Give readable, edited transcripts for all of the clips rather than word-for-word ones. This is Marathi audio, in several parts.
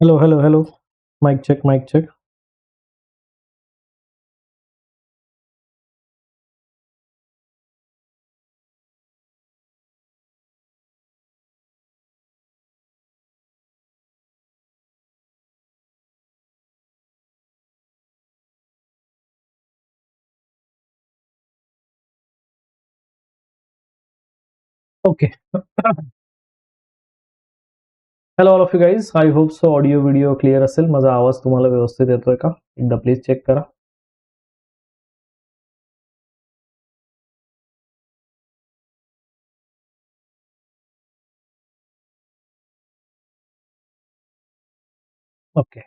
Hello, hello, hello. Mic check, mic check. Okay. Hello all of you guys. I hope so audio video clear असेल. माझा आवाज तुम्हाला व्यवस्थित येतोय का? एकदा प्लीज चेक करा. Okay.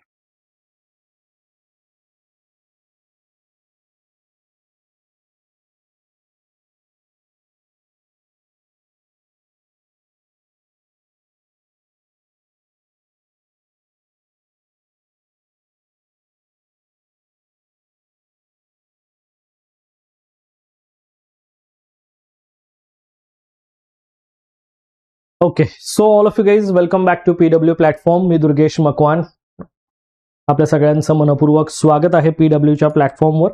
Okay. So all of you guys, welcome back to PW platform. मी दुर्गेश मकवान. आपल्या सगळ्यांचं मनपूर्वक स्वागत आहे पीडब्ल्यूच्या प्लॅटफॉर्मवर.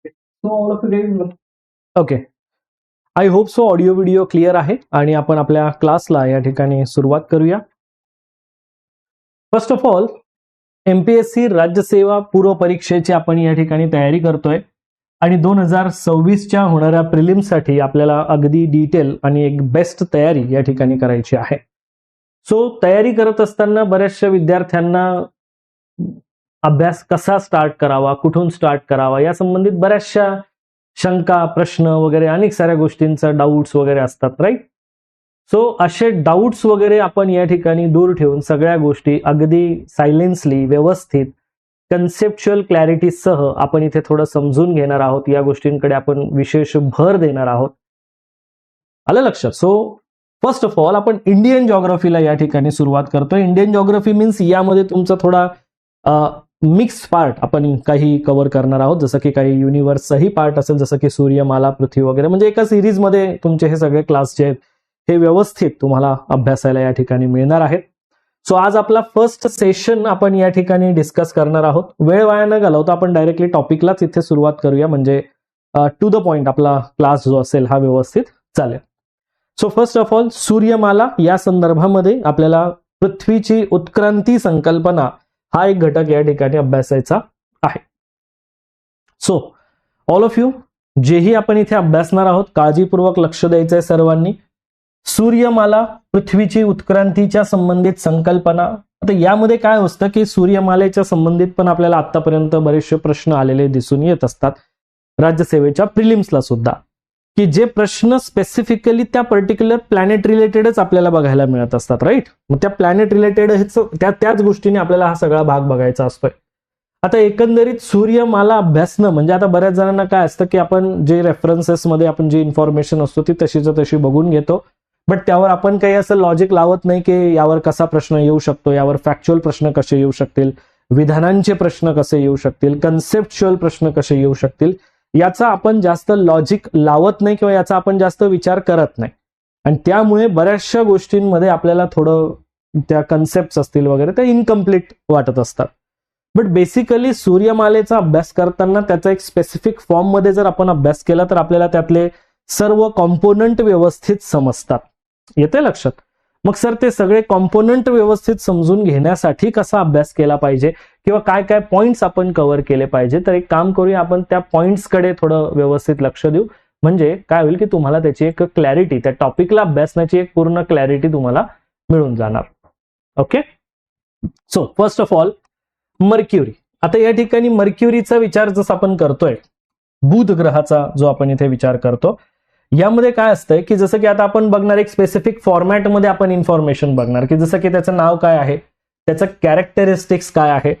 So all of you guys, okay. I hope so audio video clear आहे आणि आपण आपल्या क्लासला या ठिकाणी सुरुवात करूया. फर्स्ट ऑफ ऑल, एमपीएससी राज्यसेवा पूर्व परीक्षेची आपण या ठिकाणी तयारी करतोय आणि 2026च्या होणाऱ्या प्रिलिम्ससाठी आपल्याला अगदी डिटेल आणि एक बेस्ट तयारी या ठिकाणी करायची आहे. सो तयारी करत असताना बऱ्याचशा विद्यार्थ्यांना अभ्यास कसा स्टार्ट करावा, कुठून स्टार्ट करावा या संबंधित बऱ्याचशा शंका, प्रश्न वगैरे अनेक साऱ्या गोष्टींचा डाऊट्स वगैरे असतात, राईट? सो असे डाऊट्स वगैरे आपण या ठिकाणी दूर ठेवून सगळ्या गोष्टी अगदी सायलेन्सली, व्यवस्थित, कन्सेप्च्युअल क्लॅरिटीसह आपण इथे थोडं समजून घेणार आहोत. या गोष्टींकडे आपण विशेष भर देणार आहोत. आलं लक्षात? सो फर्स्ट ऑफ ऑल आपण इंडियन जॉग्राफीला या ठिकाणी सुरुवात करतोय. इंडियन जॉग्राफी मीन्स यामध्ये तुमचा थोडा मिक्स पार्ट आपण काही कव्हर करणार आहोत, जसं की काही युनिव्हर्सचाही पार्ट असेल, जसं की सूर्यमाला, पृथ्वी वगैरे. म्हणजे एका सिरीजमध्ये तुमचे हे सगळे क्लास जे आहेत हे व्यवस्थित तुम्हाला अभ्यासायला या ठिकाणी मिळणार आहेत. सो आज आपला फर्स्ट सेशन आपण या ठिकाणी डिस्कस करणार आहोत. वेळ वाया न घालवता आपण डायरेक्टली टॉपिकलाच इथे सुरुवात करूया, म्हणजे टू द पॉइंट आपला क्लास जो असेल हा व्यवस्थित चालेल. सो फर्स्ट ऑफ ऑल, सूर्यमाला या संदर्भामध्ये आपल्याला पृथ्वीची उत्क्रांती संकल्पना हा एक घटक या ठिकाणी अभ्यासायचा आहे. सो ऑल ऑफ यू, जेही आपण इथे अभ्यासणार आहोत काळजीपूर्वक लक्ष द्यायचं आहे सर्वांनी. सूर्यमाला, पृथ्वीची उत्क्रांतीच्या संबंधित संकल्पना. आता यामध्ये काय असतं की सूर्यमालेच्या संबंधित पण आपल्याला आतापर्यंत बरेचसे प्रश्न आलेले दिसून येत असतात राज्यसेवेच्या प्रिलिम्सला सुद्धा, की जे प्रश्न स्पेसिफिकली त्या पर्टिक्युलर प्लॅनेट रिलेटेडच आपल्याला बघायला मिळत असतात, राईट? मग त्या प्लॅनेट रिलेटेड त्याच गोष्टीने आपल्याला हा सगळा भाग बघायचा असतोय. आता एकंदरीत सूर्यमाला अभ्यासणं म्हणजे आता बऱ्याच जणांना काय असतं की आपण जे रेफरन्सेसमध्ये आपण जी इन्फॉर्मेशन असतो ती तशीच तशी बघून घेतो, बट त्यावर आपण काही असं लॉजिक लावत नाही की यावर कसा प्रश्न येऊ शकतो, यावर फॅक्च्युअल प्रश्न कसे येऊ शकतील, विधानांचे प्रश्न कसे येऊ शकतील, कन्सेप्च्युअल प्रश्न कसे येऊ शकतील, याचा आपण जास्त लॉजिक लावत नाही किंवा याचा आपण जास्त विचार करत नाही. आणि त्यामुळे बऱ्याचशा गोष्टींमध्ये आपल्याला थोडं त्या कन्सेप्ट असतील वगैरे त्या इनकम्प्लीट वाटत असतात. बट बेसिकली सूर्यमालेचा अभ्यास करताना त्याचा एक स्पेसिफिक फॉर्म मध्ये जर आपण अभ्यास केला तर आपल्याला त्यातले सर्व कॉम्पोनंट व्यवस्थित समजतात. येते लक्षात? मग सर ते सगळे कॉम्पोनंट व्यवस्थित समजून घेण्यासाठी कसा अभ्यास केला पाहिजे किंवा काय काय पॉइंट्स आपण कव्हर केले पाहिजे, तर एक काम करूया, आपण त्या पॉइंट्सकडे थोडं व्यवस्थित लक्ष देऊ. म्हणजे काय होईल की तुम्हाला त्याची एक क्लॅरिटी, त्या टॉपिकला अभ्यासण्याची एक पूर्ण क्लॅरिटी तुम्हाला मिळून जाणार. Okay. So first of all, mercury. आता या ठिकाणी मर्क्युरीचा विचार जसं आपण करतोय, बुध ग्रहाचा जो आपण इथे विचार करतो, यामध्ये काय असतंय की जसं की आता आपण बघणार एक स्पेसिफिक फॉर्मॅटमध्ये आपण इन्फॉर्मेशन बघणार की जसं की त्याचं नाव काय आहे, त्याचं कॅरेक्टरिस्टिक्स काय आहे,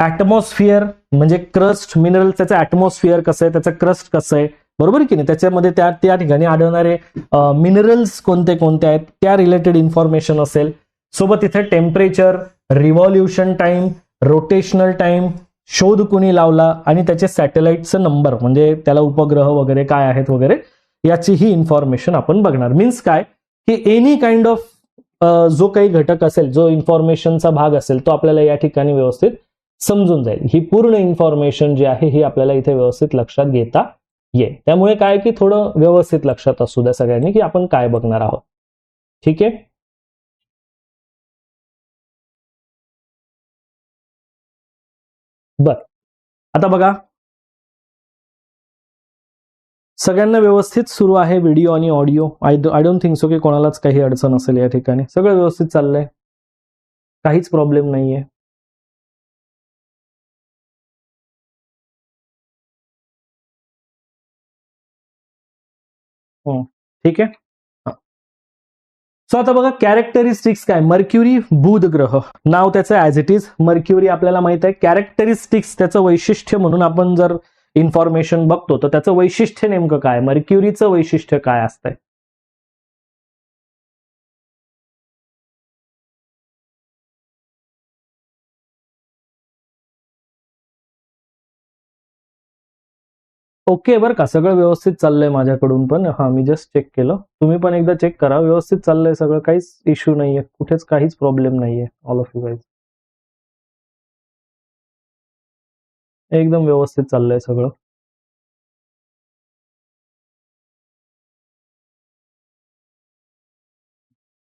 ऍटमॉस्फिअर म्हणजे क्रस्ट, मिनरल, त्याचं ऍटमॉस्फिअर कसं आहे, त्याचं क्रस्ट कसं आहे, बरोबर की नाही, त्याच्यामध्ये त्या ठिकाणी आढळणारे मिनरल्स कोणते कोणते आहेत त्या रिलेटेड इन्फॉर्मेशन असेल. सोबत इथे temperature, revolution time, rotational time, शोध कुणी लावला आणि त्याचे सॅटेलाइटचं नंबर म्हणजे त्याला उपग्रह वगैरे काय आहेत वगैरे याची ही इन्फॉर्मेशन आपण बघणार. मीन्स काय की एनी काइंड ऑफ जो काही घटक असेल, जो इन्फॉर्मेशनचा भाग असेल, तो आपल्याला या ठिकाणी व्यवस्थित समजून जाईल. ही पूर्ण इन्फॉर्मेशन जी आहे ही आपल्याला इथे व्यवस्थित लक्षात घेता येईल. त्यामुळे काय की थोडं व्यवस्थित लक्षात असू द्या सगळ्यांनी की आपण काय बघणार आहोत. ठीक आहे. बर, आता बघा, सगळ्यांना व्यवस्थित सुरू आहे व्हिडिओ आणि audio. I don't think so की कोणालाच काही अडचण असेल या ठिकाणी. सगळं व्यवस्थित चाललंय, काहीच प्रॉब्लेम नाहीये. ठीक आहे. सो आता बघा, कॅरेक्टरिस्टिक्स काय. मर्क्युरी बुध ग्रह, नाव त्याचं ऍज इट इज मर्क्युरी आपल्याला माहित आहे. कॅरेक्टरिस्टिक्स त्याचं वैशिष्ट्य म्हणून आपण जर इन्फॉर्मेशन बघतो तर त्याचं वैशिष्ट्य नेमकं काय, मर्क्युरीचं वैशिष्ट्य काय असतंय. ओके, बरं का, सगळं व्यवस्थित चाललंय माझ्याकडून पण. हा, मी जस्ट चेक केलं, तुम्ही पण एकदा चेक करा. व्यवस्थित चाललंय सगळं, काहीच इश्यू नाहीये, कुठेच काहीच प्रॉब्लेम नाहीये. ऑल ऑफ यू गाईज एकदम व्यवस्थित चाललंय सगळं.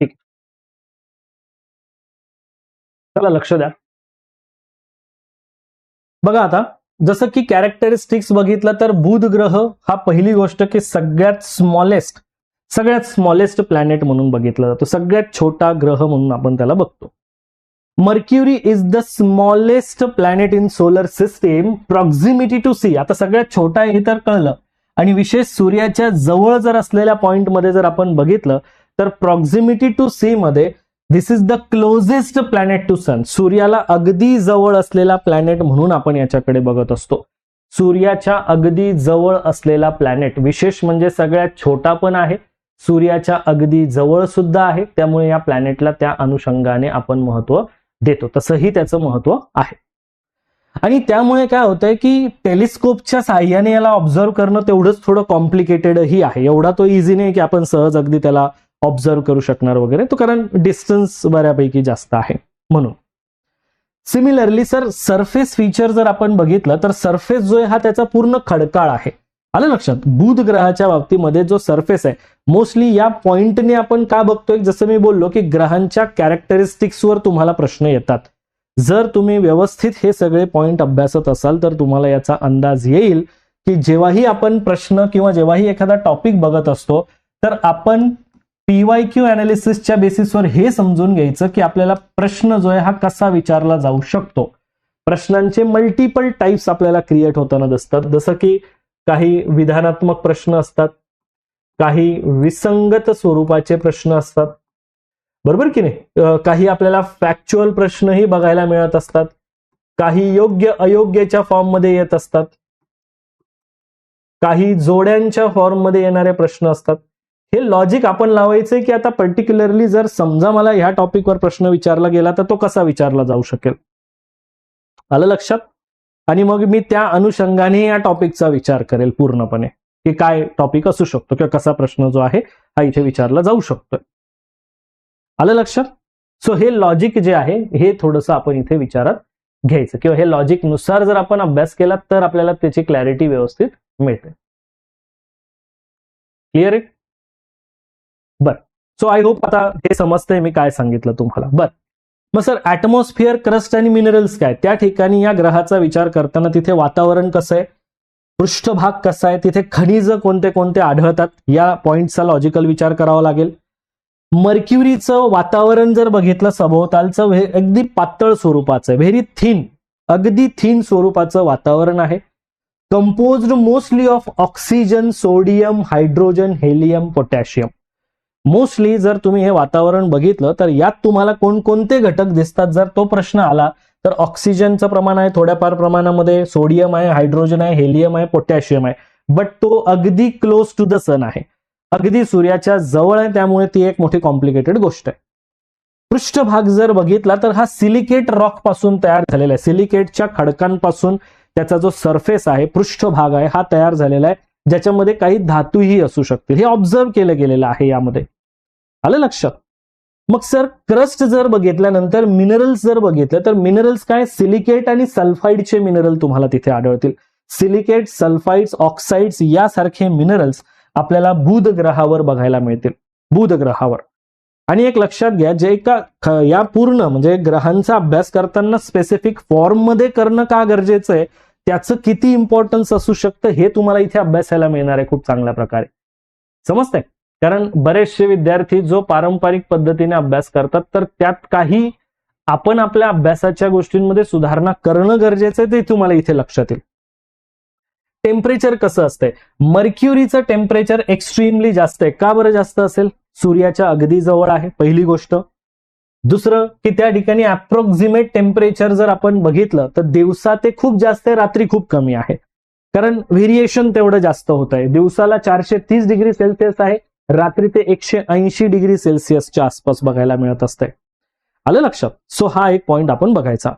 ठीक, चला लक्ष द्या. बघा आता, जसं की कॅरेक्टरिस्टिक्स बघितलं तर बुध ग्रह हा पहिली गोष्ट की सगळ्यात स्मॉलेस्ट प्लॅनेट म्हणून बघितला जातो. सगळ्यात छोटा ग्रह म्हणून आपण त्याला बघतो. Mercury is the smallest planet in solar system, proximity to C. आता सगळ्यात छोटा आहे हे तर कळलं, आणि विशेष सूर्याच्या जवळ जर असलेल्या पॉइंटमध्ये जर आपण बघितलं तर प्रॉक्झिमिटी टू सी मध्ये this is the closest planet to sun. सूर्याला अगदी जवळ असलेला प्लॅनेट म्हणून आपण याच्याकडे बघत असतो. सूर्याच्या अगदी जवळ असलेला प्लॅनेट, विशेष म्हणजे सगळ्यात छोटा पण आहे, सूर्याच्या अगदी जवळ सुद्धा आहे. त्यामुळे या प्लॅनेटला त्या अनुषंगाने आपण महत्व देतो, तसंही त्याचं महत्व आहे. आणि त्यामुळे काय होतंय की टेलिस्कोपच्या साह्याने याला ऑब्झर्व्ह करणं तेवढंच थोडं कॉम्प्लिकेटेडही आहे. एवढा तो इझी नाही की आपण सहज अगदी त्याला ऑब्झर्व्ह करू शकणार वगैरे, तो कारण डिस्टन्स बऱ्यापैकी जास्त आहे म्हणून. सिमिलरली सर, सरफेस फीचर जर आपण बघितलं तर सरफेस जो आहे हा त्याचा पूर्ण खडकाळ आहे. आलं लक्षात. बुध ग्रहाच्या बाबतीमध्ये जो सरफेस आहे, मोस्टली या पॉइंटने आपण का बघतोय, जसं मी बोललो की ग्रहांच्या कॅरेक्टरिस्टिक्सवर तुम्हाला प्रश्न येतात. जर तुम्ही व्यवस्थित हे सगळे पॉइंट अभ्यासत असाल तर तुम्हाला याचा अंदाज येईल की जेव्हाही आपण प्रश्न किंवा जेव्हाही एखादा टॉपिक बघत असतो तर आपण PYQ अनालिसिसच्या बेसिसवर हे समजून घ्यायचं की आपल्याला प्रश्न जो आहे हा कसा विचारला जाऊ शकतो. प्रश्नांचे मल्टिपल टाइप्स आपल्याला क्रिएट होताना दिसतात. जसं की काही विधानात्मक प्रश्न असतात, काही विसंगत स्वरूपाचे प्रश्न असतात, बरोबर की नाही. काही आपल्याला फॅक्च्युअल प्रश्नही बघायला मिळत असतात, काही योग्य अयोग्यच्या फॉर्म मध्ये येत असतात, काही जोड्यांच्या फॉर्म मध्ये येणारे प्रश्न असतात. हे लॉजिक आपण लावायचंय की आता पर्टिक्युलरली जर समजा मला ह्या टॉपिकवर प्रश्न विचारला गेला तर तो कसा विचारला जाऊ शकेल. आलं लक्षात. आणि मग मी त्या अनुषंगाने या टॉपिकचा विचार करेल पूर्णपणे की काय टॉपिक असू शकतो किंवा कसा प्रश्न जो आहे हा इथे विचारला जाऊ शकतो. आलं लक्षात. सो हे लॉजिक जे आहे हे थोडंसं आपण इथे विचारात घ्यायचं, किंवा हे लॉजिक नुसार जर आपण अभ्यास केला तर आपल्याला त्याची क्लॅरिटी व्यवस्थित मिळते. क्लिअर आहे. बर, सो आय होप आता हे समजतंय मी काय सांगितलं तुम्हाला. बर, मग सर ऍटमॉस्फिअर, क्रस्ट आणि मिनरल्स काय. त्या ठिकाणी या ग्रहाचा विचार करताना तिथे वातावरण कसं आहे, पृष्ठभाग कसा आहे, तिथे खनिज कोणते कोणते आढळतात, या पॉइंटचा लॉजिकल विचार करावा लागेल. मर्क्युरीचं वातावरण जर बघितलं सभोवतालचं अगदी पातळ स्वरूपाचं, व्हेरी थिन, अगदी थिन स्वरूपाचं वातावरण आहे. Composed mostly of oxygen, sodium, hydrogen, helium, potassium. Mostly जर तुम्ही हे वातावरण बघितलं तर यात तुम्हाला कोणकोणते घटक दिसतात जर तो प्रश्न आला तर ऑक्सिजनचं प्रमाण आहे थोड्याफार प्रमाणामध्ये, सोडियम आहे, हायड्रोजन आहे, हेलियम आहे, पोटॅशियम आहे. बट तो अगदी क्लोज टू द सन आहे, अगदी सूर्याच्या जवळ आहे, त्यामुळे ती एक मोठी कॉम्प्लिकेटेड गोष्ट आहे. पृष्ठभाग जर बघितला तर हा सिलिकेट रॉक पासून तयार झालेला आहे. सिलिकेटच्या खडकांपासून त्याचा जो सरफेस आहे, पृष्ठभाग आहे, हा तयार झालेला आहे, ज्याच्यामध्ये काही धातूही असू शकतील. हे ऑब्झर्व केलं गेलेलं आहे यामध्ये. आलं लक्षात. मग सर क्रस्ट जर बघितल्यानंतर मिनरल्स जर बघितलं तर मिनरल्स काय, सिलिकेट आणि सल्फाईडचे मिनरल तुम्हाला तिथे आढळतील. सिलिकेट, सल्फाइड्स, ऑक्साइड्स यासारखे मिनरल्स आपल्याला बुध ग्रहावर बघायला मिळतील, बुध ग्रहावर. आणि एक लक्षात घ्या, जे का या पूर्ण म्हणजे ग्रहांचा अभ्यास करताना स्पेसिफिक फॉर्म मध्ये करणं का गरजेचं आहे, त्याचं किती इम्पॉर्टन्स असू शकतं हे तुम्हाला इथे अभ्यासायला मिळणार आहे खूप चांगल्या प्रकारे. समजतंय? कारण बरेचसे विद्यार्थी जो पारंपरिक पद्धतीने अभ्यास करतात तर त्यात काही आपण आपल्या अभ्यासाच्या गोष्टींमध्ये सुधारणा करणं गरजेचं आहे, ते तुम्हाला इथे लक्षात येईल. टेम्परेचर कसं असतंय, मर्क्युरीचं टेम्परेचर एक्स्ट्रीमली जास्त आहे. का बरं जास्त असेल, सूर्याच्या अगदी जवळ आहे, पहिली गोष्ट. दुसरं की त्या ठिकाणी अप्रॉक्सिमेट टेम्परेचर जर आपण बघितलं तर दिवसा ते खूप जास्त आहे, रात्री खूप कमी आहे. कारण व्हेरिएशन तेवढं जास्त होत आहे. दिवसाला 430 डिग्री सेल्सिअस आहे, रात्री ते 180 डिग्री सेल्सिअसच्या आसपास बघायला मिळत असते. आलं लक्षात? सो हा एक पॉइंट आपण बघायचा.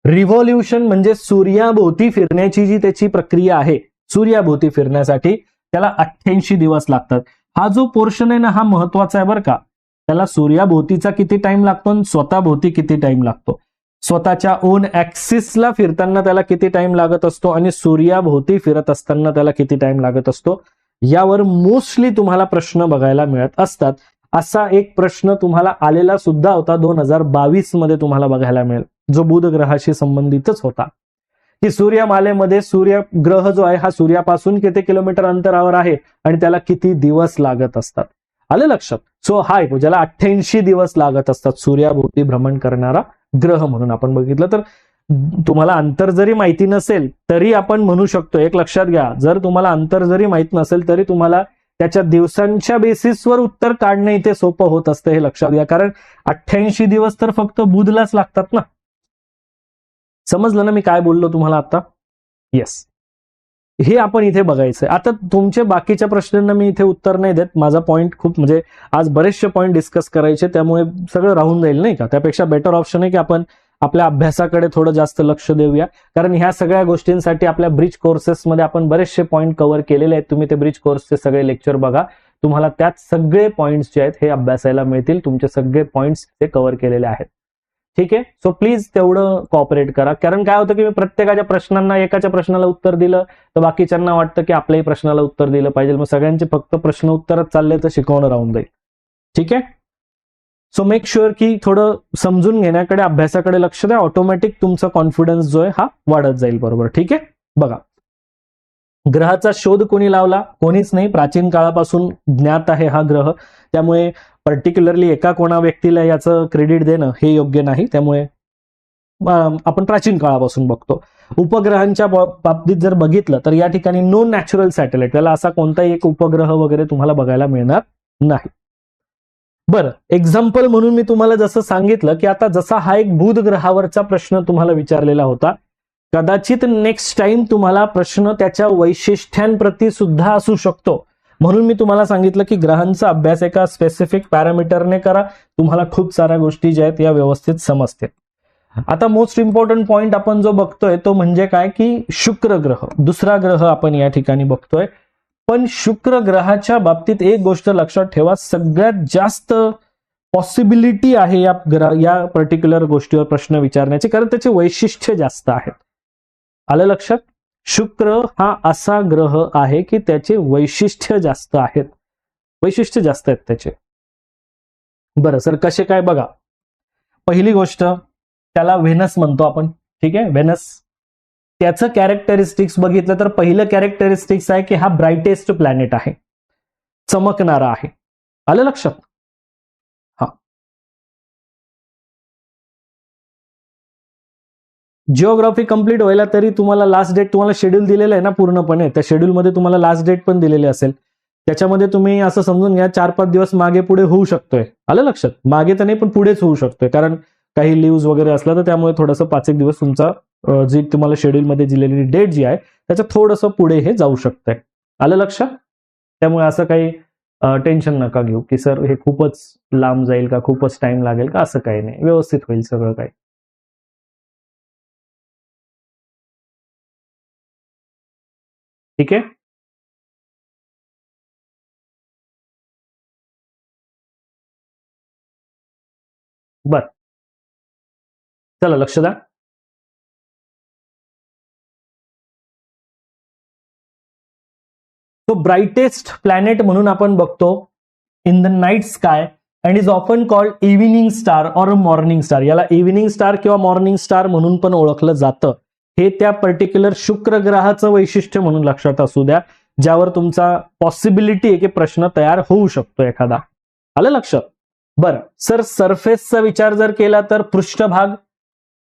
रिव्हॉल्युशन म्हणजे सूर्याभोवती फिरण्याची जी त्याची प्रक्रिया आहे, सूर्याभोवती फिरण्यासाठी त्याला 88 दिवस लागतात. हा जो पोर्शन आहे ना, हा महत्वाचा आहे बरं का. त्याला सूर्याभोवतीचा किती टाइम लागतो आणि स्वतःभोवती किती टाइम लागतो, स्वतःच्या ओन ऍक्सिसला फिरताना त्याला किती टाइम लागत असतो आणि सूर्याभोवती फिरत असताना त्याला किती टाइम लागत असतो, यावर मोस्टली तुम्हाला प्रश्न बघायला मिळत असतात. असा एक प्रश्न तुम्हाला आलेला सुद्धा होता 2022 मध्ये तुम्हाला बघायला मिळेल, जो बुध ग्रहाशी संबंधितच होता, की सूर्यमालेमध्ये सूर्य ग्रह जो आहे हा सूर्यापासून किती किलोमीटर अंतरावर आहे आणि त्याला किती दिवस लागत असतात. आलं लक्षात? सो हा एक ज्याला 88 दिवस लागत असतात सूर्याभोवती भ्रमण करणारा ग्रह म्हणून आपण बघितलं. तर तुम्हाला अंतर जरी माहिती नसेल तरी आपण म्हणू शकतो, एक लक्षात घ्या, जर तुम्हाला अंतर जरी माहित नसेल तरी तुम्हाला त्याच्या दिवसांच्या बेसिसवर उत्तर काढणं इथे सोपं होत असतं, हे लक्षात घ्या. कारण 88 दिवस तर फक्त बुधलाच लागतात ना. समजलं ना मी काय बोललो तुम्हाला आता? येस, हे आपण इथे बघायचंय. आता तुमच्या बाकीच्या प्रश्नांना मी इथे उत्तर नाही देत, माझा पॉईंट खूप म्हणजे आज बरेचसे पॉईंट डिस्कस करायचे, त्यामुळे सगळं राहून जाईल नाही का. त्यापेक्षा बेटर ऑप्शन आहे की आपण आपल्या अभ्यासाकडे थोडं जास्त लक्ष देऊया, कारण ह्या सगळ्या गोष्टींसाठी आपल्या ब्रिज कोर्सेसमध्ये आपण बरेचसे पॉईंट कव्हर केलेले आहेत. तुम्ही ते ब्रिज कोर्सचे सगळे लेक्चर बघा, तुम्हाला त्यात सगळे पॉईंट्स जे आहेत हे अभ्यासायला मिळतील. तुमचे सगळे पॉईंट्स ते कव्हर केलेले आहेत. ठीक आहे. सो प्लीज तेवढं कॉपरेट करा, कारण काय होतं की मी प्रत्येकाच्या प्रश्नांना, एकाच्या प्रश्नाला उत्तर दिलं तर बाकीच्यांना वाटतं की आपल्याही प्रश्नाला उत्तर दिलं पाहिजे, मग सगळ्यांचे फक्त प्रश्न उत्तरच चालले तर शिकवणं राहून जाईल. ठीक आहे. सो मेक शुअर की थोडं समजून घेण्याकडे, अभ्यासाकडे लक्ष द्या. ऑटोमॅटिक तुमचा कॉन्फिडन्स जो आहे हा वाढत जाईल. बरोबर, ठीक आहे. बघा, ग्रहाचा शोध कोणी लावला? कोणीच नाही, प्राचीन काळापासून ज्ञात आहे हा ग्रह, त्यामुळे पर्टिक्युलरली एका कोणा व्यक्तीला याचं क्रेडिट देणं हे योग्य नाही. त्यामुळे आपण प्राचीन काळापासून बघतो. उपग्रहांच्या बाबतीत जर बघितलं तर या ठिकाणी नो नॅचरल सॅटेलाइट, त्याला असा कोणताही एक उपग्रह वगैरे तुम्हाला बघायला मिळणार नाही. बरं, एक्झाम्पल म्हणून मी तुम्हाला जसं सांगितलं की आता जसा हा एक बुध ग्रहावरचा प्रश्न तुम्हाला विचारलेला होता, कदाचित नेक्स्ट टाइम तुम्हाला प्रश्न त्याच्या वैशिष्ट्यांप्रती सुद्धा असू शकतो. म्हणून मी तुम्हाला सांगितलं की ग्रहांचा अभ्यास एका स्पेसिफिक पॅरामीटरने करा, तुम्हाला खूप साऱ्या गोष्टी ज्या आहेत या व्यवस्थित समजतील. आता मोस्ट इम्पॉर्टंट पॉइंट आपण जो बघतोय तो म्हणजे काय, की शुक्र ग्रह, दुसरा ग्रह आपण या ठिकाणी बघतोय. पण शुक्र ग्रहाच्या बाबतीत एक गोष्ट लक्षात ठेवा, सगळ्यात जास्त पॉसिबिलिटी आहे या पर्टिक्युलर गोष्टीवर प्रश्न विचारण्याची, कारण त्याचे वैशिष्ट्य जास्त आहेत. आलं लक्षात? शुक्र हा असा ग्रह आहे की त्याचे वैशिष्ट्य जास्त आहेत, वैशिष्ट्य जास्त आहेत त्याचे. बरं सर, कसे काय? बघा, पहिली गोष्ट त्याला व्हेनस म्हणतो आपण. ठीक आहे, व्हेनस. त्याचं कॅरेक्टरिस्टिक्स बघितलं तर पहिलं कॅरेक्टरिस्टिक्स आहे की हा ब्राइटेस्ट प्लॅनेट आहे, चमकणारा आहे. आलं लक्षात? हा. जिओग्राफी कंप्लीट व्हायला तरी तुम्हाला लास्ट डेट, तुम्हाला शेड्यूल दिलेलं आहे ना पूर्णपणे, त्या शेड्यूलमध्ये तुम्हाला लास्ट डेट पण दिलेली असेल. त्याच्यामध्ये तुम्ही असं समजून घ्या 4-5 दिवस मागे पुढे होऊ शकतोय. आलं लक्षात? मागे तर नाही पण पुढेच होऊ शकतोय, कारण काही लिव्ह वगैरे असला तर त्यामुळे थोडंसं 5-1 दिवस तुमचा जी तुम्हाला शेड्यूलमध्ये दिलेली डेट जी आहे त्याच्या थोडंसं पुढे हे जाऊ शकतंय. आलं लक्षात? त्यामुळे असं काही टेन्शन नका घेऊ की सर हे खूपच लांब जाईल का, खूपच टाइम लागेल का, असं काही नाही, व्यवस्थित होईल सगळं काही. ठीक आहे. बर, चला लक्ष द्या. तो ब्राइटेस्ट प्लॅनेट म्हणून आपण बघतो in the night sky and is often called evening star or morning star. याला इव्हिनिंग स्टार किंवा मॉर्निंग स्टार म्हणून पण ओळखलं जातं. हे त्या पर्टिक्युलर शुक्र ग्रहाचं वैशिष्ट्य म्हणून लक्षात असू द्या, ज्यावर तुमचा पॉसिबिलिटी आहे की प्रश्न तयार होऊ शकतो एखादा. आलं लक्षात? बरं सर, सरफेसचा विचार जर केला तर पृष्ठभाग.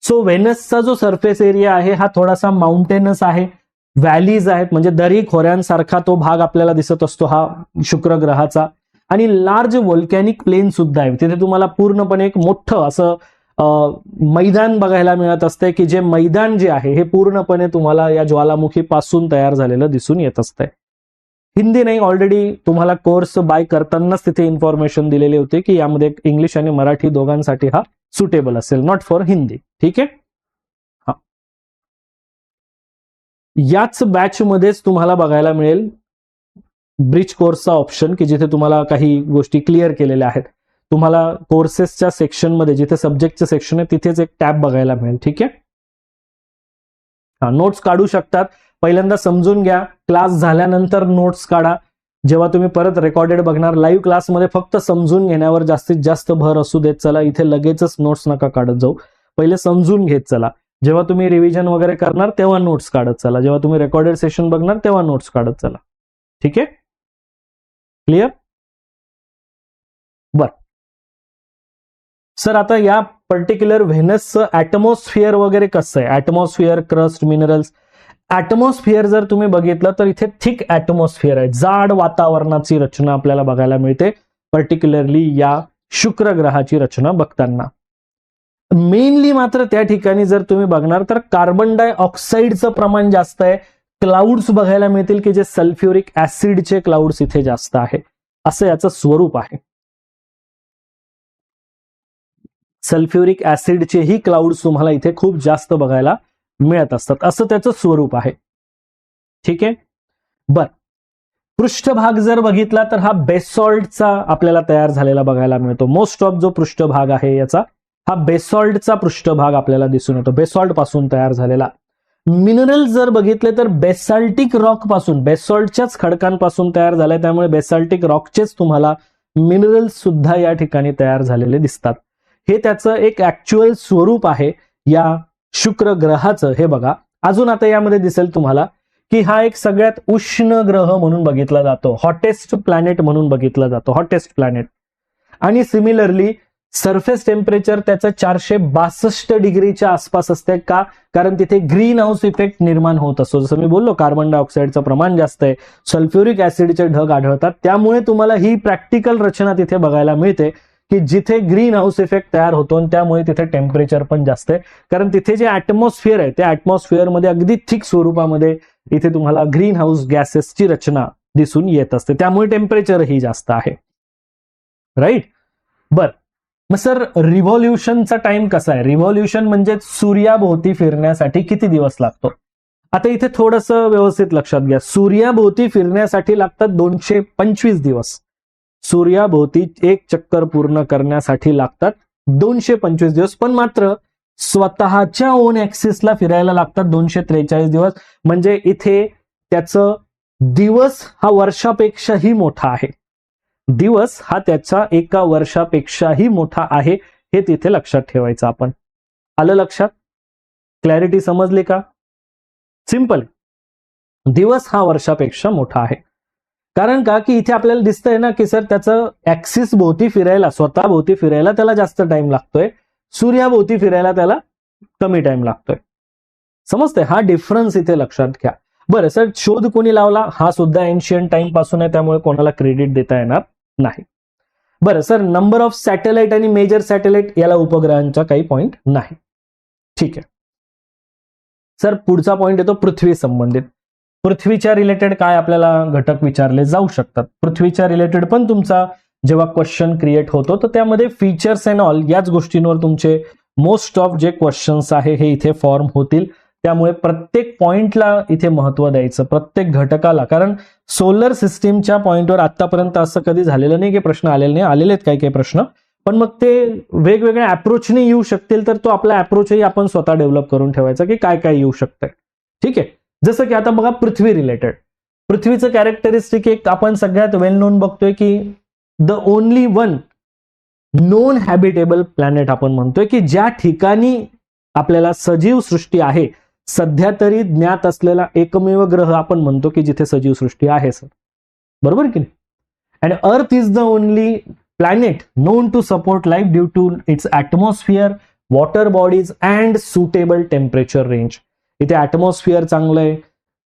सो व्हेनसचा जो सरफेस एरिया आहे हा थोडासा माउंटेनस आहे, व्हॅलीज आहेत, म्हणजे दरी खोऱ्यांसारखा तो भाग आपल्याला दिसत असतो हा शुक्र ग्रहाचा. आणि लार्ज व्होल्कॅनिक प्लेन सुद्धा आहे. तिथे तुम्हाला पूर्णपणे एक मोठं असं मैदान बघायला मिळत असते, की जे मैदान जे आहे हे पूर्णपणे तुम्हाला या ज्वालामुखी पासून तयार झालेलं दिसून येत असतंय. हिंदी नाही, ऑलरेडी तुम्हाला कोर्स बाय करतानाच तिथे इन्फॉर्मेशन दिलेली होती की यामध्ये इंग्लिश आणि मराठी दोघांसाठी हा सुटेबल असेल, नॉट फॉर हिंदी. ठीक आहे. हा, याच बॅच मध्येच तुम्हाला बघायला मिळेल ब्रिज कोर्सचा ऑप्शन, की जिथे तुम्हाला काही गोष्टी क्लिअर केलेल्या आहेत. तुम्हाला कोर्सेसच्या सेक्शनमध्ये जिथे सब्जेक्टचं सेक्शन आहे तिथेच एक टॅब बघायला मिळेल. ठीक आहे. हा, नोट्स काढू शकतात. पहिल्यांदा समजून घ्या, क्लास झाल्यानंतर नोट्स काढा. जेव्हा तुम्ही परत रेकॉर्डेड बघणार, लाईव्ह क्लासमध्ये फक्त समजून घेण्यावर जास्तीत जास्त भर असू देत चला. इथे लगेचच नोट्स नका काढत जाऊ, पहिले समजून घेत चला. जेव्हा तुम्ही रिव्हिजन वगैरे करणार तेव्हा नोट्स काढत चला, जेव्हा तुम्ही रेकॉर्डेड सेशन बघणार तेव्हा नोट्स काढत चला. ठीक आहे, क्लिअर? बर सर, आता या पर्टिक्युलर व्हेनसचं ऍटमॉस्फिअर वगैरे कसं आहे? Atmosphere, crust, minerals. ऍटमॉस्फिअर जर तुम्ही बघितलं तर इथे थिक ऍटमॉस्फिअर आहे, जाड वातावरणाची रचना आपल्याला बघायला मिळते, पर्टिक्युलरली या शुक्र ग्रहाची रचना बघताना. मेनली मात्र त्या ठिकाणी जर तुम्ही बघणार तर कार्बन डायऑक्साईडचं प्रमाण जास्त आहे. क्लाउड्स बघायला मिळतील की जे सल्फ्युरिक ऍसिडचे क्लाउड्स इथे जास्त आहे, असं याचं स्वरूप आहे. सल्फ्युरिक ऍसिडचेही क्लाउड्स तुम्हाला इथे खूप जास्त बघायला मिळत असतात, असं त्याचं स्वरूप आहे. ठीक आहे. बर, पृष्ठभाग जर बघितला तर हा बेसॉल्टचा आपल्याला तयार झालेला बघायला मिळतो. मोस्ट ऑफ जो पृष्ठभाग आहे याचा हा बेसॉल्टचा पृष्ठभाग आपल्याला दिसून येतो, बेसॉल्ट पासून तयार झालेला. मिनरल जर बघितले तर बेसाल्टिक रॉक पासून, बेसॉल्टच्याच खडकांपासून तयार झालाय, त्यामुळे बेसाल्टिक रॉकचेच तुम्हाला मिनरल्स सुद्धा या ठिकाणी तयार झालेले दिसतात. हे त्याचं एक ऍक्च्युअल स्वरूप आहे या शुक्र ग्रहाचं. हे बघा, अजून आता यामध्ये दिसेल तुम्हाला की हा एक सगळ्यात उष्ण ग्रह म्हणून बघितला जातो, हॉटेस्ट प्लॅनेट म्हणून बघितला जातो, हॉटेस्ट प्लॅनेट. आणि सिमिलरली सरफेस टेम्परेचर त्याचं 462 डिग्रीच्या आसपास असते. का? कारण तिथे ग्रीन हाऊस इफेक्ट निर्माण होत असतो. जसं मी बोललो, कार्बन डायऑक्साईडचं प्रमाण जास्त आहे, सल्फ्युरिक ऍसिडचे ढग आढळतात, त्यामुळे तुम्हाला ही प्रॅक्टिकल रचना तिथे बघायला मिळते की जिथे ग्रीन हाऊस इफेक्ट तयार होतो आणि त्यामुळे तिथे टेम्परेचर पण जास्त आहे. कारण तिथे जे ऍटमॉस्फिअर आहे त्या ऍटमॉस्फिअरमध्ये अगदी थिक स्वरूपामध्ये इथे तुम्हाला ग्रीन हाऊस गॅसेसची रचना दिसून येत असते, त्यामुळे टेम्परेचरही जास्त आहे. राईट. बर, मग सर रिव्हॉल्युशनचा टाइम कसा आहे? रिव्हॉल्युशन म्हणजे सूर्याभोवती फिरण्यासाठी किती दिवस लागतो? आता इथे थोडंसं व्यवस्थित लक्षात घ्या. सूर्याभोवती फिरण्यासाठी लागतात 225 दिवस. सूर्याभोवती एक चक्कर पूर्ण करण्यासाठी लागतात 225 दिवस, पण मात्र स्वतःच्या ओन ऍक्सिसला फिरायला लागतात 243 दिवस. म्हणजे इथे त्याचं दिवस हा वर्षापेक्षाही मोठा आहे. दिवस हा त्याच्या एका वर्षापेक्षाही मोठा आहे, हे तिथे लक्षात ठेवायचं आपण. आलं लक्षात? क्लॅरिटी समजली का? सिंपल, दिवस हा वर्षापेक्षा मोठा आहे. कारण का की इथे आपल्याला दिसतंय ना की सर त्याचं ऍक्सिस भोवती फिरायला, स्वतः भोवती फिरायला त्याला जास्त टाइम लागतोय, सूर्याभोवती फिरायला त्याला कमी टाइम लागतोय. समजतंय? हा डिफरन्स इथे लक्षात घ्या. बरं सर, शोध कोणी लावला? हा सुद्धा एन्शियंट टाइम पासून आहे, त्यामुळे कोणाला क्रेडिट देता येणार नाही. बरं सर, नंबर ऑफ सॅटेलाइट आणि मेजर सॅटेलाइट याला उपग्रहांचा काही पॉइंट नाही. ठीक आहे सर, पुढचा पॉइंट येतो पृथ्वी संबंधित. पृथ्वीच्या रिलेटेड काय आपल्याला घटक विचारले जाऊ शकतात? पृथ्वीच्या रिलेटेड पण तुमचा जेव्हा क्वेश्चन क्रिएट होतो तर त्यामध्ये फीचर्स अँड ऑल याच गोष्टींवर तुमचे मोस्ट ऑफ जे क्वेश्चन्स आहे हे इथे फॉर्म होतील. त्यामुळे प्रत्येक पॉइंटला इथे महत्व द्यायचं, प्रत्येक घटकाला. कारण सोलर सिस्टीमच्या पॉइंटवर आतापर्यंत असं कधी झालेलं नाही की प्रश्न आलेले नाही, आलेले आहेत काही काही प्रश्न, पण मग ते वेगवेगळ्या अप्रोचने येऊ शकतील, तर तो आपला अप्रोचही आपण स्वतः डेव्हलप करून ठेवायचा की काय काय येऊ शकतंय. ठीक आहे. जसं की आता बघा पृथ्वी रिलेटेड, पृथ्वीचं कॅरेक्टरिस्टिक एक आपण सगळ्यात वेल नोन बघतोय की the only one non habitable planet आपण म्हणतोय की ज्या ठिकाणी आपल्याला सजीव सृष्टी आहे, सध्या तरी ज्ञात असलेला एकमेव ग्रह आपण म्हणतो की जिथे सजीव सृष्टी आहे सर. बरोबर की नाही. And earth is the only planet known to support life due to its atmosphere, water bodies and suitable temperature range. इथे atmosphere चांगलं आहे,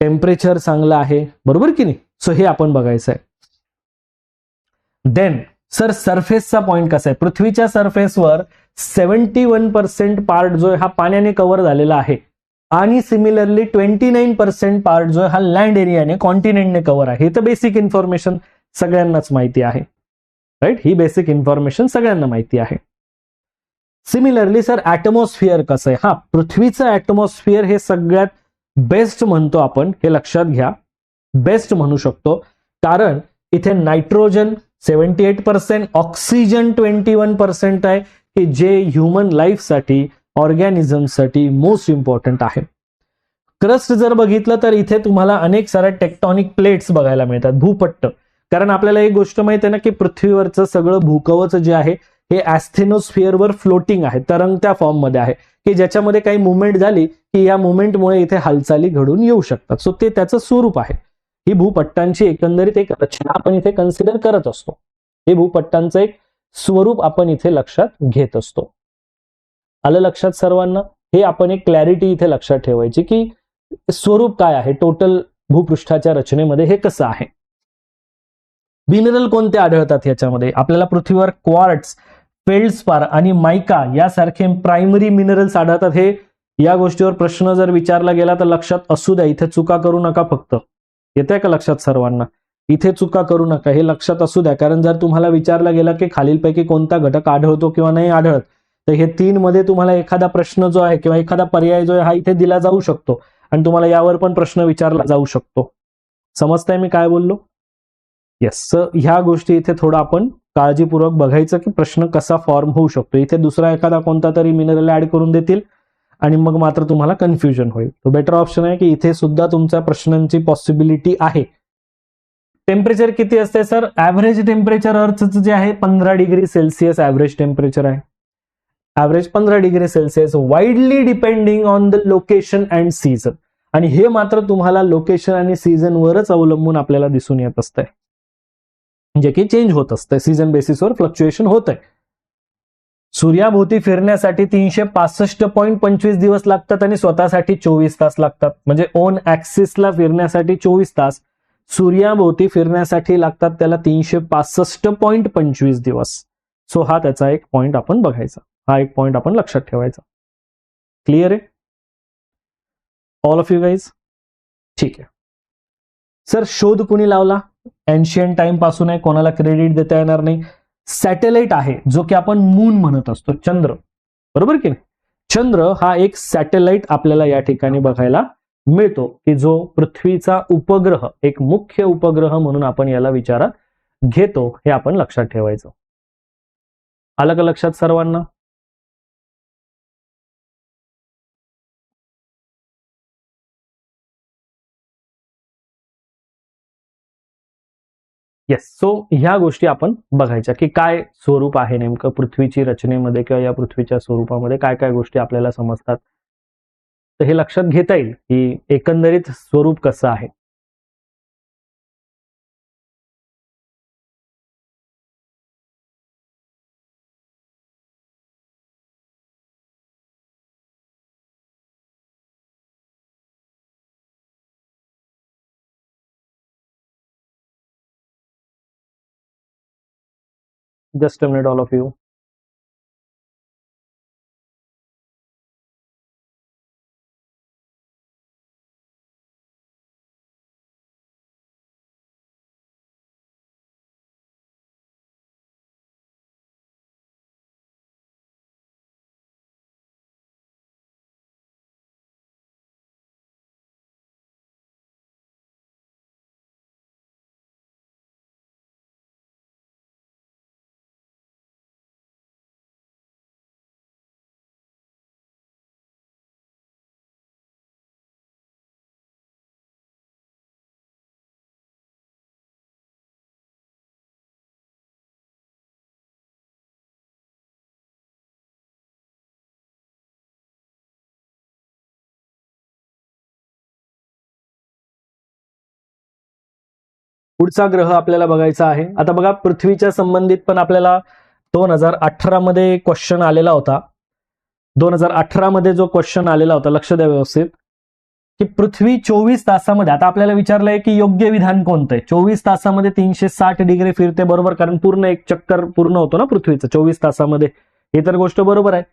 टेम्परेचर चांगलं आहे, बरोबर की नाही. सो हे आपण बघायचं आहे. देन सर सरफेसचा पॉइंट कसा आहे, पृथ्वीच्या सरफेसवर 71% पार्ट जो आहे हा पाण्याने कव्हर झालेला आहे आणि सिमिलरली 29% पार्ट जो आहे हा लँड एरियाने कॉन्टिनेंटने कव्हर आहे. हे तर बेसिक इन्फॉर्मेशन सगळ्यांनाच माहिती आहे, राईट. ही बेसिक इन्फॉर्मेशन सगळ्यांना माहिती आहे. सिमिलरली सर ऍटमॉस्फिअर कसं आहे, हा पृथ्वीचं ऍटमॉस्फिअर हे सगळ्यात बेस्ट म्हणतो आपण, हे लक्षात घ्या. बेस्ट म्हणू शकतो कारण इथे नायट्रोजन 78%, ऑक्सिजन 21% आहे की जे ह्युमन लाईफसाठी, ऑर्गॅनिझमसाठी मोस्ट इम्पॉर्टंट आहे. क्रस्ट जर बघितलं तर इथे तुम्हाला अनेक साऱ्या टेक्टॉनिक प्लेट्स बघायला मिळतात, भूपट्ट. कारण आपल्याला एक गोष्ट माहिती आहे ना की पृथ्वीवरचं सगळं भूकवच जे आहे हे ॲस्थेनोस्फिअरवर फ्लोटिंग आहे, तरंगत्या फॉर्ममध्ये आहे, की ज्याच्यामध्ये काही मुवमेंट झाली की या मुवमेंटमुळे इथे हालचाली घडून येऊ शकतात. सो ते त्याचं स्वरूप आहे. ही भूपट्टांची एकंदरीत एक रचना आपण इथे कन्सिडर करत असतो. हे भूपट्टांचं एक स्वरूप आपण इथे लक्षात घेत असतो. आलं लक्षात सर्वांना. हे आपण एक क्लॅरिटी इथे लक्षात ठेवायची की स्वरूप काय आहे टोटल भूपृष्ठाच्या रचनेमध्ये, हे कसं आहे. मिनरल कोणते आढळतात याच्यामध्ये, आपल्याला पृथ्वीवर क्वार्ट्स, फेल्डस्पार आणि मायका यासारखे प्रायमरी मिनरल्स आढळतात. हे या गोष्टीवर प्रश्न जर विचारला गेला तर लक्षात असू द्या, इथे चुका करू नका. फक्त येते का लक्षात सर्वांना, इथे चुका करू नका, हे लक्षात असू द्या. कारण जर तुम्हाला विचारला गेला की खालीलपैकी कोणता घटक आढळतो किंवा नाही आढळत, तर हे 3 मध्ये तुम्हाला एखादा प्रश्न जो आहे किंवा एखादा पर्याय जो आहे हा इथे दिला जाऊ शकतो आणि तुम्हाला यावर पण प्रश्न विचारला जाऊ शकतो. समजताय मी काय बोललो. येस. ह्या गोष्टी इथे थोडं आपण काळजीपूर्वक बघायचं की प्रश्न कसा फॉर्म होऊ शकतो. इथे दुसरा एखादा कोणता तरी मिनरल ऍड करून देतील आणि मग मात्र तुम्हाला कन्फ्युजन होईल. तो बेटर ऑप्शन आहे की इथे सुद्धा तुमच्या प्रश्नांची पॉसिबिलिटी आहे. टेम्परेचर किती असते सर, ऍव्हरेज टेम्परेचर अर्थचं जे आहे 15 डिग्री सेल्सिअस ऍव्हरेज टेम्परेचर आहे. Average 15 degree Celsius, widely depending on the location and season. आणि हे मात्र तुम्हाला लोकेशन आणि सीझनवरच अवलंबून आपल्याला दिसून येत असतंय, जे की चेंज होत असतंय, सीझन बेसिसवर फ्लक्च्युएशन होत आहे. सूर्याभोवती फिरण्यासाठी 365.25 दिवस लागतात आणि स्वतःसाठी 24 तास लागतात. म्हणजे ओन ऍक्सिसला फिरण्यासाठी 24 तास, सूर्याभोवती फिरण्यासाठी लागतात त्याला 365.25 दिवस. सो हा त्याचा एक पॉइंट आपण बघायचा, हा एक पॉइंट आपण लक्षात ठेवायचा. क्लिअर आहे ऑल ऑफ यू गाईज. ठीक आहे सर. शोध कुणी लावला, एन्शियंट टाइम पासून आहे, कोणाला क्रेडिट देता येणार नाही. सॅटेलाइट आहे जो की आपण मून म्हणत असतो, चंद्र, बरोबर की नाही. चंद्र हा एक सॅटेलाइट आपल्याला या ठिकाणी बघायला मिळतो की जो पृथ्वीचा उपग्रह, एक मुख्य उपग्रह म्हणून आपण याला विचारात घेतो. हे आपण लक्षात ठेवायचं. आलं का लक्षात सर्वांना. येस. सो ह्या गोष्टी आपण बघायच्या की काय स्वरूप आहे नेमकं पृथ्वीची रचनेमध्ये किंवा या पृथ्वीच्या स्वरूपामध्ये काय काय गोष्टी आपल्याला समजतात, तर हे लक्षात घेता येईल की एकंदरीत स्वरूप कसं आहे. Just a minute all of you. पुढचा ग्रह आपल्याला बघायचा आहे. आता बघा, पृथ्वीच्या संबंधित पण आपल्याला 2018 मध्ये क्वेश्चन आलेला होता. 2018 मध्ये जो क्वेश्चन आलेला होता, लक्ष द्या व्यवस्थित, की पृथ्वी 24 तासामध्ये, आता आपल्याला विचारलंय की योग्य विधान कोणतं आहे. 24 तासामध्ये 360 डिग्री फिरते, बरोबर, कारण पूर्ण एक चक्कर पूर्ण होतो ना पृथ्वीचं 24 तासामध्ये. हे तर गोष्ट बरोबर आहे.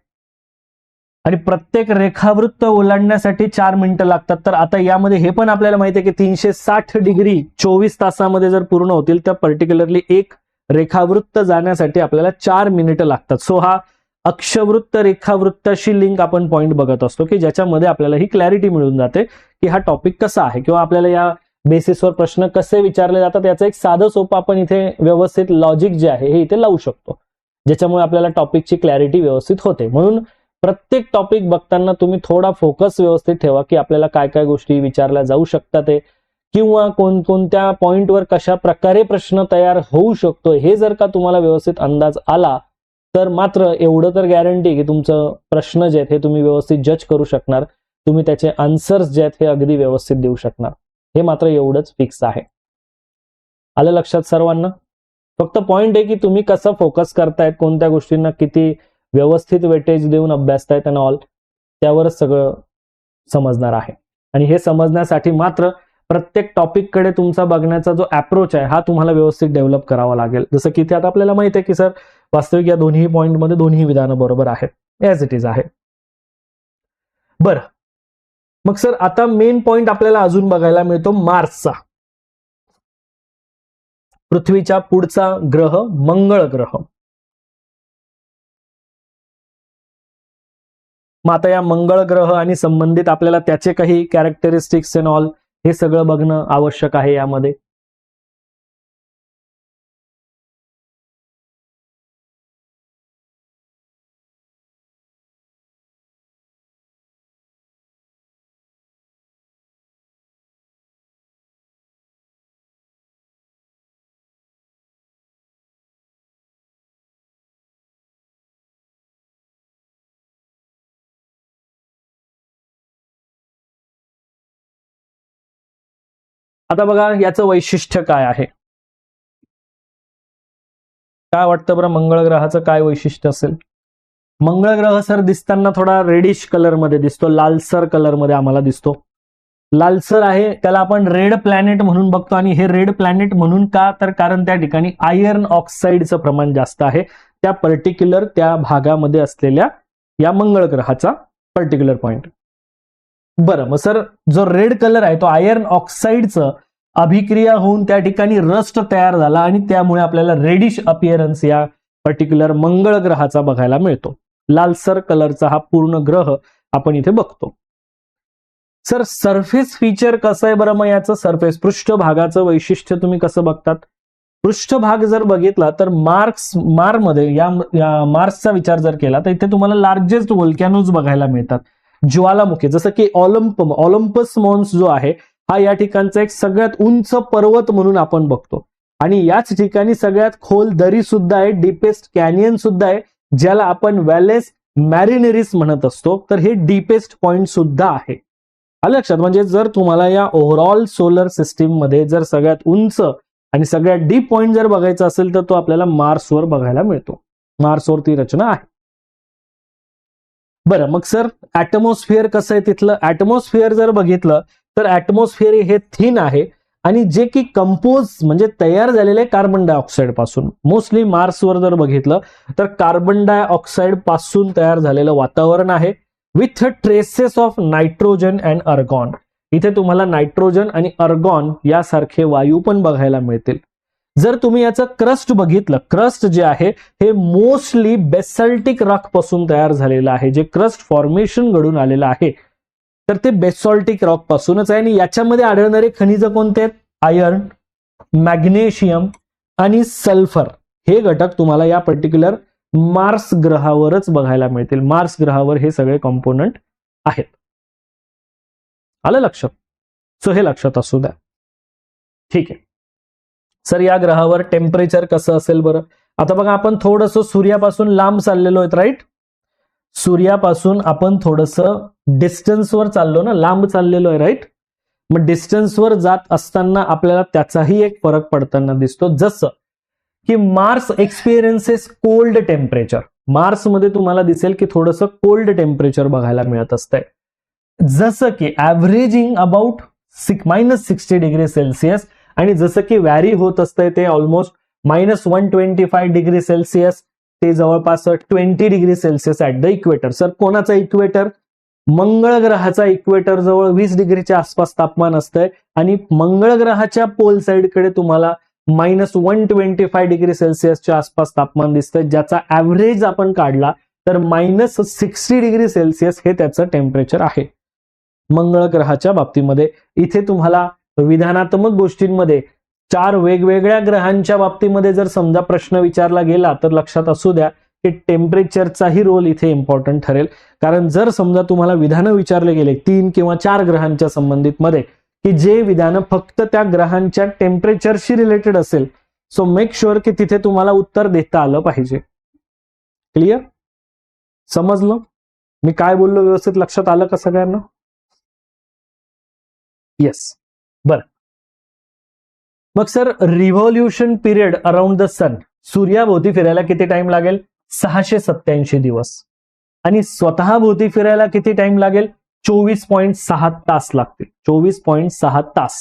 आणि प्रत्येक रेखावृत्त ओलांडण्यासाठी 4 मिनिटं लागतात. तर आता यामध्ये हे पण आपल्याला माहिती आहे की 360 डिग्री 24 तासामध्ये जर पूर्ण होतील तर पर्टिक्युलरली एक रेखावृत्त जाण्यासाठी आपल्याला 4 मिनिटं लागतात. सो हा अक्षवृत्त रेखावृत्ताशी लिंक आपण पॉइंट बघत असतो की ज्याच्यामध्ये आपल्याला ही क्लॅरिटी मिळून जाते की हा टॉपिक कसा आहे किंवा आपल्याला या बेसिसवर प्रश्न कसे विचारले जातात याचं एक साधं सोपं आपण इथे व्यवस्थित लॉजिक जे आहे हे इथे लावू शकतो, ज्याच्यामुळे आपल्याला टॉपिकची क्लॅरिटी व्यवस्थित होते. म्हणून प्रत्येक टॉपिक बघताना तुम्ही थोडा फोकस व्यवस्थित ठेवा की आपल्याला काय काय गोष्टी विचारल्या जाऊ शकतात किंवा कोणकोणत्या पॉइंटवर कशा प्रकारे प्रश्न तयार होऊ शकतो हे जर का तुम्हाला व्यवस्थित अंदाज आला तर मात्र एवढं तर गॅरंटी की तुमचं प्रश्न जे आहेत हे तुम्ही व्यवस्थित जज करू शकणार, तुम्ही त्याचे आन्सर्स जे आहेत हे अगदी व्यवस्थित देऊ शकणार. हे मात्र एवढंच फिक्स आहे. आलं लक्षात सर्वांना? फक्त पॉइंट आहे की तुम्ही कसं फोकस करतायत, कोणत्या गोष्टींना किती व्यवस्थित वेटेज देऊन अभ्यासतायत आणि ऑल, त्यावरच सगळं समजणार आहे. आणि हे समजण्यासाठी मात्र प्रत्येक टॉपिककडे तुमचा बघण्याचा जो अप्रोच आहे हा तुम्हाला व्यवस्थित डेव्हलप करावा लागेल. जसं की इथे आता आपल्याला माहिती आहे की सर वास्तविक या दोन्ही पॉइंटमध्ये दोन्ही विधानं बरोबर आहेत, ॲज इट इज आहे. बरं, मग सर आता मेन पॉइंट आपल्याला अजून बघायला मिळतो मार्सचा. पृथ्वीच्या पुढचा ग्रह मंगळ ग्रह. मग आता या मंगळ ग्रह आणि संबंधित आपल्याला त्याचे काही कॅरेक्टरिस्टिक्स अँड ऑल हे सगळं बघणं आवश्यक आहे यामध्ये. आता बघा याचं वैशिष्ट्य काय आहे, काय वाटतं बरं मंगळ ग्रहाचं काय वैशिष्ट्य असेल? मंगळ ग्रह सर दिसताना थोडा रेडिश कलर मध्ये दिसतो, लालसर कलर मध्ये आम्हाला दिसतो. लालसर आहे, त्याला आपण रेड प्लॅनेट म्हणून बघतो. आणि हे रेड प्लॅनेट म्हणून का, तर कारण त्या ठिकाणी आयर्न ऑक्साईडचं प्रमाण जास्त आहे त्या पर्टिक्युलर त्या भागामध्ये असलेल्या या मंगळ ग्रहाचा पर्टिक्युलर पॉइंट. बरं, मग सर जो रेड कलर आहे तो आयर्न ऑक्साईडचं अभिक्रिया होऊन त्या ठिकाणी रस्ट तयार झाला आणि त्यामुळे आपल्याला रेडिश अपिअरन्स या पर्टिक्युलर मंगळ ग्रहाचा बघायला मिळतो. लालसर कलरचा हा पूर्ण ग्रह आपण इथे बघतो. सर सरफेस फीचर कसं आहे बरं? मग याचं सरफेस पृष्ठभागाचं वैशिष्ट्य तुम्ही कसं बघतात? पृष्ठभाग जर बघितला तर मार्समध्ये या मार्सचा विचार जर केला तर इथे तुम्हाला लार्जेस्ट व्होल्कॅनोज बघायला मिळतात, ज्वालामुखी. जसं की ऑलिम्पस मॉन्स जो आहे हा या ठिकाणचा एक सगळ्यात उंच पर्वत म्हणून आपण बघतो. आणि याच ठिकाणी सगळ्यात खोल दरी सुद्धा आहे, डीपेस्ट कॅनियन सुद्धा आहे, ज्याला आपण व्हॅलेस मॅरिनेरिस म्हणत असतो. तर हे डीपेस्ट पॉइंट सुद्धा आहे. लक्षात, म्हणजे जर तुम्हाला या ओव्हरऑल सोलर सिस्टीम मध्ये जर सगळ्यात उंच आणि सगळ्यात डीप पॉइंट जर बघायचा असेल तर तो आपल्याला मार्सवर बघायला मिळतो. मार्सवर ती रचना आहे. बरं, मग सर ऍटमॉस्फिअर कसं आहे तिथलं? ऍटमॉस्फिअर जर बघितलं तर ऍटमॉस्फिअर हे थिन आहे आणि जे की कंपोज म्हणजे तयार झालेले कार्बन डायऑक्साईड पासून. मोस्टली मार्सवर जर बघितलं तर कार्बन डायऑक्साईड पासून तयार झालेलं वातावरण आहे, with traces of nitrogen and अर्गॉन. इथे तुम्हाला नायट्रोजन आणि अर्गॉन यासारखे वायू पण बघायला मिळतील. जर तुम्ही याचं क्रस्ट बघितलं, क्रस्ट जे आहे हे मोस्टली बेसॉल्टिक रॉक पासून तयार झालेलं आहे. जे क्रस्ट फॉर्मेशन घडून आलेलं आहे तर ते बेसॉल्टिक रॉक पासूनच आहे. आणि याच्यामध्ये आढळणारे खनिज कोणते आहेत? आयर्न, मॅग्नेशियम आणि सल्फर हे घटक तुम्हाला या पर्टिक्युलर मार्स ग्रहावरच बघायला मिळतील. मार्स ग्रहावर हे सगळे कॉम्पोनंट आहेत. आलं लक्षात? सो हे लक्षात असू द्या. ठीक आहे सर, या ग्रहावर टेम्परेचर कसं असेल बरं? आता बघा आपण थोडंसं सूर्यापासून लांब चाललेलो आहेत, राईट? सूर्यापासून आपण थोडंसं डिस्टन्सवर चाललो ना, लांब चाललेलो आहे, राईट? मग डिस्टन्सवर जात असताना आपल्याला त्याचाही एक फरक पडताना दिसतो, जसं की मार्स एक्सपिरियन्सेस कोल्ड टेम्परेचर. मार्समध्ये तुम्हाला दिसेल की थोडंसं कोल्ड टेम्परेचर बघायला मिळत असतंय, जसं की ॲव्हरेजिंग अबाउट -60 डिग्री सेल्सिअस, आणि जसं की व्हॅरी होत असतंय ते ऑलमोस्ट -125 डिग्री सेल्सिअस ते जवळपास 20 degree Celsius at the equator. Sir कोणाचा इक्वेटर? मंगळ ग्रहाचा इक्वेटर जवळ 20 डिग्रीच्या आसपास तापमान असतंय, आणि मंगळ ग्रहाच्या पोल साइडकडे तुम्हाला -125 डिग्री सेल्सिअसच्या आसपास तापमान दिसतंय, ज्याचा ऍव्हरेज आपण काढला तर -60 डिग्री सेल्सिअस हे त्याचं टेम्परेचर आहे मंगळ ग्रहाच्या बाबतीमध्ये. इथे तुम्हाला विधानात्मक गोष्टींमध्ये 4 वेगवेगळ्या ग्रहांच्या बाबतीमध्ये जर समजा प्रश्न विचारला गेला तर लक्षात असू द्या की टेम्परेचरचाही रोल इथे इम्पॉर्टंट ठरेल. कारण जर समजा तुम्हाला विधानं विचारले गेले 3 किंवा 4 ग्रहांच्या संबंधित मध्ये की जे विधानं फक्त त्या ग्रहांच्या टेम्परेचरशी रिलेटेड असेल, सो मेक शुअर की तिथे तुम्हाला उत्तर देता आलं पाहिजे. क्लिअर? समजलं मी काय बोललो? व्यवस्थित लक्षात आलं का सगळ्यांना? येस. बरं, मग sir revolution period around the sun, सूर्याभोवती फिरायला किती टाइम लागेल? 687 दिवस. आणि स्वतःभोवती फिरायला किती टाइम लागेल? 24.6 तास लागतील. 24.6 तास.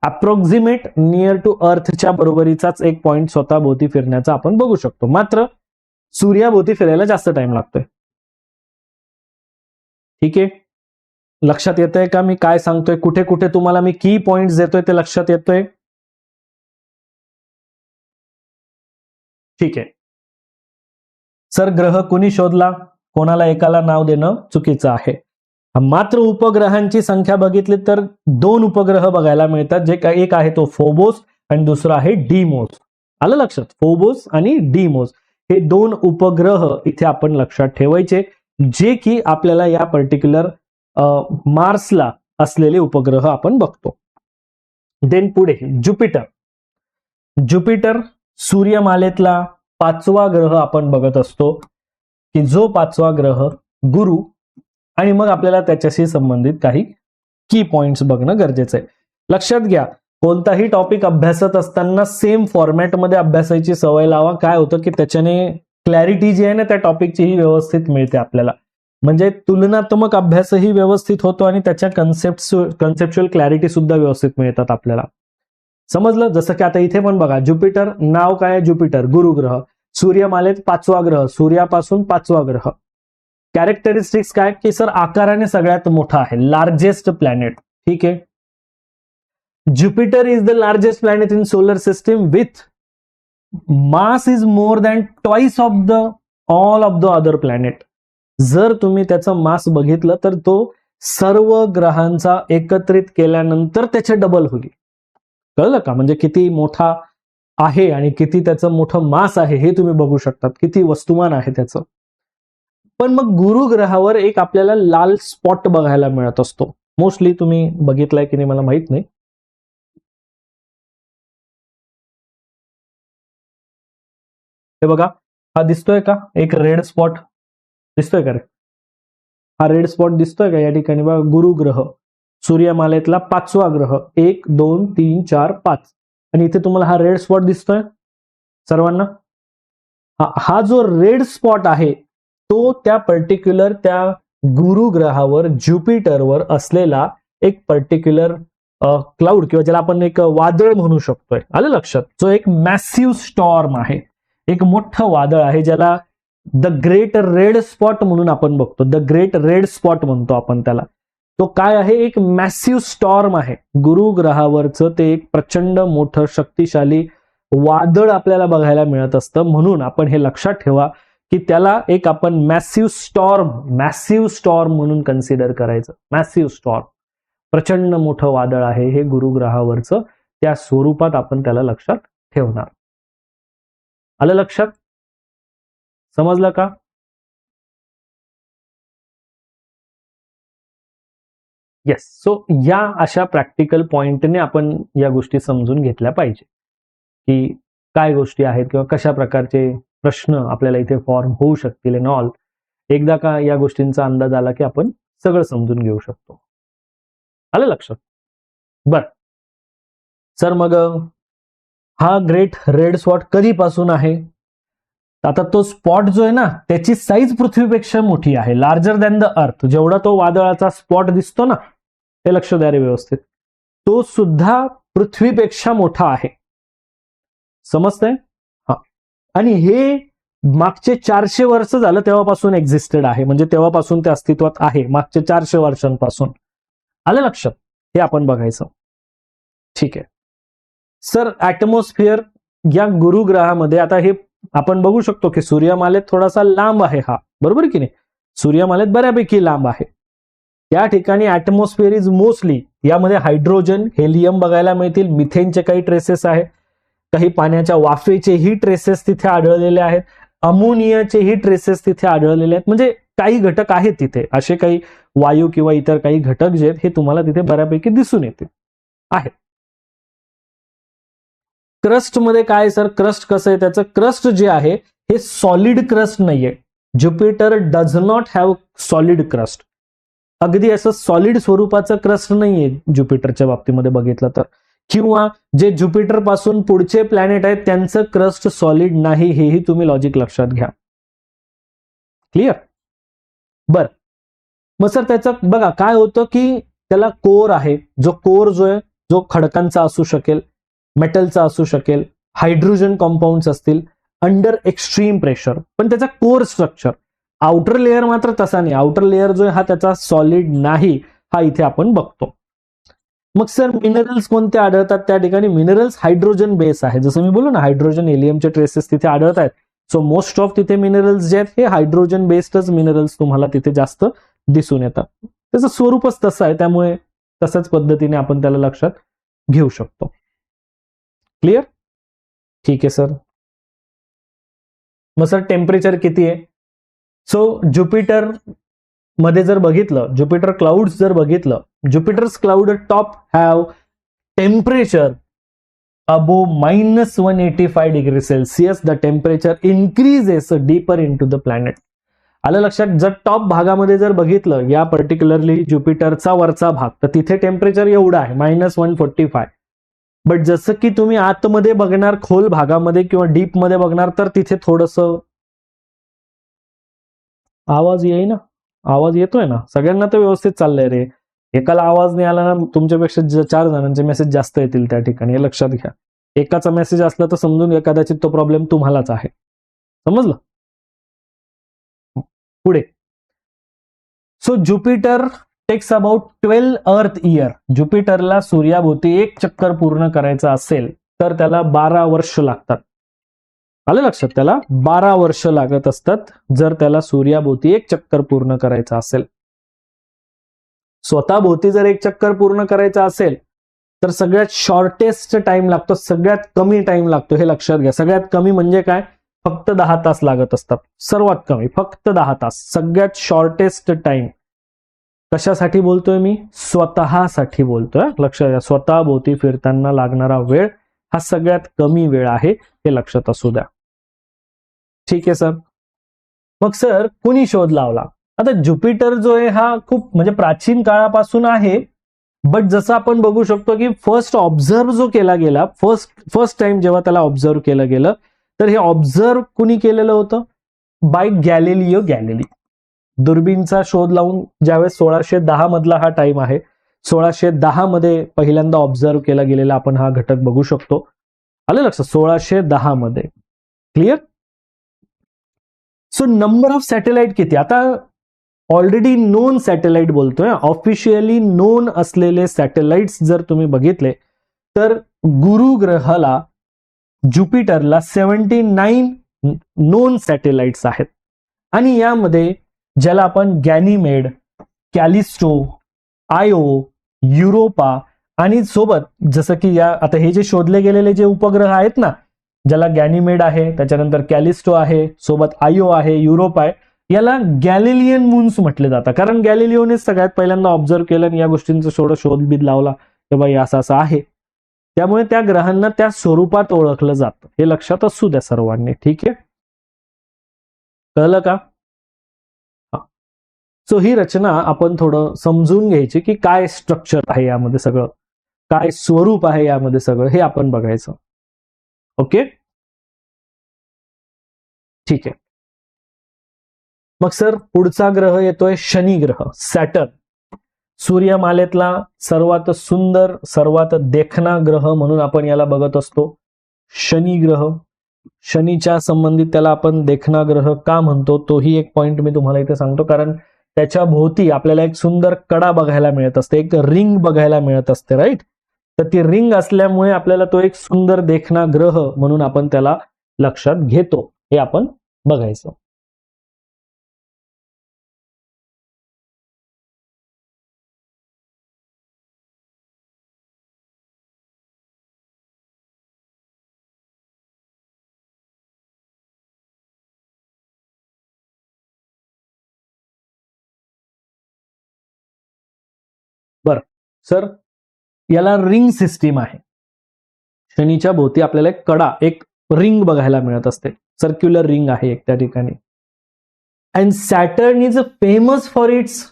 अप्रॉक्सिमेट नियर टू अर्थच्या बरोबरीचाच एक पॉइंट स्वतःभोवती फिरण्याचा आपण बघू शकतो. मात्र सूर्याभोवती फिरायला जास्त टाइम लागतोय. ठीक आहे, लक्षात येतंय का मी काय सांगतोय? कुठे कुठे तुम्हाला मी की पॉइंट्स देतोय ते लक्षात येतोय? ठीक आहे. सर ग्रह कुणी शोधला? कोणाला एकाला नाव देणं चुकीचं आहे. मात्र उपग्रहांची संख्या बघितली तर 2 उपग्रह बघायला मिळतात, जे एक आहे तो फोबोस आणि दुसरा आहे डीमोस. आलं लक्षात? फोबोस आणि डीमोस हे 2 उपग्रह इथे आपण लक्षात ठेवायचे, जे की आपल्याला या पर्टिक्युलर मार्सला असलेले उपग्रह आपण बघतो. देन पुढे ज्युपिटर. ज्युपिटर सूर्यमालेतला 5वा ग्रह आपण बघत असतो, की जो 5वा ग्रह गुरु, आणि मग आपल्याला त्याच्याशी संबंधित काही की पॉइंट्स बघणं गरजेचं आहे. लक्षात घ्या, कोणताही टॉपिक अभ्यासत असताना सेम फॉर्मॅटमध्ये अभ्यासायची सवय लावा. काय होतं की त्याच्याने क्लॅरिटी जी आहे ना त्या टॉपिकची ही व्यवस्थित मिळते आपल्याला. म्हणजे तुलनात्मक अभ्यासही व्यवस्थित होतो आणि त्याच्या कन्सेप्च्युअल क्लॅरिटी सुद्धा व्यवस्थित मिळतात आपल्याला. समजलं? जसं की आता इथे पण बघा, ज्युपिटर नाव काय आहे? ज्युपिटर गुरुग्रह, सूर्यमालेत 5वा ग्रह, सूर्यापासून 5वा ग्रह. कॅरेक्टरिस्टिक्स काय? की सर आकाराने सगळ्यात मोठा आहे, लार्जेस्ट प्लॅनेट. ठीक आहे, Jupiter is the largest planet in solar system with mass is more than twice of the all of the other planet. जर तुम्ही त्याचं मास बघितलं तर तो सर्व ग्रहांचा एकत्रित केल्यानंतर त्याचे डबल होईल. कळलं का? म्हणजे किती मोठा आहे आणि किती त्याचं मोठं मास आहे हे तुम्ही बघू शकतात, किती वस्तुमान आहे त्याचं. पण मग गुरु ग्रहावर एक आपल्याला लाल स्पॉट बघायला मिळत असतो. मोस्टली तुम्ही बघितलाय की नाही मला माहित नाही. हे बघा, हा दिसतोय का? एक रेड स्पॉट दिसतोय का रे? हा रेड स्पॉट दिसतोय का या ठिकाणी? बघा, गुरु ग्रह सूर्यमालेतला 5वा ग्रह, 1 2 3 4 5, आणि इथे तुम्हाला हा रेड स्पॉट दिसतोय सर्वांना. हा जो रेड स्पॉट आहे तो त्या पर्टिक्युलर त्या गुरु ग्रहावर ज्युपिटरवर असलेला एक पर्टिक्युलर क्लाउड किंवा ज्याला आपण एक वादळ म्हणू शकतोय. आलं लक्षात? जो एक मॅसिव्ह स्टॉर्म आहे, एक मोठं वादळ आहे, ज्याला द ग्रेट रेड स्पॉट म्हणून आपण बघतो. द ग्रेट रेड स्पॉट म्हणतो आपण त्याला. तो काय आहे? एक मॅसिव्ह स्टॉर्म आहे. गुरु ग्रहावरचं ते एक प्रचंड मोठं शक्तिशाली वादळ आपल्याला बघायला मिळत असतं. म्हणून आपण हे लक्षात ठेवा की त्याला एक आपण मॅसिव्ह स्टॉर्म म्हणून कन्सिडर करायचं. मॅसिव्ह स्टॉर्म, प्रचंड मोठं वादळ आहे हे गुरु ग्रहावरचं, त्या स्वरूपात आपण त्याला लक्षात ठेवणार. आलं लक्षात? समजलं का? येस. सो या अशा प्रॅक्टिकल पॉइंटने आपण या गोष्टी समजून घेतल्या पाहिजे की काय गोष्टी आहेत किंवा कशा प्रकारचे प्रश्न आपल्याला इथे फॉर्म होऊ शकतील इन ऑल. एकदा का या गोष्टींचा अंदाज आला की आपण सगळं समजून घेऊ शकतो. आलं लक्षात? बर सर, मग हा ग्रेट रेड स्पॉट कधीपासून आहे? आता तो स्पॉट जो आहे ना, त्याची साईज पृथ्वीपेक्षा मोठी आहे, लार्जर दॅन द अर्थ. जेवढा तो वादळाचा स्पॉट दिसतो ना, ते लक्ष द्या रे व्यवस्थित, तो सुद्धा पृथ्वीपेक्षा मोठा आहे. समजतंय? हा. आणि हे मागचे 400 वर्ष झालं तेव्हापासून एक्झिस्टेड आहे, म्हणजे तेव्हापासून ते अस्तित्वात आहे, मागचे 400 वर्षांपासून. आलं लक्षात? हे आपण बघायचं. ठीक आहे सर. ऍटमॉस्फिअर या गुरुग्रहामध्ये, आता हे आपण बघू शकतो की सूर्यमालेत थोडासा लांब आहे हा, बरोबर की नाही? सूर्यमालेत बऱ्यापैकी लांब आहे. या ठिकाणी ऍटमॉस्फिअर इज मोस्टली, यामध्ये हायड्रोजन, हेलियम बघायला मिळतील, मिथेनचे काही ट्रेसेस आहेत, काही पाण्याच्या वाफेचेही ट्रेसेस तिथे आढळलेले आहेत, अमोनियाचेही ट्रेसेस तिथे आढळलेले आहेत. म्हणजे काही घटक आहेत तिथे, असे काही वायू किंवा इतर काही घटक जे आहेत हे तुम्हाला तिथे बऱ्यापैकी दिसून येतील आहेत. क्रस्ट मध्ये काय सर? क्रस्ट कसं आहे त्याचं? क्रस्ट जे आहे हे सॉलिड क्रस्ट नाहीये. Jupiter does not have solid crust. अगदी असं सॉलिड स्वरूपाचं क्रस्ट नाहीये ज्युपिटरच्या बाबतीमध्ये बघितलं तर. किंवा जे ज्युपिटर पासून पुढचे प्लॅनेट आहेत त्यांचं क्रस्ट सॉलिड नाही, हेही तुम्ही लॉजिक लक्षात घ्या. क्लिअर? बर मग सर त्याचं बघा काय होतं की त्याला कोर आहे, जो कोर जो आहे जो खडकांचा असू शकेल, मेटलचा असू शकेल, हायड्रोजन कंपाऊंड्स असतील, अंडर एक्स्ट्रीम प्रेशर. पण त्याचा कोर स्ट्रक्चर, आउटर लेअर मात्र तसा नाही. आउटर लेअर जो आहे हा त्याचा सॉलिड नाही, हा इथे आपण बघतो. मग सर मिनरल्स कोणते आढळतात त्या ठिकाणी? मिनरल्स हायड्रोजन बेस आहे, जसं मी बोललो ना, हायड्रोजन हेलियमचे ट्रेसेस तिथे आढळत आहेत. सो मोस्ट ऑफ तिथे मिनरल्स जे आहेत हे हायड्रोजन बेस्डच मिनरल्स तुम्हाला तिथे जास्त दिसून येतात. त्याचं स्वरूपच तसं आहे, त्यामुळे तशाच पद्धतीने आपण त्याला लक्षात घेऊ शकतो. क्लिअर? ठीक आहे सर. मग सर टेम्परेचर किती आहे? सो ज्युपिटर मध्ये जर बघितलं, ज्युपिटर क्लाउड्स जर बघितलं, Jupiter's cloud top have temperature above -185 degree Celsius. The temperature increases deeper into the planet. आलं लक्षात? जर टॉप भागामध्ये जर बघितलं, या पर्टिक्युलरली ज्युपिटरचा वरचा भाग, तर तिथे टेम्परेचर एवढं आहे -145. बट जसं की तुम्ही आतमध्ये बघणार, खोल भागामध्ये किंवा डीप मध्ये बघणार, तर तिथे थोडस आवाज येईना. आवाज येतोय ना सगळ्यांना? तर व्यवस्थित चाललंय रे. एकाला आवाज नाही आला ना, तुमच्यापेक्षा 4 जणांचे मेसेज जास्त येतील त्या ठिकाणी, हे लक्षात घ्या. एकाचा मेसेज असला तर समजून घ्या कदाचित तो प्रॉब्लेम तुम्हालाच आहे. समजलं? पुढे. सो ज्युपिटर टेक्स अबाउट 12 अर्थ इयर. ज्युपिटरला सूर्याभोवती एक चक्कर पूर्ण करायचं असेल तर त्याला 12 वर्ष लागतात. आलं लक्षात? त्याला 12 वर्ष लागत असतात जर त्याला सूर्याभोवती एक चक्कर पूर्ण करायचं असेल. स्वतः भोवती जर एक चक्कर पूर्ण करायचा असेल तर सगळ्यात शॉर्टेस्ट टाइम लागतो, सगळ्यात कमी टाइम लागतो, हे लक्षात घ्या. सगळ्यात कमी म्हणजे काय? फक्त 10 तास लागत असतात. सर्वात कमी फक्त 10 तास. सगळ्यात शॉर्टेस्ट टाइम कशासाठी बोलतोय मी? स्वतःसाठी बोलतोय. लक्षात घ्या, स्वतः भोवती फिरताना लागणारा वेळ हा सगळ्यात कमी वेळ आहे, हे लक्षात असू द्या. ठीक आहे सर. मग सर कुणी शोध लावला? आता ज्युपिटर जो आहे हा खूप म्हणजे प्राचीन काळापासून आहे, बट जसं आपण बघू शकतो की फर्स्ट ऑब्झर्व जो केला गेला, फर्स्ट टाइम जेव्हा त्याला ऑब्झर्व केलं गेलं, तर हे ऑब्झर्व कुणी केलेलं होतं? Bye Galileo Galilei. दुर्बीनचा शोध लावून ज्यावेळेस 1610 मधला हा टाइम आहे, 1610 मध्ये पहिल्यांदा ऑब्झर्व केला गेलेला आपण हा घटक बघू शकतो. आलं लक्षात? 1610 मध्ये. Clear? So number of satellite किती? आता ऑलरेडी नोन सॅटेलाइट बोलतोय, ऑफिशियली नोन असलेले सॅटेलाइट्स जर तुम्ही बघितले तर गुरु ग्रहाला, ज्युपिटरला 79 नोन सॅटेलाइट्स आहेत. आणि यामध्ये ज्याला आपण गॅनिमेड, कॅलिस्टो, आयो, युरोपा आणि सोबत जसं की या आता हे जे शोधले गेलेले जे उपग्रह आहेत ना, ज्याला गॅनिमेड आहे, त्याच्यानंतर कॅलिस्टो आहे, सोबत आयो आहे, युरोपा आहे, याला गॅलिलियन मून्स म्हटले जातात. कारण गॅलिलिओने सगळ्यात पहिल्यांदा ऑब्झर्व केलं आणि या गोष्टींचा शोधबीद लावला की बाई असं असं आहे. त्यामुळे त्या ग्रहांना त्या स्वरूपात ओळखलं जातं, हे लक्षात असू द्या सर्वांनी. ठीक आहे, कळलं का? सो ही रचना आपण थोडं समजून घ्यायची की काय स्ट्रक्चर आहे यामध्ये सगळं. काय स्वरूप आहे यामध्ये सगळं हे आपण बघायचं. ओके, ठीक आहे. मग सर पुढचा ग्रह येतोय शनी ग्रह, सॅटर्न. सूर्यमालेतला सर्वात सुंदर, सर्वात देखणा ग्रह म्हणून आपण याला बघत असतो, शनी ग्रह. शनीच्या संबंधित त्याला आपण देखणा ग्रह का म्हणतो तोही एक पॉइंट मी तुम्हाला इथे सांगतो, कारण त्याच्या भोवती आपल्याला एक सुंदर कडा बघायला मिळत असते, एक रिंग बघायला मिळत असते, राईट. तर ती रिंग असल्यामुळे आपल्याला तो एक सुंदर देखणा ग्रह म्हणून आपण त्याला लक्षात घेतो, हे आपण बघायचं. बरं सर, याला रिंग सिस्टीम आहे. शनीच्या भोवती आपल्याला एक कडा, एक रिंग बघायला मिळत असते, सर्क्युलर रिंग आहे एक त्या ठिकाणी. And Saturn is famous for its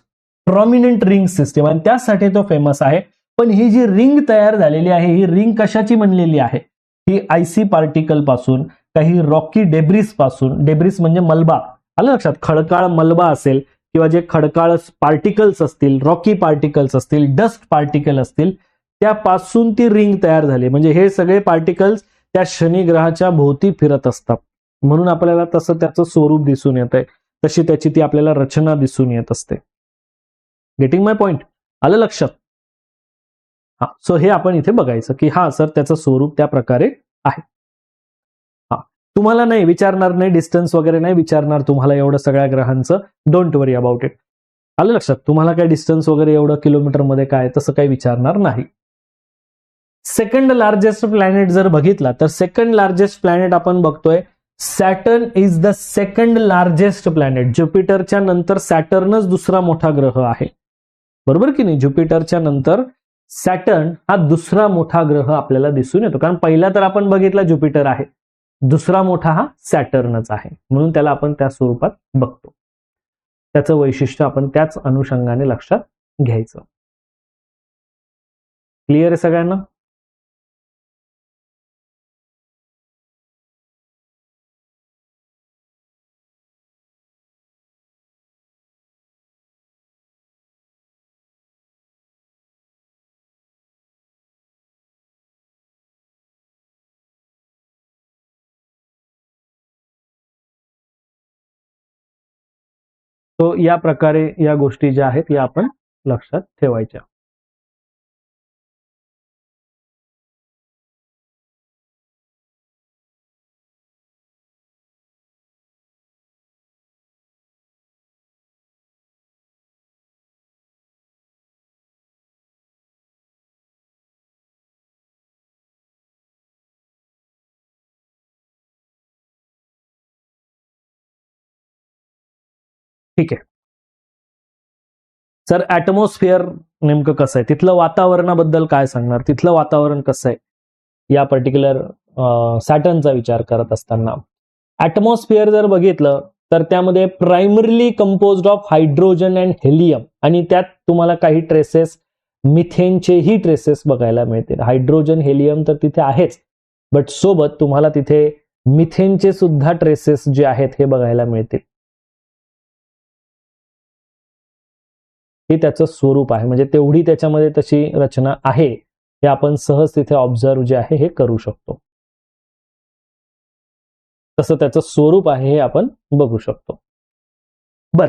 prominent ring system, आणि त्यासाठी तो फेमस आहे. पण ही जी रिंग तयार झालेली आहे, ही रिंग कशाची बनलेली आहे? ही आयसी पार्टिकल पासून, काही रॉकी डेब्रिस पासून. डेब्रिस म्हणजे मलबा, आलं लक्षात? खडकाळ मलबा असेल किंवा जे खडकाळ पार्टिकल्स असतील, रॉकी पार्टिकल्स असतील, डस्ट पार्टिकल असतील, त्यापासून ती रिंग तयार झाली. म्हणजे हे सगळे पार्टिकल्स त्या शनी ग्रहाच्या भोवती फिरत असतात, म्हणून आपल्याला तसं त्याचं स्वरूप दिसून येत आहे, तशी त्याची ती आपल्याला रचना दिसून येत असते. गेटिंग माय पॉइंट? आलं लक्षात? हा, सो हे आपण इथे बघायचं की हा सर त्याचं स्वरूप त्या प्रकारे आहे. हा, तुम्हाला नाही विचारणार, नाही डिस्टन्स वगैरे नाही विचारणार तुम्हाला एवढं सगळ्या ग्रहांचं, डोंट वरी अबाउट इट. आलं लक्षात? तुम्हाला काय डिस्टन्स वगैरे एवढं किलोमीटर मध्ये काय तसं काही विचारणार नाही. सेकंड लार्जेस्ट प्लॅनेट जर बघितला तर सेकंड लार्जेस्ट प्लॅनेट आपण बघतोय Saturn is the second largest planet. ज्युपिटरच्या नंतर सॅटर्नच दुसरा मोठा ग्रह आहे, बरोबर की नाही? ज्युपिटरच्या नंतर सॅटर्न हा दुसरा मोठा ग्रह आपल्याला दिसून येतो, कारण पहिला तर आपण बघितला ज्युपिटर आहे, दुसरा मोठा हा सॅटर्नच आहे, म्हणून त्याला आपण त्या स्वरूपात बघतो. त्याचं वैशिष्ट्य आपण त्याच अनुषंगाने लक्षात घ्यायचं. क्लिअर आहे सगळ्यांना? तो या प्रकारे या गोष्टी ज्या आहेत या आपण लक्षात ठेवायच्या. ठीक आहे सर, ऍटमॉस्फिअर नेमकं कसं आहे, तिथलं वातावरणाबद्दल काय सांगणार? तिथलं वातावरण कसं आहे या पर्टिक्युलर सॅटर्नचा विचार करत असताना? ऍटमॉस्फिअर जर बघितलं तर त्यामध्ये primarily composed of hydrogen and helium, आणि त्यात तुम्हाला काही ट्रेसेस मिथेनचेही ट्रेसेस बघायला मिळतील. हायड्रोजन हेलियम तर तिथे आहेच, बट सोबत तुम्हाला तिथे मिथेनचे सुद्धा ट्रेसेस जे आहेत हे बघायला मिळतील. हे त्याचं स्वरूप आहे, म्हणजे तेवढी त्याच्यामध्ये तशी रचना आहे, हे आपण सहज तिथे ऑब्झर्व जे आहे हे करू शकतो. तसं त्याचं स्वरूप आहे हे आपण बघू शकतो. बर,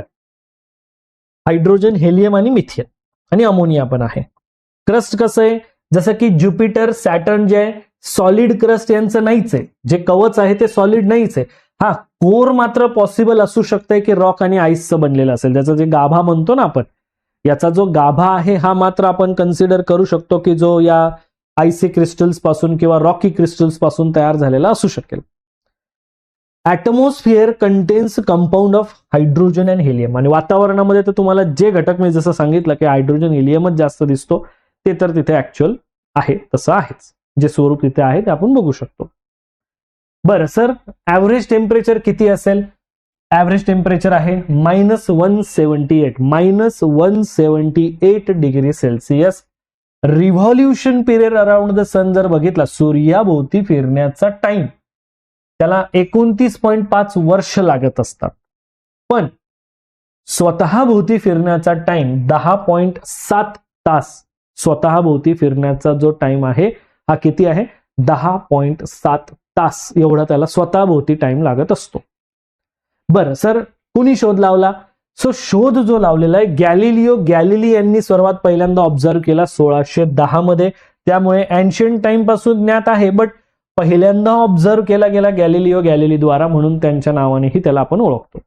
हायड्रोजन, हेलियम आणि मिथेन आणि अमोनिया पण आहे. क्रस्ट कसं आहे? जसं की ज्युपिटर, सॅटर्न जे आहे सॉलिड क्रस्ट यांचं नाहीच आहे, जे कवच आहे ते सॉलिड नाहीच आहे. हा, कोर मात्र पॉसिबल असू शकतंय की रॉक आणि आईसचं बनलेलं असेल, ज्याचा जे गाभा म्हणतो ना आपण, याचा जो गाभा आहे हा मात्र आपण कन्सिडर करू शकतो की जो या आयसी क्रिस्टल्स पासून किंवा रॉकी क्रिस्टल्स पासून तयार झालेला असू शकेल. Atmosphere contains compound of hydrogen and helium, आणि वातावरणामध्ये तर तुम्हाला जे घटक मी जसं सांगितलं की हायड्रोजन हेलियमच जास्त दिसतो, ते तर तिथे ऍक्च्युअल आहे, तसं आहेच, जे स्वरूप तिथे आहे ते आपण बघू शकतो. बरं सर, ऍव्हरेज टेम्परेचर किती असेल? ऍव्हरेज टेम्परेचर आहे -178 degree Celsius revolution period around the sun जर बघितला, सूर्याभोवती फिरण्याचा टाइम, त्याला 29.5 वर्ष लागत असतात. पण स्वतः भोवती फिरण्याचा टाइम 10.7 तास. स्वतः भोवती फिरण्याचा जो टाइम आहे हा किती आहे? 10.7 तास एवढा त्याला स्वतः भोवती टाइम लागत असतो. बरं सर, कुणी शोध लावला? सो शोध जो लावलेला आहे गॅलिलिओ गॅलिली यांनी सर्वात पहिल्यांदा ऑब्झर्व्ह केला 1610 मध्ये. त्यामुळे एन्शियंट टाइम पासून ज्ञात आहे, बट पहिल्यांदा ऑब्झर्व्ह केला गेला गॅलिलिओ गॅलिली द्वारा, म्हणून त्यांच्या नावानेही त्याला आपण ओळखतो.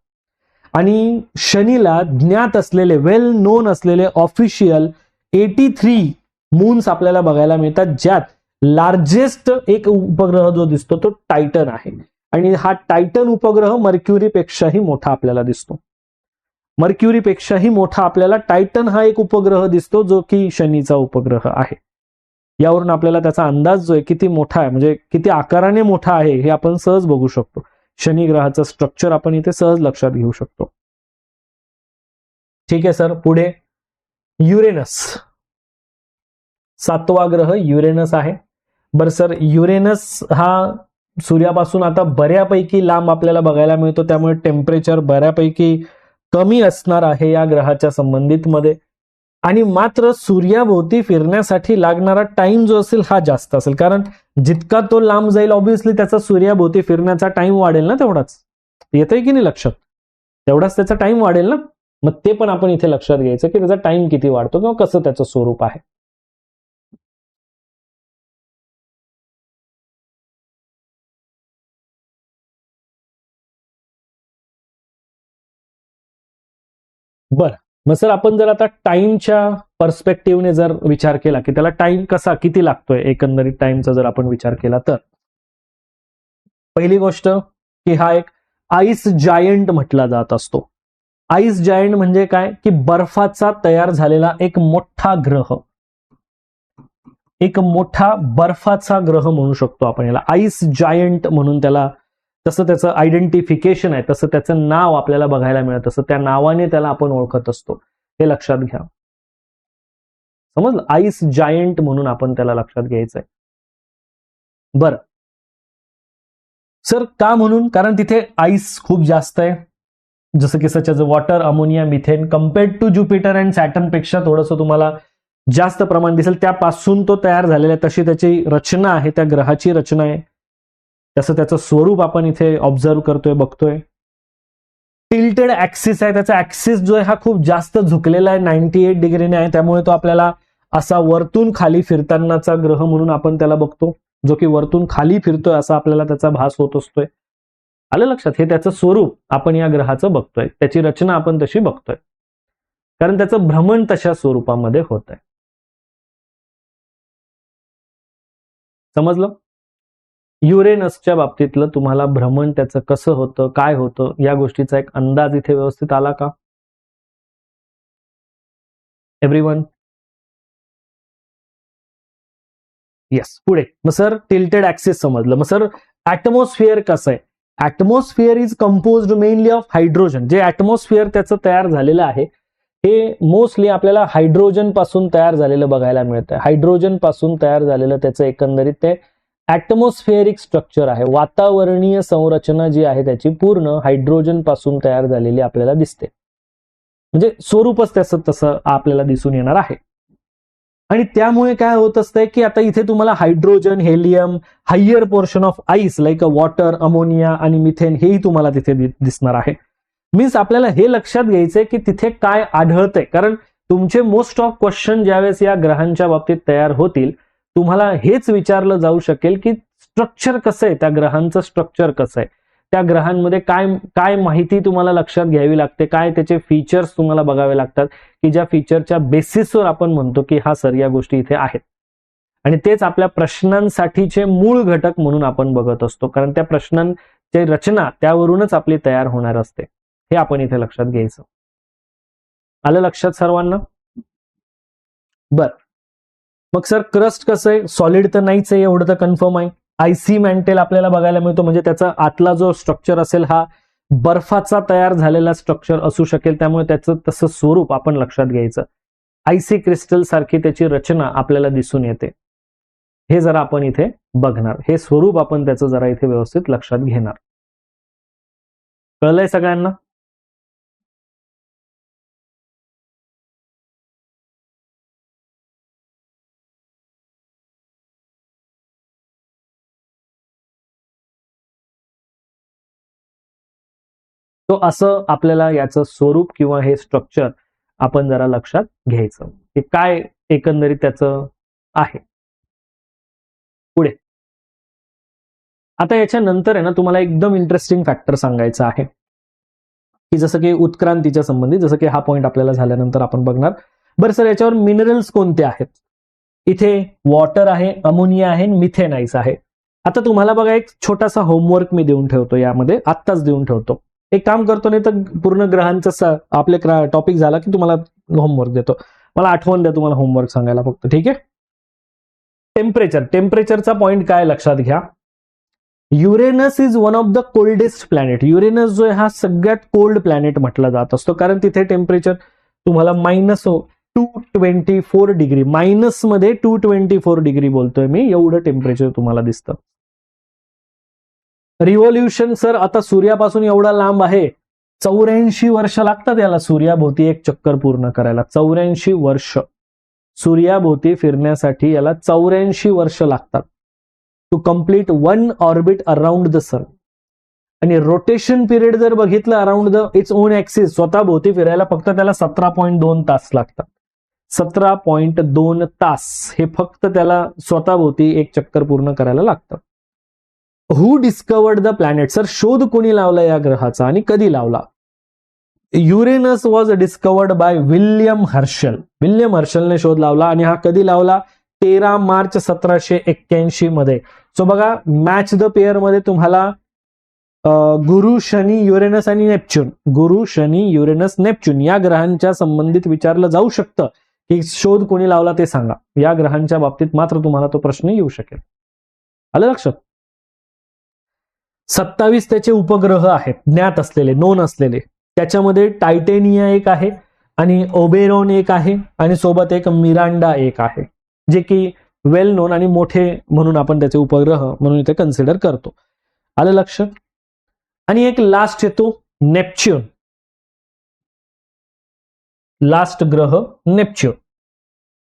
आणि शनीला ज्ञात असलेले, वेल नोन असलेले ऑफिशियल 83 मून्स आपल्याला बघायला मिळतात, ज्यात लार्जेस्ट एक उपग्रह जो दिसतो तो टायटन आहे. आणि हा टायटन उपग्रह मर्क्युरीपेक्षाही मोठा आपल्याला दिसतो. मर्क्युरीपेक्षाही मोठा आपल्याला टायटन हा एक उपग्रह दिसतो, जो की शनीचा उपग्रह आहे. यावरून आपल्याला त्याचा अंदाज जो आहे किती मोठा आहे, म्हणजे किती आकाराने मोठा आहे हे आपण सहज बघू शकतो. शनी ग्रहाचं स्ट्रक्चर आपण इथे सहज लक्षात घेऊ शकतो. ठीक आहे सर, पुढे युरेनस. 7वा ग्रह युरेनस आहे. बरं सर, युरेनस हा सूर्यापासून आता बऱ्यापैकी लांब आपल्याला बघायला मिळतो, त्यामुळे टेम्परेचर बऱ्यापैकी कमी असणार आहे या ग्रहाच्या संबंधित मध्ये. आणि मात्र सूर्याभोवती फिरण्यासाठी लागणारा टाइम जो असेल हा जास्त असेल, कारण जितका तो लांब जाईल ऑब्व्हियसली त्याचा सूर्याभोवती फिरण्याचा टाइम वाढेल ना, तेवढाच. येतंय की नाही लक्षात? तेवढाच त्याचा टाइम वाढेल ना. मग ते पण आपण इथे लक्षात घ्यायचं की त्याचा टाइम किती वाढतो किंवा कसं त्याचं स्वरूप आहे. बरं, मग सर आपण जर आता टाइमच्या पर्स्पेक्टिव्हने जर विचार केला की त्याला टाइम कसा किती लागतोय, एकंदरीत टाइमचा जर आपण विचार केला, तर पहिली गोष्ट की हा एक आईस जायंट म्हटला जात असतो. आईस जायंट म्हणजे काय? की बर्फाचा तयार झालेला एक मोठा ग्रह, एक मोठा बर्फाचा ग्रह म्हणू शकतो आपण याला. आईस जायंट म्हणून त्याला, तसं त्याचं आयडेंटिफिकेशन आहे, तसं त्याचं नाव आपल्याला बघायला मिळत असतं, त्या नावाने त्याला आपण ओळखत असतो. हे लक्षात घ्या. समजलं? आईस जायंट म्हणून आपण त्याला लक्षात घ्यायचंय. बरं सर, का म्हणून? कारण तिथे आईस खूप जास्त आहे, जसं की such as water, ammonia, methane. Compared to Jupiter and Saturn पेक्षा थोडंसं तुम्हाला जास्त प्रमाण दिसेल. त्यापासून तो तयार झालेला आहे, तशी त्याची रचना आहे, त्या ग्रहाची रचना आहे, तसं त्याचं स्वरूप आपण इथे ऑब्झर्व्ह करतोय, बघतोय. टिल्टेड ऍक्सिस आहे, त्याचा ऍक्सिस जो आहे हा खूप जास्त झुकलेला आहे, 98 डिग्रीने आहे, त्यामुळे तो आपल्याला असा वरतून खाली फिरतानाचा ग्रह म्हणून आपण त्याला बघतो, जो की वरतून खाली फिरतोय असा आपल्याला त्याचा भास होत असतोय. आलं लक्षात? हे त्याचं स्वरूप आपण या ग्रहाचं बघतोय, त्याची रचना आपण तशी बघतोय, कारण त्याचं भ्रमण तशा स्वरूपामध्ये होत आहे. समजलं? युरेनसच्या बाबतीतलं तुम्हाला भ्रमण त्याचं कसं होतं, काय होतं, या गोष्टीचा एक अंदाज इथे व्यवस्थित आला का एव्हरीवन? येस. पुढे मग सर टिल्टेड ऍक्सिस समजलं. मग सर ऍटमॉस्फिअर कसं आहे? Atmosphere is composed mainly of hydrogen. जे ऍटमॉस्फिअर त्याचं तयार झालेलं आहे हे मोस्टली आपल्याला हायड्रोजन पासून तयार झालेलं बघायला मिळतं. हायड्रोजन पासून तयार झालेलं त्याचं एकंदरीत ते ऍटमॉस्फिअरिक स्ट्रक्चर आहे. वातावरणीय संरचना जी आहे त्याची पूर्ण हायड्रोजन पासून तयार झालेली आपल्याला दिसते, म्हणजे स्वरूपच त्याचं तसं आपल्याला दिसून येणार आहे. आणि त्यामुळे काय होत असतंय की आता इथे तुम्हाला hydrogen, helium, higher portion of ice like water, ammonia आणि मिथेन हेही तुम्हाला तिथे दिसणार आहे. मीन्स आपल्याला हे लक्षात घ्यायचंय की तिथे काय आढळतंय, कारण तुमचे मोस्ट ऑफ क्वेश्चन ज्यावेळेस या ग्रहांच्या बाबतीत तयार होतील तुम्हाला हेच विचारलं जाऊ शकेल की स्ट्रक्चर कसं आहे, त्या ग्रहांचं स्ट्रक्चर कसं आहे, त्या ग्रहांमध्ये काय काय माहिती तुम्हाला लक्षात घ्यावी लागते, काय त्याचे फीचर्स तुम्हाला बघावे लागतात, की ज्या फीचरच्या बेसिसवर आपण म्हणतो की हा सर या गोष्टी इथे आहेत. आणि तेच आपल्या प्रश्नांसाठीचे मूळ घटक म्हणून आपण बघत असतो, कारण त्या प्रश्नांची रचना त्यावरूनच आपली तयार होणार असते. हे आपण इथे लक्षात घ्यायचं. आलं लक्षात सर्वांना? बर मग सर क्रस्ट कसं आहे? सॉलिड तर नाहीच आहे, एवढं तर कन्फर्म आहे. आयसी मॅन्टेल आपल्याला बघायला मिळतो, म्हणजे त्याचा आतला जो स्ट्रक्चर असेल हा बर्फाचा तयार झालेला स्ट्रक्चर असू शकेल, त्यामुळे त्याचं तसं स्वरूप आपण लक्षात घ्यायचं. आयसी क्रिस्टल सारखी त्याची रचना आपल्याला दिसून येते. हे जरा आपण इथे बघणार, हे स्वरूप आपण त्याचं जरा इथे व्यवस्थित लक्षात घेणार. कळलंय सगळ्यांना? तो असं आपल्याला याचं स्वरूप किंवा हे स्ट्रक्चर आपण जरा लक्षात घ्यायचं की काय एकंदरीत त्याचं आहे. पुढे आता याच्या नंतर आहे ना तुम्हाला एकदम इंटरेस्टिंग फॅक्टर सांगायचं आहे की जसं की उत्क्रांतीच्या संबंधित, जसं की हा पॉइंट आपल्याला झाल्यानंतर आपण बघणार. बरं सर, याच्यावर मिनरल्स कोणते आहेत? इथे वॉटर आहे, अमोनिया आहे, मिथेन आईस आहे. आता तुम्हाला बघा एक छोटासा होमवर्क मी देऊन ठेवतो, यामध्ये आत्ताच देऊन ठेवतो. एक काम करतो, नाही तर पूर्ण ग्रहांचा आपले टॉपिक झाला की तुम्हाला होमवर्क देतो. मला आठवण द्या तुम्हाला होमवर्क सांगायला फक्त, ठीक आहे? टेम्परेचरचा पॉइंट काय लक्षात घ्या. Uranus is one of the coldest planet. Uranus जो आहे हा सगळ्यात कोल्ड प्लॅनेट म्हटला जात असतो, कारण तिथे टेम्परेचर तुम्हाला -224 डिग्री, मायनस मध्ये 224 डिग्री बोलतोय मी, एवढं टेम्परेचर तुम्हाला दिसतं. रिव्हॉल्युशन सर आता सूर्यापासून एवढा लांब आहे, 84 वर्ष लागतात याला सूर्याभोवती एक चक्कर पूर्ण करायला. 84 वर्ष सूर्याभोवती फिरण्यासाठी याला 84 वर्ष लागतात to complete one orbit around the sun. आणि रोटेशन पिरियड जर बघितलं around the its own axis, स्वतः भोवती फिरायला फक्त त्याला 17.2 तास लागतात. 17.2 तास हे फक्त त्याला स्वतः भोवती एक चक्कर पूर्ण करायला लागतं. Who discovered the planet? Sir शोध कोणी लावला या ग्रहाचा आणि कधी लावला? Uranus was discovered by William Herschel. William हर्शलने शोध लावला आणि हा कधी लावला? 13 मार्च 1781 मध्ये. सो बघा, मॅच द पेअर मध्ये तुम्हाला गुरु, शनी, युरेनस आणि नेपच्यून, गुरु, शनी, युरेनस, नेपच्यून या ग्रहांच्या संबंधित विचारलं जाऊ शकतं की शोध कोणी लावला ते सांगा. या ग्रहांच्या बाबतीत मात्र तुम्हाला तो प्रश्न येऊ शकेल. आलं लक्षात? 27 त्याचे उपग्रह आहेत ज्ञात असलेले, नोन असलेले. त्याच्यामध्ये टायटेनिया एक आहे आणि ओबेरॉन एक आहे आणि सोबत एक मिरांडा एक आहे, जे की वेल नोन आणि मोठे म्हणून आपण त्याचे उपग्रह म्हणून इथे कन्सिडर करतो. आलं लक्षात? आणि एक लास्ट येतो नेपच्यून. लास्ट ग्रह नेपच्यून.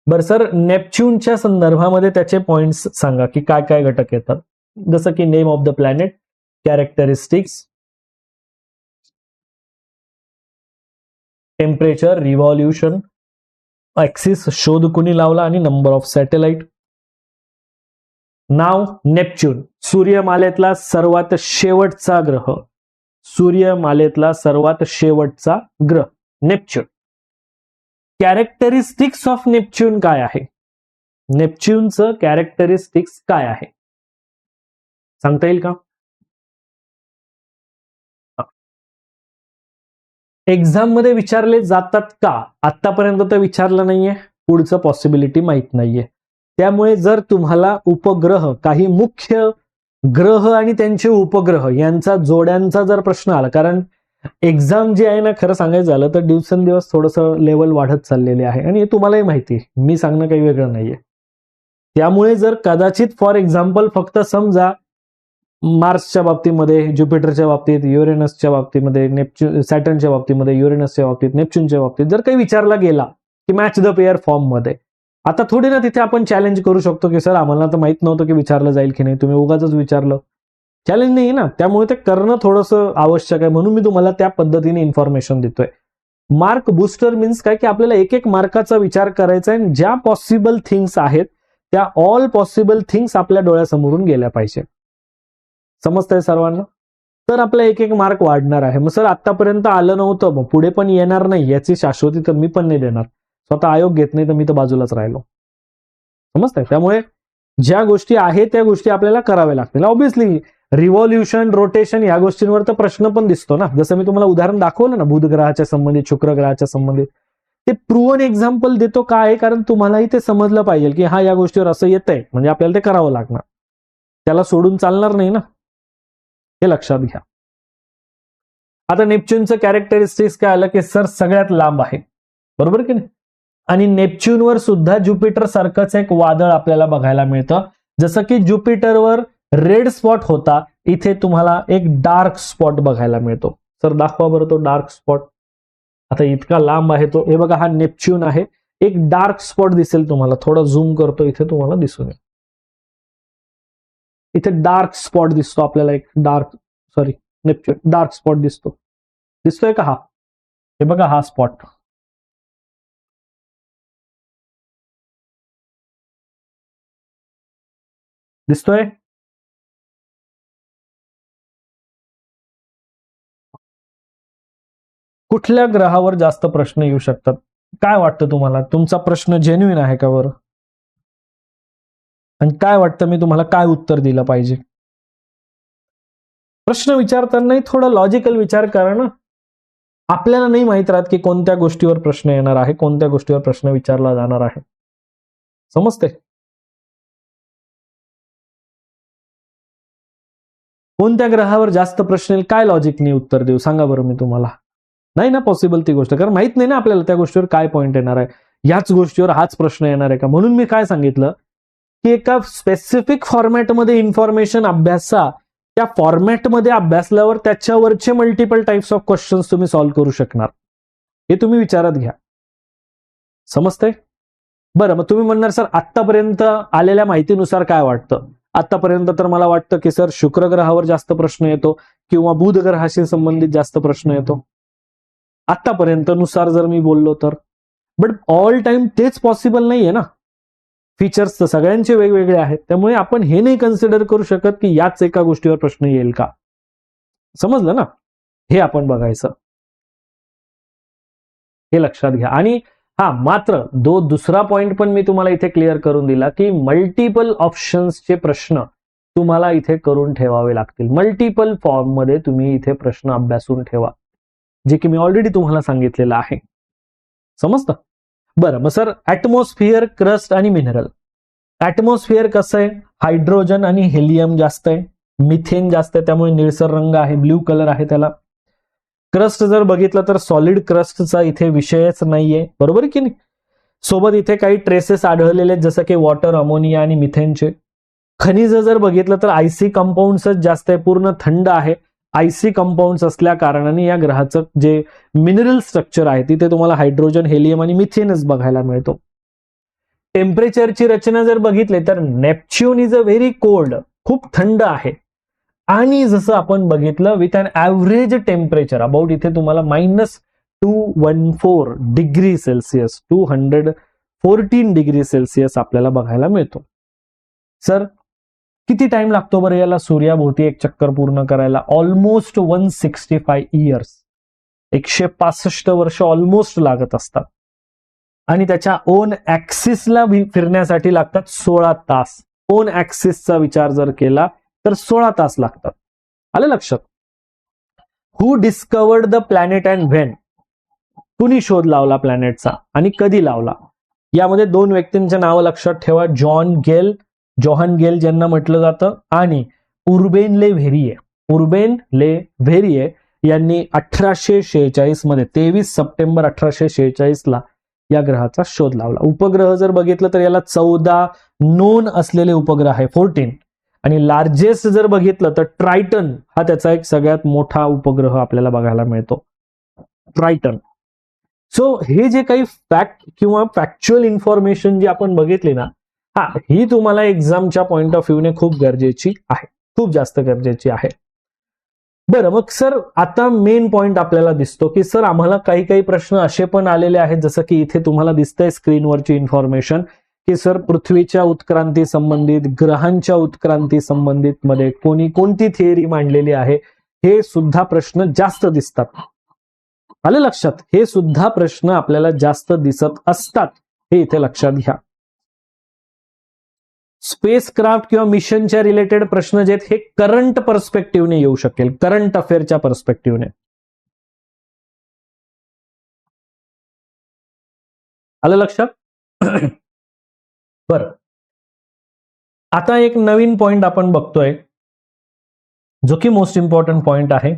बरं सर, नेपच्यूनच्या संदर्भामध्ये त्याचे पॉइंट्स सांगा की काय काय घटक येतात. जसं की name of the planet, characteristics, temperature, revolution, axis, शोध कुणी लावला आणि नंबर ऑफ सॅटेलाइट. नाव नेपच्यून, सूर्यमालेतला सर्वात शेवटचा ग्रह. सूर्यमालेतला सर्वात शेवटचा ग्रह नेपच्यून. कॅरेक्टरिस्टिक्स ऑफ नेपच्यून काय आहे? नेपच्यूनचं कॅरेक्टरिस्टिक्स काय आहे सांगता येईल का? एक्झाम मध्ये विचारले जातात का? आतापर्यंत तर विचारलं नाहीये, पुढचं पॉसिबिलिटी माहित नाहीये. त्यामुळे जर तुम्हाला उपग्रह, काही मुख्य ग्रह आणि त्यांचे उपग्रह यांचा जोड्यांचा जर प्रश्न आला, कारण एक्झाम जी आहे ना, खरं सांगायचं झालं तर दिवसेंदिवस थोडंसं लेवल वाढत चाललेले आहे आणि हे तुम्हालाही माहिती आहे, मी सांगणं काही वेगळं नाहीये. त्यामुळे जर कदाचित फॉर एक्झाम्पल फक्त समजा मार्सच्या बाबतीमध्ये, ज्युपिटरच्या बाबतीत, युरेनसच्या बाबतीमध्ये, सॅटर्नच्या बाबतीमध्ये, युरेनसच्या बाबतीत, नेपच्यूनच्या बाबतीत जर काही विचारला गेला की मॅच द पेअर फॉर्म मध्ये, आता थोडी ना तिथे आपण चॅलेंज करू शकतो की सर आम्हाला तर माहित नव्हतं की विचारलं जाईल की नाही, तुम्ही उगाच विचारलं. चॅलेंज नाही ना, त्यामुळे ते करणं थोडंसं आवश्यक आहे, म्हणून मी तुम्हाला त्या पद्धतीने इन्फॉर्मेशन देतोय. मार्क बुस्टर मीन्स काय की आपल्याला एक एक मार्काचा विचार करायचा आहे, ज्या पॉसिबल थिंग्स आहेत त्या ऑल पॉसिबल थिंग्स आपल्या डोळ्यासमोरून गेल्या पाहिजे. समजतंय सर्वांना? तर आपला एक एक मार्क वाढणार आहे. मग सर आतापर्यंत आलं नव्हतं, मग पुढे पण येणार नाही याची शाश्वती तर मी पण नाही देणार. स्वतः आयोग घेत नाही तर मी तर बाजूलाच राहिलो. समजतंय? त्यामुळे ज्या गोष्टी आहेत त्या गोष्टी आपल्याला कराव्या लागतील. ऑब्व्हियसली रिव्हॉल्युशन, रोटेशन या गोष्टींवर तर प्रश्न पण दिसतो ना. जसं मी तुम्हाला उदाहरण दाखवलं ना बुध ग्रहाच्या संबंधित, शुक्र ग्रहाच्या संबंधित, ते प्रूव्हन एक्झाम्पल देतो का आहे, कारण तुम्हालाही ते समजलं पाहिजे की हा या गोष्टीवर असं येतंय म्हणजे आपल्याला ते करावं लागणार, त्याला सोडून चालणार नाही ना, हे लक्षात घ्या. आता नेपच्यूनचं कॅरेक्टरिस्टिक्स काय आलं की सर सगळ्यात लांब आहे, बरोबर की नाही? आणि नेपच्यूनवर सुद्धा ज्युपिटर सारखंच एक वादळ आपल्याला बघायला मिळतं. जसं की ज्युपिटरवर रेड स्पॉट होता, इथे तुम्हाला एक डार्क स्पॉट बघायला मिळतो. सर दाखवा बरं तो डार्क स्पॉट. आता इतका लांब आहे तो, हे बघा हा नेपच्यून आहे, एक डार्क स्पॉट दिसेल तुम्हाला. थोडा झूम करतो, इथे तुम्हाला दिसून येईल. इथे डार्क स्पॉट दिसतो आपल्याला, एक नेपच्यून डार्क स्पॉट दिसतोय का? हा हे बघा हा स्पॉट दिसतोय. कुठल्या ग्रहावर जास्त प्रश्न येऊ शकतात? काय वाटतं तुम्हाला? तुमचा प्रश्न जेन्युइन आहे का बरं? आणि काय वाटतं मी तुम्हाला काय उत्तर दिलं पाहिजे? प्रश्न विचारतानाही थोडा लॉजिकल विचार करा ना. आपल्याला नाही माहित राहत की कोणत्या गोष्टीवर प्रश्न येणार आहे, कोणत्या गोष्टीवर प्रश्न विचारला जाणार आहे. समजते? कोणत्या ग्रहावर जास्त प्रश्न येईल, काय लॉजिकने उत्तर देऊ सांगा बरं मी तुम्हाला. नाही ना पॉसिबल ती गोष्ट, कारण माहित नाही ना आपल्याला त्या गोष्टीवर काय पॉईंट येणार आहे, याच गोष्टीवर हाच प्रश्न येणार आहे का. म्हणून मी काय सांगितलं की एका स्पेसिफिक फॉर्मॅटमध्ये इन्फॉर्मेशन अभ्यासा, त्या फॉर्मॅटमध्ये अभ्यासल्यावर त्याच्यावरचे मल्टिपल टाइप्स ऑफ क्वेश्चन्स तुम्ही सॉल्व्ह करू शकणार, हे तुम्ही विचारात घ्या. समजतंय? बरं, मग तुम्ही म्हणणार सर आतापर्यंत आलेल्या माहितीनुसार काय वाटतं? आतापर्यंत तर मला वाटतं की सर शुक्र ग्रहावर जास्त प्रश्न येतो किंवा बुध ग्रहाशी संबंधित जास्त प्रश्न येतो, आतापर्यंत नुसार जर मी बोललो तर. बट ऑल टाइम तेच पॉसिबल नाहीये ना. फीचर्स तर सगळ्यांचे वेगवेगळे आहेत, त्यामुळे आपण हे नाही कन्सिडर करू शकत की याच एका गोष्टीवर प्रश्न येईल का. समजलं ना? हे आपण बघायचं, हे लक्षात घ्या. आणि हा मात्र दुसरा पॉइंट पण मी तुम्हाला इथे क्लिअर करून दिला की मल्टिपल ऑप्शन्सचे प्रश्न तुम्हाला इथे करून ठेवावे लागतील. मल्टिपल फॉर्म मध्ये तुम्ही इथे प्रश्न अभ्यासून ठेवा, जे की मी ऑलरेडी तुम्हाला सांगितलेलं आहे. समजतं? बरं, मग सर ऍटमॉस्फिअर, क्रस्ट आणि मिनरल. ऍटमॉस्फिअर कसं आहे? हायड्रोजन आणि हेलियम जास्त आहे, मिथेन जास्त आहे, त्यामुळे निळसर रंग आहे, ब्ल्यू कलर आहे त्याला. क्रस्ट जर बघितलं तर सॉलिड क्रस्टचा इथे विषयच नाहीये, बरोबर की नाही. सोबत इथे काही ट्रेसेस आढळलेले आहेत, जसं की वॉटर, अमोनिया आणि मिथेनचे. खनिज जर बघितलं तर आयसी कंपाऊंड्सच जास्त आहे, पूर्ण थंड आहे. आयसी कंपाऊंड्स असल्या कारणाने या ग्रहाचं जे मिनरल स्ट्रक्चर आहे तिथे तुम्हाला हायड्रोजन, हेलियम आणि मिथेनच बघायला मिळतो. टेम्परेचरची रचना जर बघितली तर Neptune is a very cold, खूप थंड आहे. आणि जसं आपण बघितलं with an average temperature about इथे तुम्हाला -214 डिग्री सेल्सिअस, 214 डिग्री सेल्सिअस आपल्याला बघायला मिळतो. सर किती टाइम लागतो बरं याला सूर्याभोवती एक चक्कर पूर्ण करायला? ऑलमोस्ट 165 इयर्स, 165 वर्ष ऑलमोस्ट लागत असतात. आणि त्याच्या ओन ऍक्सिसला फिरण्यासाठी लागतात 16 तास. ओन ऍक्सिसचा विचार जर केला तर 16 तास लागतात. आलं लक्षात? Who discovered the planet and when? कुणी शोध लावला प्लॅनेटचा आणि कधी लावला? यामध्ये 2 व्यक्तींचे नावं लक्षात ठेवा. जॉहन गेल ज्यांना म्हटलं जातं, आणि उर्बेन ले व्हेरिये. उर्बेन ले व्हेरिये यांनी 1846 मध्ये 23 सप्टेंबर 1846 ला या ग्रहाचा शोध लावला. उपग्रह जर बघितलं तर याला 14 नोन असलेले उपग्रह आहे, 14. आणि लार्जेस्ट जर बघितलं तर ट्रायटन हा त्याचा एक सगळ्यात मोठा उपग्रह आपल्याला बघायला मिळतो, ट्रायटन. सो हे जे काही फॅक्ट किंवा फॅक्च्युअल इन्फॉर्मेशन जी आपण बघितली ना, ही तुम्हाला एक्झामच्या पॉइंट ऑफ व्ह्यूने खूप गरजेची आहे, खूप जास्त गरजेची आहे. बरं, मग सर आता मेन पॉइंट आपल्याला दिसतो की सर आम्हाला काही काही प्रश्न असे पण आलेले आहेत, जसं की इथे तुम्हाला दिसतंय स्क्रीनवरची इन्फॉर्मेशन की सर पृथ्वीच्या उत्क्रांती संबंधित, ग्रहांच्या उत्क्रांती संबंधित मध्ये कोणती थिअरी मांडलेली आहे, हे सुद्धा प्रश्न जास्त दिसतात. आलं लक्षात? हे सुद्धा प्रश्न आपल्याला जास्त दिसत असतात, हे इथे लक्षात घ्या. स्पेस क्राफ्ट किंवा मिशनच्या रिलेटेड प्रश्न जे आहेत हे करंट पर्स्पेक्टिव्हने येऊ शकेल, करंट अफेअरच्या पर्स्पेक्टिव्हने. आलं लक्षात? बरं, आता एक नवीन पॉइंट आपण बघतोय, जो की मोस्ट इम्पॉर्टंट पॉइंट आहे,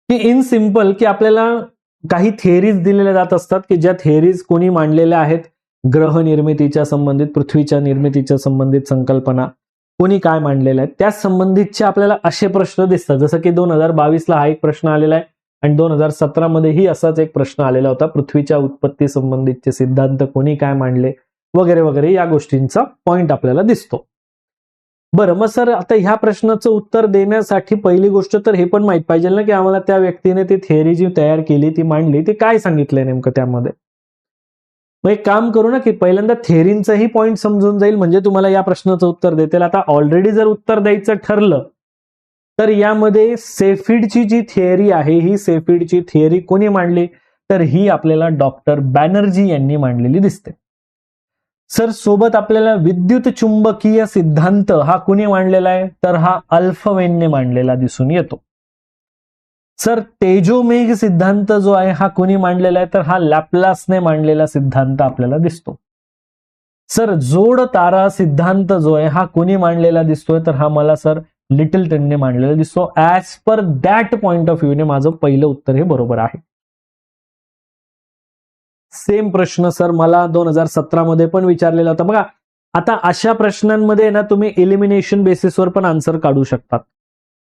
की इन सिंपल की आपल्याला काही थिअरीज दिलेल्या जात असतात की ज्या थिअरीज कोणी मांडलेल्या आहेत, ग्रह निर्मितीच्या संबंधित, पृथ्वीच्या निर्मितीच्या संबंधित संकल्पना कोणी काय मांडलेल्या आहेत त्या संबंधितचे आपल्याला असे प्रश्न दिसतात. जसं की 2022ला हा एक प्रश्न आलेला आहे आणि 2017 मध्येही असाच एक प्रश्न आलेला होता. पृथ्वीच्या उत्पत्ती संबंधितचे सिद्धांत कोणी काय मांडले वगैरे वगैरे या गोष्टींचा पॉइंट आपल्याला दिसतो. बरं, मग सर आता ह्या प्रश्नाचं उत्तर देण्यासाठी पहिली गोष्ट तर हे पण माहित पाहिजे ना की आम्हाला त्या व्यक्तीने ती थिअरी जी तयार केली, ती मांडली, ती काय सांगितलंय नेमकं त्यामध्ये. मग एक काम करू ना की पहिल्यांदा थिअरींचाही पॉइंट समजून जाईल, म्हणजे तुम्हाला या प्रश्नाचं उत्तर देतील. आता ऑलरेडी जर उत्तर द्यायचं ठरलं तर यामध्ये सेफिडची जी थिअरी आहे, ही सेफिडची थिअरी कोणी मांडली, तर ही आपल्याला डॉक्टर बॅनर्जी यांनी मांडलेली दिसते. सर सोबत आपल्याला विद्युत चुंबकीय सिद्धांत हा कुणी मांडलेला आहे, तर हा अल्फवेनने मांडलेला दिसून येतो. सर तेजोमेघ सिद्धांत जो आहे हा कुणी मांडलेला आहे, तर हा लॅपलासने मांडलेला सिद्धांत आपल्याला दिसतो. सर जोड तारा सिद्धांत जो आहे हा कुणी मांडलेला दिसतोय, तर हा मला सर लिटलटनने मांडलेला दिसतो. As per that point of व्ह्यूने माझं पहिलं उत्तर हे बरोबर आहे. सेम प्रश्न सर मला 2017 मध्ये पण विचारलेला होता. बघा आता अशा प्रश्नांमध्ये ना तुम्ही एलिमिनेशन बेसिसवर पण आन्सर काढू शकतात.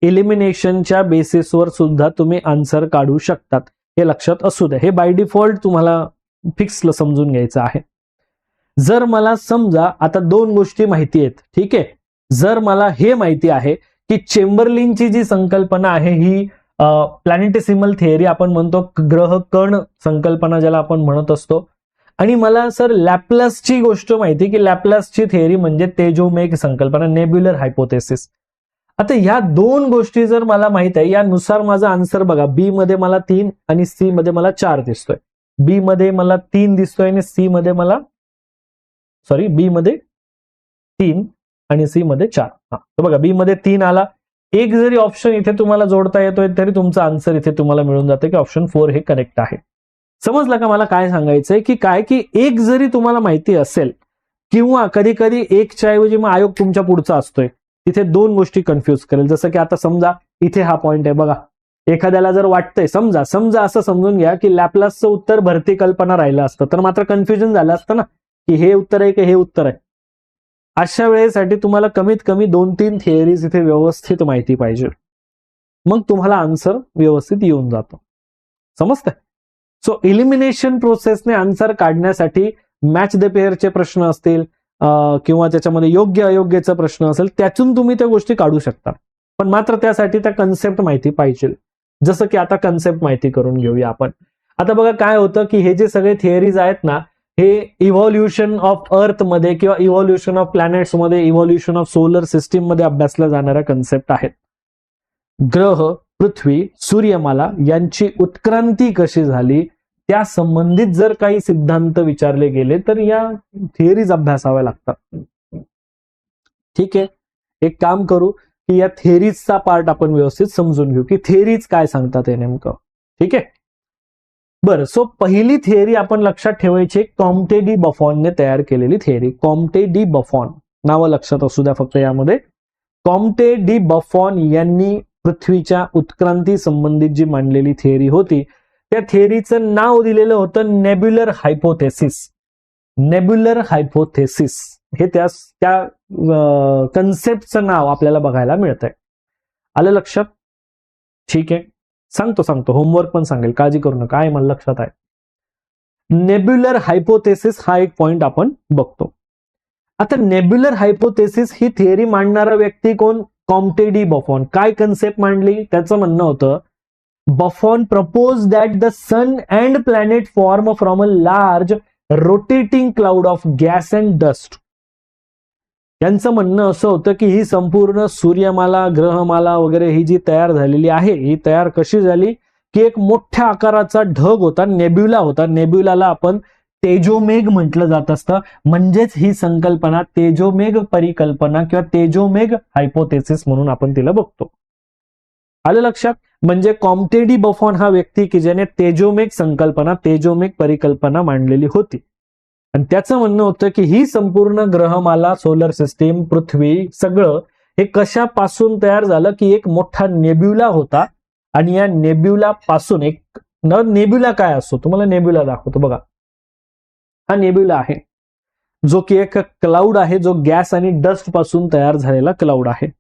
एलिमिनेशनच्या बेसिसवर सुद्धा तुम्ही आन्सर काढू शकतात, हे लक्षात असू द्या. हे बाय डिफॉल्ट तुम्हाला फिक्स समजून घ्यायचं आहे. जर मला समजा आता दोन गोष्टी माहिती आहेत, ठीक आहे. जर मला हे माहिती आहे की चेंबरलिनची जी संकल्पना आहे ही प्लॅनेटेसिमल थिअरी आपण म्हणतो, ग्रह कण संकल्पना ज्याला आपण म्हणत असतो, आणि मला सर लॅपलासची गोष्ट माहिती की लॅपलासची थिअरी म्हणजे तेजोमेघ संकल्पना, नेब्युलर हायपोथेसिस. आता ह्या दोन गोष्टी जर मला माहित आहे, यानुसार माझा आन्सर बघा, बी मध्ये मला 3 आणि सी मध्ये मला 4 दिसतोय. बी मध्ये मला 3 दिसतोय आणि सी मध्ये मला बी मध्ये 3 आणि सी मध्ये 4. तर बघा बी मध्ये 3 आला. एक जरी ऑप्शन इथे तुम्हाला जोडता येतोय तरी तुमचा आन्सर इथे तुम्हाला मिळून जाते की ऑप्शन 4 हे करेक्ट आहे. समजलं का मला काय सांगायचंय की एक जरी तुम्हाला माहिती असेल किंवा कधी कधी एकच्या ऐवजी मग आयोग तुमच्या पुढचा असतोय, तिथे दोन गोष्टी कन्फ्युज करेल. जसं की आता समजा इथे हा पॉइंट आहे बघा, एखाद्याला जर वाटतंय समजा असं समजून घ्या की लॅपलासचं उत्तर भरती कल्पना राहिलं असतं, तर मात्र कन्फ्युजन झालं असतं ना की हे उत्तर आहे की हे उत्तर आहे. अशा वेळेसाठी तुम्हाला कमीत कमी 2-3 थिअरीज इथे व्यवस्थित माहिती पाहिजे, मग तुम्हाला आन्सर व्यवस्थित येऊन जातो. समजतंय? सो एलिमिनेशन प्रोसेसने आन्सर काढण्यासाठी मॅच द पेअरचे प्रश्न असतील किंवा त्याच्यामध्ये योग्य अयोग्यचा प्रश्न असेल, त्यातून तुम्ही त्या गोष्टी काढू शकता. पण मात्र त्यासाठी त्या कन्सेप्ट माहिती पाहिजे. जसं की आता कन्सेप्ट माहिती करून घेऊया आपण. आता बघा काय होतं की हे जे सगळे थिअरीज आहेत ना, हे इव्हॉल्युशन ऑफ अर्थ मध्ये किंवा इव्हॉल्युशन ऑफ प्लॅनेट्स मध्ये, इव्हॉल्युशन ऑफ सोलर सिस्टीम मध्ये अभ्यासल्या जाणाऱ्या कन्सेप्ट आहेत. ग्रह, पृथ्वी, सूर्यमाला यांची उत्क्रांती कशी झाली त्या संबंधित जर काही सिद्धांत विचारले गेले तर या थिअरीज अभ्यासाव्या लागतात. ठीक आहे, एक काम करू की या थिअरीजचा पार्ट आपण व्यवस्थित समजून घेऊ की थिअरीज काय सांगतात हे नेमकं. ठीक आहे, बरं. सो पहिली थिअरी आपण लक्षात ठेवायची, कॉम्टे डी बफॉनने तयार केलेली थिअरी. कॉम्टे डी बफॉन नावं लक्षात असू द्या फक्त यामध्ये. कॉम्टे डी बफॉन यांनी पृथ्वीच्या उत्क्रांती संबंधित जी मांडलेली थिअरी होती, त्या थिअरीचं नाव दिलेलं होतं नेब्युलर हायपोथेसिस. नेब्युलर हायपोथेसिस हे त्या कन्सेप्टचं नाव आपल्याला बघायला मिळतंय. आलं लक्षात? ठीक आहे, सांगतो होमवर्क पण सांगेल, काळजी करू नका, काय मला लक्षात आहे. नेब्युलर हायपोथेसिस हा एक पॉइंट आपण बघतो. आता नेब्युलर हायपोथेसिस ही थिअरी मांडणारा व्यक्ती कोण? Comte de Buffon. काय कन्सेप्ट मांडली? त्याचं म्हणणं होतं, Buffon propose that the sun and planet form from a large rotating cloud of gas and dust. यांचं म्हणणं असं होतं की ही संपूर्ण सूर्यमाला, ग्रहमाला वगैरे ही जी तयार झालेली आहे, ही तयार कशी झाली की एक मोठ्या आकाराचा ढग होता, नेब्युला होता. नेब्युलाला आपण तेजोमेघ म्हटलं जात असतं. म्हणजेच ही संकल्पना तेजोमेघ परिकल्पना किंवा तेजोमेघ हायपोथेसिस म्हणून आपण तिला बघतो. आलं लक्षात? म्हणजे कॉम्टे डी बफॉन हा व्यक्ती की ज्याने तेजोमेघ संकल्पना, तेजोमेघ परिकल्पना मांडलेली होती. आणि त्याचं म्हणणं होतं की ही संपूर्ण ग्रहमाला, सोलर सिस्टीम, पृथ्वी सगळं हे कशापासून तयार झालं की एक मोठा नेब्युला होता आणि या नेब्युला पासून एक नेब्युला काय असतो तुम्हाला नेब्युला दाखवतो बघा. हा नेब्युला आहे जो की एक क्लाउड आहे, जो गॅस आणि डस्ट पासून तयार झालेला क्लाउड आहे.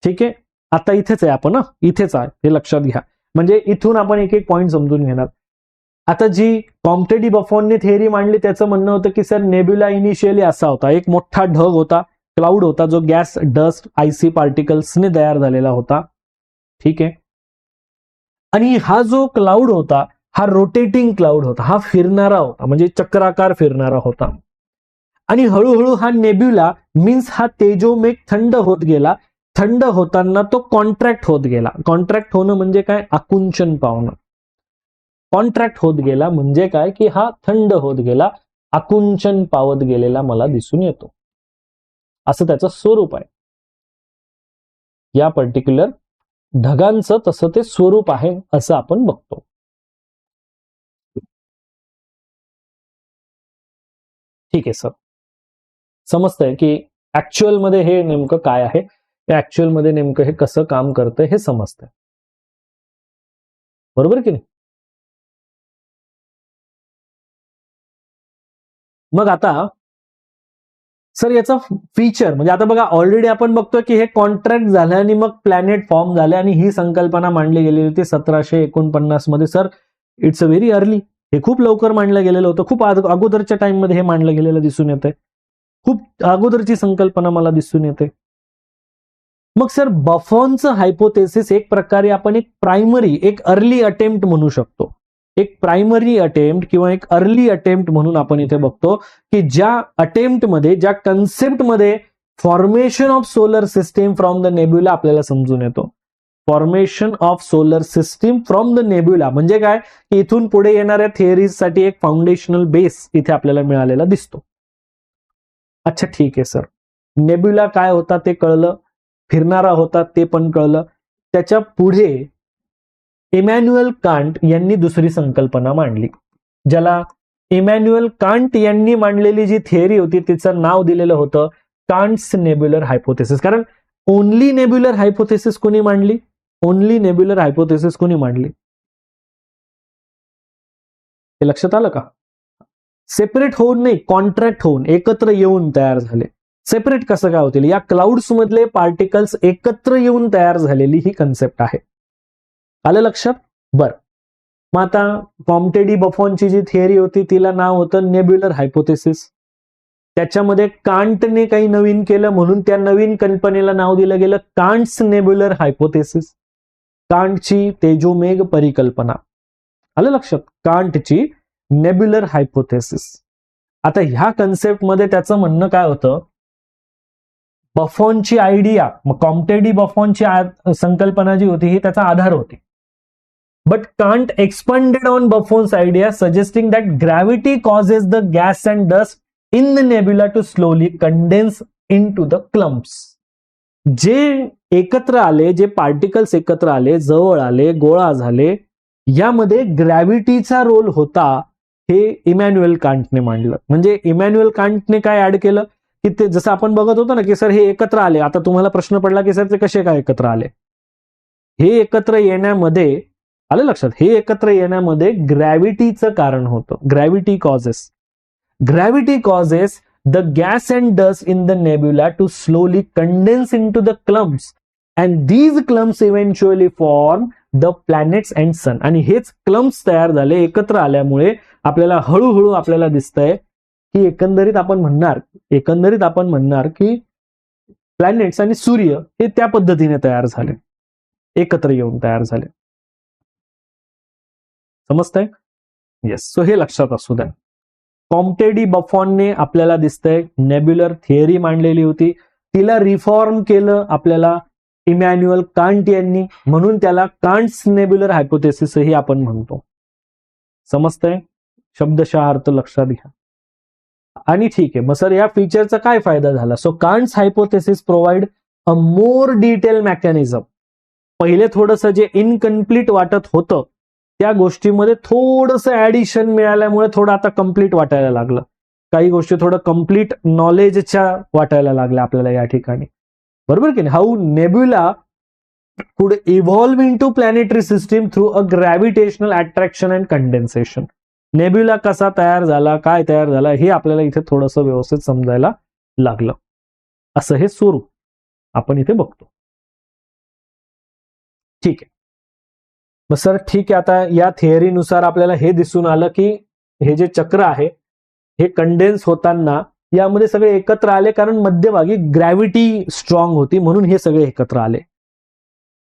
ठीक आहे, आता इथेच आहे आपण, इथेच आहे हे लक्षात घ्या. म्हणजे इथून आपण एक एक पॉईंट समजून घेणार. आता जी कॉम्टे डी बफॉनने थेअरी मांडली त्याचं म्हणणं होतं की सर नेब्युला इनिशियली असा होता, एक मोठा ढग होता, क्लाउड होता, जो गॅस, डस्ट, आयसी पार्टिकल्सने तयार झालेला होता. ठीक आहे, आणि हा जो क्लाउड होता हा रोटेटिंग क्लाउड होता, हा फिरणारा होता, म्हणजे चक्राकार फिरणारा होता. आणि हळूहळू हा नेब्युला मीन्स हा तेजोमेघ थंड होत गेला. थंड होताना तो कॉन्ट्रॅक्ट होत गेला. कॉन्ट्रॅक्ट होणं म्हणजे काय? आकुंचन पावणं. कॉन्ट्रॅक्ट होत गेला म्हणजे काय की हा थंड होत गेला, आकुंचन पावत गेलेला मला दिसून येतो, असं त्याचं स्वरूप आहे. या पर्टिक्युलर ढगांचं तसं ते स्वरूप आहे असं आपण बघतो. ठीक आहे सर, समजतंय की ऍक्च्युअल मध्ये हे नेमकं काय आहे, ऍक्च्युअल मध्ये नेमकं हे कसं काम करतंय हे समजतंय, बरोबर की नाही? मग आता सर याचा फीचर म्हणजे आता बघा ऑलरेडी आपण बघतोय की हे कॉन्ट्रॅक्ट झालं आणि मग प्लॅनेट फॉर्म झाले आणि ही संकल्पना मांडली गेलेली होती 1749 मध्ये. Sir it's a very early, हे खूप लवकर मांडलं गेलेलं होतं, खूप अगोदरच्या टाइम मध्ये हे मांडलं गेलेलं दिसून येतंय, खूप अगोदरची संकल्पना मला दिसून येते. मग सर बफॉनचं हायपोथेसिस एक प्रकारे आपण एक प्रायमरी, एक अर्ली अटेम्प्ट म्हणू शकतो. एक प्रायमरी अटेम्प्ट किंवा एक अर्ली अटेम्प्ट म्हणून आपण इथे बघतो की ज्या अटेम्प्टमध्ये, ज्या कन्सेप्टमध्ये formation of solar system from the nebula आपल्याला समजून येतो. Formation of solar system from the nebula म्हणजे काय की इथून पुढे येणाऱ्या थिअरीजसाठी एक फाउंडेशनल बेस इथे आपल्याला मिळालेला दिसतो. अच्छा ठीक आहे सर, नेब्युला काय होता ते कळलं, फिरणारा होता ते पण कळलं. त्याच्या पुढे इमॅन्युअल कांट यांनी दुसरी संकल्पना मांडली, ज्याला इमॅन्युअल कांट यांनी मांडलेली जी थिअरी होती तिचं नाव दिलेलं होतं कांट्स नेब्युलर हायपोथेसिस. कारण ओनली नेब्युलर हायपोथेसिस कोणी मांडली? ओनली नेब्युलर हायपोथेसिस कोणी मांडली हे लक्षात आलं का? सेपरेट होऊन नाही, कॉन्ट्रॅक्ट होऊन, एकत्र येऊन तयार झाले. सेपरेट कसं काय होतील? या क्लाउड्स मधले पार्टिकल्स एकत्र येऊन तयार झालेली ही कन्सेप्ट आहे. आलं लक्षात? बर, मग आता कॉम्टे डी बफॉनची जी थिअरी होती तिला नाव होतं नेब्युलर हायपोथेसिस. त्याच्यामध्ये कांटने काही नवीन केलं म्हणून त्या नवीन कल्पनेला नाव दिलं गेलं कांट्स नेब्युलर हायपोथेसिस. कांटची तेजोमेघ परिकल्पना. आलं लक्षात? कांटची नेब्युलर हायपोथेसिस. आता ह्या कन्सेप्टमध्ये त्याचं म्हणणं काय होतं, बफॉनची आयडिया, मग कॉम्टे डी बफॉनची संकल्पना जी होती ही त्याचा आधार होती. But Kant expanded on Buffon's idea suggesting that gravity causes the gas and dust in the nebula to slowly condense into the clumps. जे एकत्र आले, जे पार्टिकल्स एकत्र आले, जवळ आले, गोळा झाले, यामध्ये ग्रॅव्हिटीचा रोल होता हे इमॅन्युअल कांटने मांडलं. म्हणजे इमॅन्युअल कांटने काय ऍड केलं की ते जसं आपण बघत होतो ना की सर हे एकत्र आले, आता तुम्हाला प्रश्न पडला की सर ते कसे काय एकत्र आले. हे एकत्र येण्यामध्ये, आलं लक्षात, हे एकत्र येण्यामध्ये ग्रॅव्हिटीचं कारण होतं. Gravity causes the gas and dust in the nebula to slowly condense into the clumps and these clumps eventually form the planets and sun. आणि हेच क्लम्प्स तयार झाले एकत्र आल्यामुळे आपल्याला हळूहळू आपल्याला दिसतंय की एकंदरीत आपण म्हणणार की प्लॅनेट्स आणि सूर्य हे त्या पद्धतीने तयार झाले, एकत्र येऊन तयार झाले. समजतंय? येस. सो हे लक्षात असू द्या. कॉम्टे डी बफॉनने आपल्याला दिसतंय नेब्युलर थिअरी मांडलेली होती, तिला रिफॉर्म केलं आपल्याला इमॅन्युअल कांट यांनी, म्हणून त्याला कांट्स नेब्युलर हायपोथेसिसही आपण म्हणतो. समजतंय? शब्दशः अर्थ लक्षात घ्या. आणि ठीक आहे, मग सर या फीचरचा काय फायदा झाला? So Kant's hypothesis provide a more detail mechanism. पहिले थोडंसं जे इनकम्प्लीट वाटत होतं त्या गोष्टीमध्ये थोडंसं ऍडिशन मिळाल्यामुळे थोडं आता कम्प्लीट वाटायला लागलं. काही गोष्टी थोडं कम्प्लीट नॉलेजच्या वाटायला लागल्या आपल्याला या ठिकाणी, बरोबर की नाही? How nebula could evolve into planetary system through a gravitational attraction and condensation. Nebula कसा तयार झाला, काय तयार झाला, हे आपल्याला इथे थोडंसं व्यवस्थित समजायला लागलं. असं हे स्वरूप आपण इथे बघतो. ठीक आहे. मग सर ठीक आहे, आता या थिअरीनुसार आपल्याला हे दिसून आलं की हे जे चक्र आहे हे कंडेन्स होताना यामध्ये सगळे एकत्र आले, कारण मध्यभागी ग्रॅव्हिटी स्ट्रॉंग होती म्हणून हे सगळे एकत्र आले.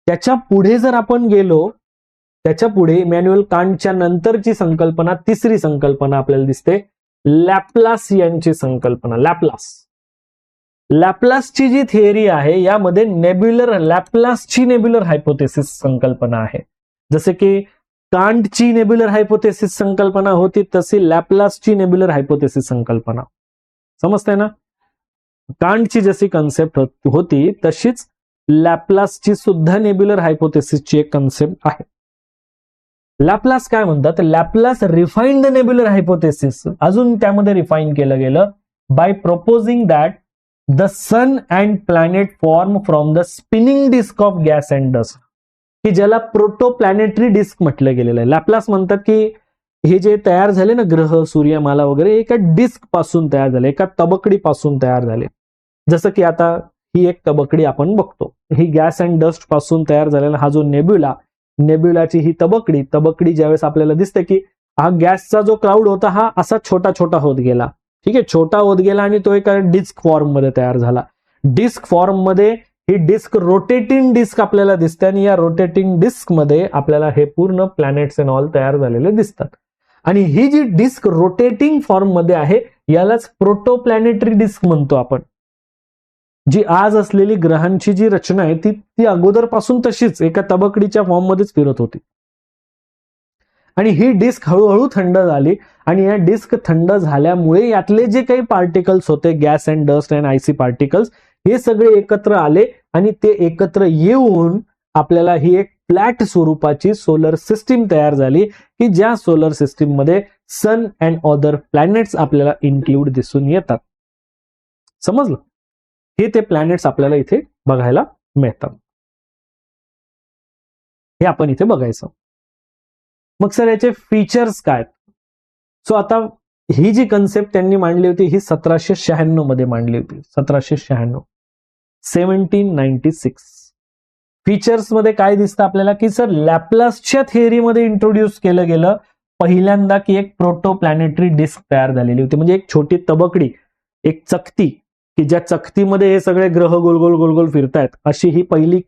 त्याच्या पुढे जर आपण गेलो, त्याच्या पुढे इमॅन्युअल कांटच्या नंतरची संकल्पना, तिसरी संकल्पना आपल्याला दिसते, लॅपलास यांची संकल्पना. लॅपलासची जी थिअरी आहे यामध्ये लॅपलासची नेब्युलर हायपोथेसिस संकल्पना आहे. जसे की कांटची नेब्युलर हायपोथेसिस संकल्पना होती, तशी लॅपलासची नेब्युलर हायपोथेसिस संकल्पना. समजतंय ना? कांटची जशी कन्सेप्ट होती तशीच लॅपलासची सुद्धा नेब्युलर हायपोथेसिसची एक कन्सेप्ट आहे. लॅपलास काय म्हणतात? Laplace refine the nebular hypothesis, अजून त्यामध्ये रिफाईन केलं गेलं, by proposing that the sun and planet form from the spinning disc of gas and dust, की ज्याला प्रोटोप्लॅनेटरी डिस्क म्हटलं गेलेलं आहे. लॅपलास म्हणतात की हे जे तयार झाले ना ग्रह, सूर्यमाला वगैरे, एका डिस्क पासून तयार झाले, एका तबकडी पासून तयार झाले. जसं की आता ही एक तबकडी आपण बघतो, ही गॅस अँड डस्ट पासून तयार झालेला हा जो नेब्युलाची ही तबकडी ज्यावेळेस आपल्याला दिसते की हा गॅसचा जो क्लाउड होता हा असा छोटा छोटा होत गेला. ठीक आहे, छोटा होत गेला आणि तो एका डिस्क फॉर्म मध्ये तयार झाला. डिस्क फॉर्म मध्ये ही डिस्क रोटेटिंग डिस्क आपल्याला दिसते आणि या रोटेटिंग डिस्क मध्ये आपल्याला हे पूर्ण प्लॅनेट्स अँड ऑल तयार झालेले दिसतात. आणि ही जी डिस्क रोटेटिंग फॉर्म मध्ये आहे यालाच प्रोटोप्लॅनेटरी डिस्क म्हणतो आपण. जी आज असलेली ग्रहांची जी रचना आहे ती अगोदरपासून तशीच एका तबकडीच्या फॉर्म मध्येच फिरत होती. आणि ही डिस्क हळूहळू थंड झाली आणि या डिस्क थंड झाल्यामुळे यातले जे काही पार्टिकल्स होते, gas and dust and IC particles, हे सगळे एकत्र आले आणि ते एकत्र येऊन आपल्याला ही एक फ्लॅट स्वरूपाची सोलर सिस्टीम तयार झाली, की ज्या सोलर सिस्टीम मध्ये सन अँड अदर प्लॅनेट्स आपल्याला इन्क्लूड दिसून येतात. समजलं? हे ते प्लॅनेट्स आपल्याला इथे बघायला मिळतात. हे आपण इथे बघायचं. मग सर याचे फीचर्स काय? सो आता ही जी कन्सेप्ट त्यांनी मांडली होती ही 1796 मध्ये मांडली होती. 1796. फीचर्स मध्ये काय दिसतं आपल्याला की सर लॅपलासच्या थिअरीमध्ये इंट्रोड्यूस केलं गेलं पहिल्यांदा की एक प्रोटोप्लॅनेटरी डिस्क तयार झालेली होती. म्हणजे एक छोटी तबकडी, एक चकती, की ज्या चकतीमध्ये हे सगळे ग्रह गोल गोल गोल गोल फिरतायत, अशी ही पहिली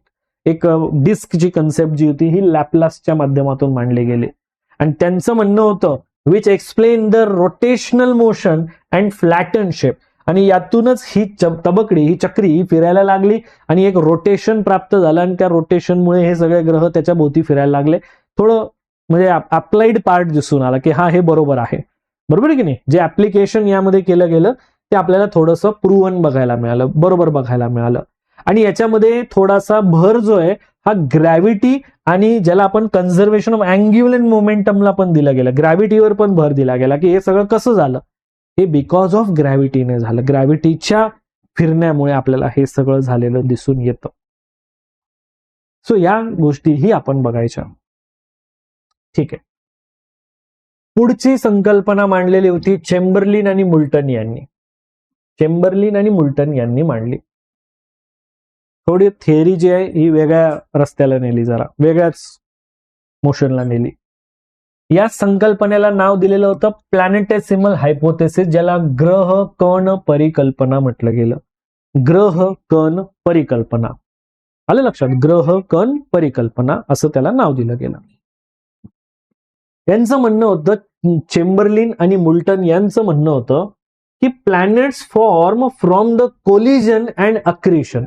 एक डिस्कची कन्सेप्ट जी होती ही लॅपलासच्या माध्यमातून मांडली गेली. आणि त्यांचं म्हणणं होतं which explain the rotational motion and flatten shape. आणि यातूनच ही तबकडी, ही चक्री ही फिरायला लागली आणि एक रोटेशन प्राप्त झालं आणि त्या रोटेशनमुळे हे सगळे ग्रह त्याच्या भोवती फिरायला लागले. थोडं म्हणजे अप्लाइड पार्ट दिसून आला की हा हे बरोबर आहे. बरोबर आहे की नाही? जे ऍप्लिकेशन यामध्ये केलं गेलं ते आपल्याला थोडंसं प्रूव्हन बघायला मिळालं, बरोबर बघायला मिळालं. आणि याच्यामध्ये थोडासा भर जो आहे हा ग्रॅव्हिटी आणि ज्याला आपण कन्झर्वेशन ऑफ अँग्युलर मोमेंटमला पण दिला गेला, ग्रॅव्हिटीवर पण भर दिला गेला की हे सगळं कसं झालं, हे बिकॉज ऑफ ग्रॅव्हिटीने झालं. ग्रॅव्हिटीच्या फिरण्यामुळे आपल्याला हे सगळं झालेलं दिसून येतं. सो या गोष्टीही आपण बघायच्या. ठीक आहे. पुढची संकल्पना मांडलेली होती चेंबरलिन आणि मुल्टन यांनी मांडली. थोडी थिअरी जी आहे ही वेगळ्या रस्त्याला नेली, जरा वेगळ्याच मोशनला नेली. या संकल्पनेला नाव दिलेलं होतं प्लॅनेटेसिमल हायपोथेसिस, ज्याला ग्रह कण परिकल्पना म्हटलं गेलं. ग्रह कण परिकल्पना आलं लक्षात? ग्रह कण परिकल्पना असं त्याला नाव दिलं गेलं. यांचं म्हणणं होतं, चेंबरलिन आणि मुल्टन यांचं म्हणणं होतं की planets form from the collision and accretion.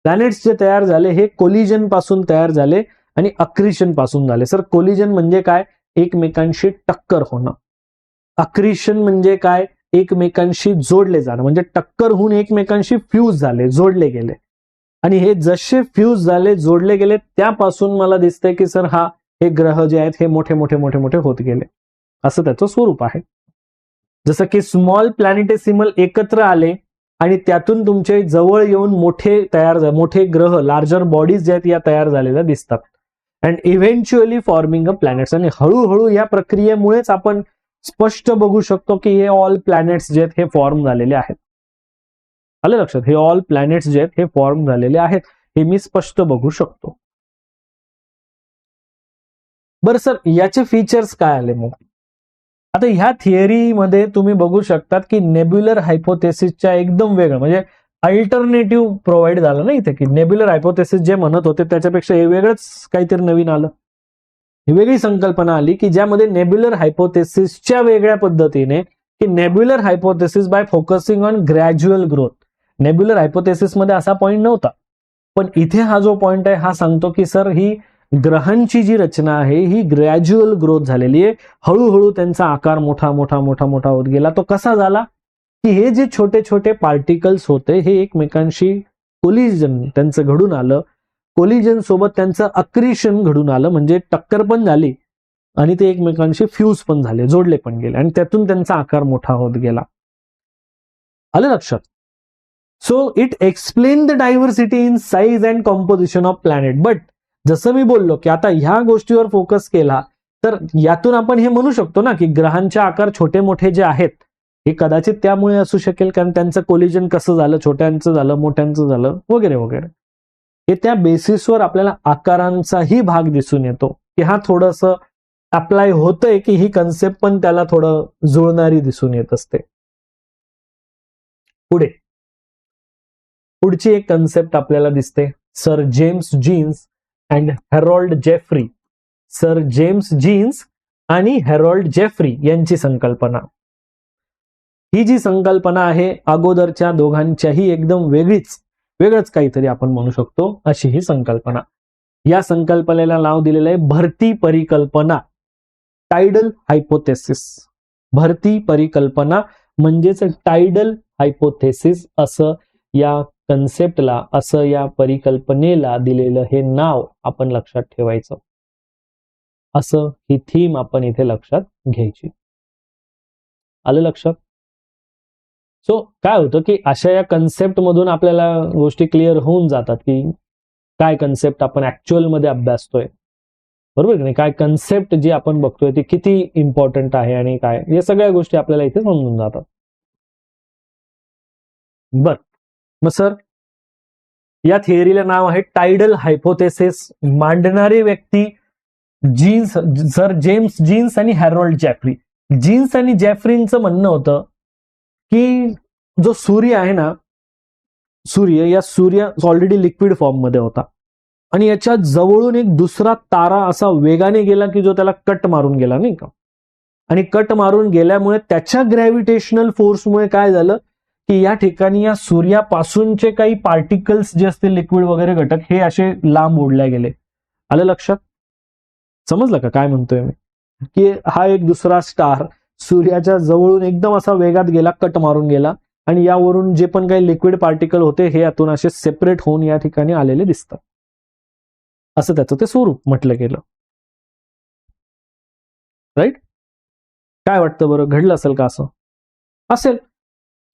Planets जे तयार झाले हे कोलिजन पासून तयार झाले आणि अक्रिशन पासून झाले. सर कोलिजन म्हणजे काय? एकमेकांशी टक्कर होणं. अक्रिशन म्हणजे काय? एकमेकांशी जोडले जाणं, म्हणजे टक्कर होऊन एकमेकांशी फ्यूज झाले, जोडले गेले. आणि हे जसे फ्यूज झाले, जोडले गेले, त्यापासून मला दिसतंय की सर हे ग्रह जे आहेत हे मोठे मोठे मोठे मोठे होत गेले, असं त्याचं स्वरूप आहे. जसं की स्मॉल प्लॅनेटेसिमल एकत्र आले आणि त्यातून तुमचे जवळ येऊन मोठे ग्रह, लार्जर बॉडीज जे आहेत या तयार झालेल्या दिसतात. And eventually forming a planets. आणि हळूहळू या प्रक्रियेमुळेच आपण स्पष्ट बघू शकतो की हे ऑल प्लॅनेट्स जे आहेत हे फॉर्म झालेले आहेत. आलं लक्षात? हे ऑल प्लॅनेट्स जे आहेत हे फॉर्म झालेले आहेत, हे मी स्पष्ट बघू शकतो. बरं सर, याचे फीचर्स काय आले मग? आता ह्या थिअरीमध्ये तुम्ही बघू शकतात की नेब्युलर हायपोथेसिसच्या एकदम वेगळं म्हणजे अल्टरनेटिव्ह प्रोव्हाइड झालं ना इथे, की नेब्युलर हायपोथेसिस जे म्हणत होते त्याच्यापेक्षा हे वेगळंच काहीतरी नवीन आलं. ही वेगळी संकल्पना आली की ज्यामध्ये नेब्युलर हायपोथेसिसच्या वेगळ्या पद्धतीने की nebular hypothesis by focusing on gradual growth. Nebular hypothesis मध्ये असा पॉइंट नव्हता, पण इथे हा जो पॉइंट आहे हा सांगतो की सर ही ग्रहांची जी रचना आहे ही ग्रॅज्युअल ग्रोथ झालेली आहे. हळूहळू त्यांचा आकार मोठा मोठा मोठा मोठा होत गेला. तो कसा झाला की हे जे छोटे छोटे पार्टिकल्स होते हे एकमेकांशी कोलिजन त्यांचं घडून आलं. कोलिजन सोबत त्यांचं अक्रिशन घडून आलं, म्हणजे टक्कर पण झाली आणि ते एकमेकांशी फ्यूज पण झाले, जोडले पण गेले आणि त्यातून त्यांचा आकार मोठा होत गेला. आलं लक्षात? So it explain the diversity in size and composition of planet. But जसं मी बोललो की आता ह्या गोष्टीवर फोकस केला तर यातून आपण हे म्हणू शकतो ना की ग्रहांचे आकार छोटे मोठे जे आहेत हे कदाचित त्यामुळे असू शकेल कारण त्यांचं कोलिजन कसं झालं, छोट्यांचं झालं, मोठ्यांचं झालं वगैरे वगैरे. हे त्या बेसिसवर आपल्याला आकारांचाही भाग दिसून येतो की हा थोडंसं अप्लाय होतंय की ही कन्सेप्ट पण त्याला थोडं जुळणारी दिसून येत असते. पुढची एक कन्सेप्ट आपल्याला दिसते, sir James Jeans and Harold Jeffrey. Sir James Jeans आणि हॅरोल्ड जेफ्री यांची संकल्पना. ही जी संकल्पना आहे अगोदरच्या दोघांच्याही एकदम वेगळंच काहीतरी आपण म्हणू शकतो अशी ही संकल्पना. या संकल्पनेला नाव दिलेलं आहे भरती परिकल्पना, टायडल हायपोथेसिस. भरती परिकल्पना म्हणजेच टायडल हायपोथेसिस असं या कन्सेप्टला, असं या परिकल्पनेला दिलेलं हे नाव आपण लक्षात ठेवायचं. असं ही थीम आपण इथे लक्षात घ्यायची. आलं लक्षात? सो काय होतं की अशा या कन्सेप्ट मधून आपल्याला गोष्टी क्लिअर होऊन जातात की काय कन्सेप्ट आपण ऍक्च्युअल मध्ये अभ्यासतोय, बरोबर की नाही, काय कन्सेप्ट जी आपण बघतोय ती किती इम्पॉर्टंट आहे आणि काय, या सगळ्या गोष्टी आपल्याला इथे समजून जातात. बर मग सर या थिअरीला नाव आहे टायडल हायपोथेसिस. मांडणारे व्यक्ती सर जेम्स जीन्स आणि हॅरोल्ड जेफ्री. जीन्स आणि जेफ्रींचं म्हणणं होतं की जो सूर्य आहे ना, सूर्य ऑलरेडी लिक्विड फॉर्म मध्ये होता आणि याच्या जवळून एक दुसरा तारा असा वेगाने गेला की जो त्याला कट मारून गेला, नाही का. आणि कट मारून गेल्यामुळे त्याच्या ग्रॅव्हिटेशनल फोर्समुळे काय झालं की या ठिकाणी या सूर्यापासूनचे काही पार्टिकल्स जे असतील लिक्विड वगैरे घटक हे असे लांब ओढल्या गेले. आलं लक्षात? समजलं का काय म्हणतोय मी? की हा एक दुसरा स्टार सूर्याच्या जवळून एकदम असा वेगात गेला, कट मारून गेला आणि यावरून जे पण काही लिक्विड पार्टिकल होते हे यातून असे सेपरेट होऊन या ठिकाणी आलेले दिसतात. असं त्याचं ते स्वरूप म्हटलं गेलं. राईट? काय वाटतं बरं, घडलं असेल का? असं असेल.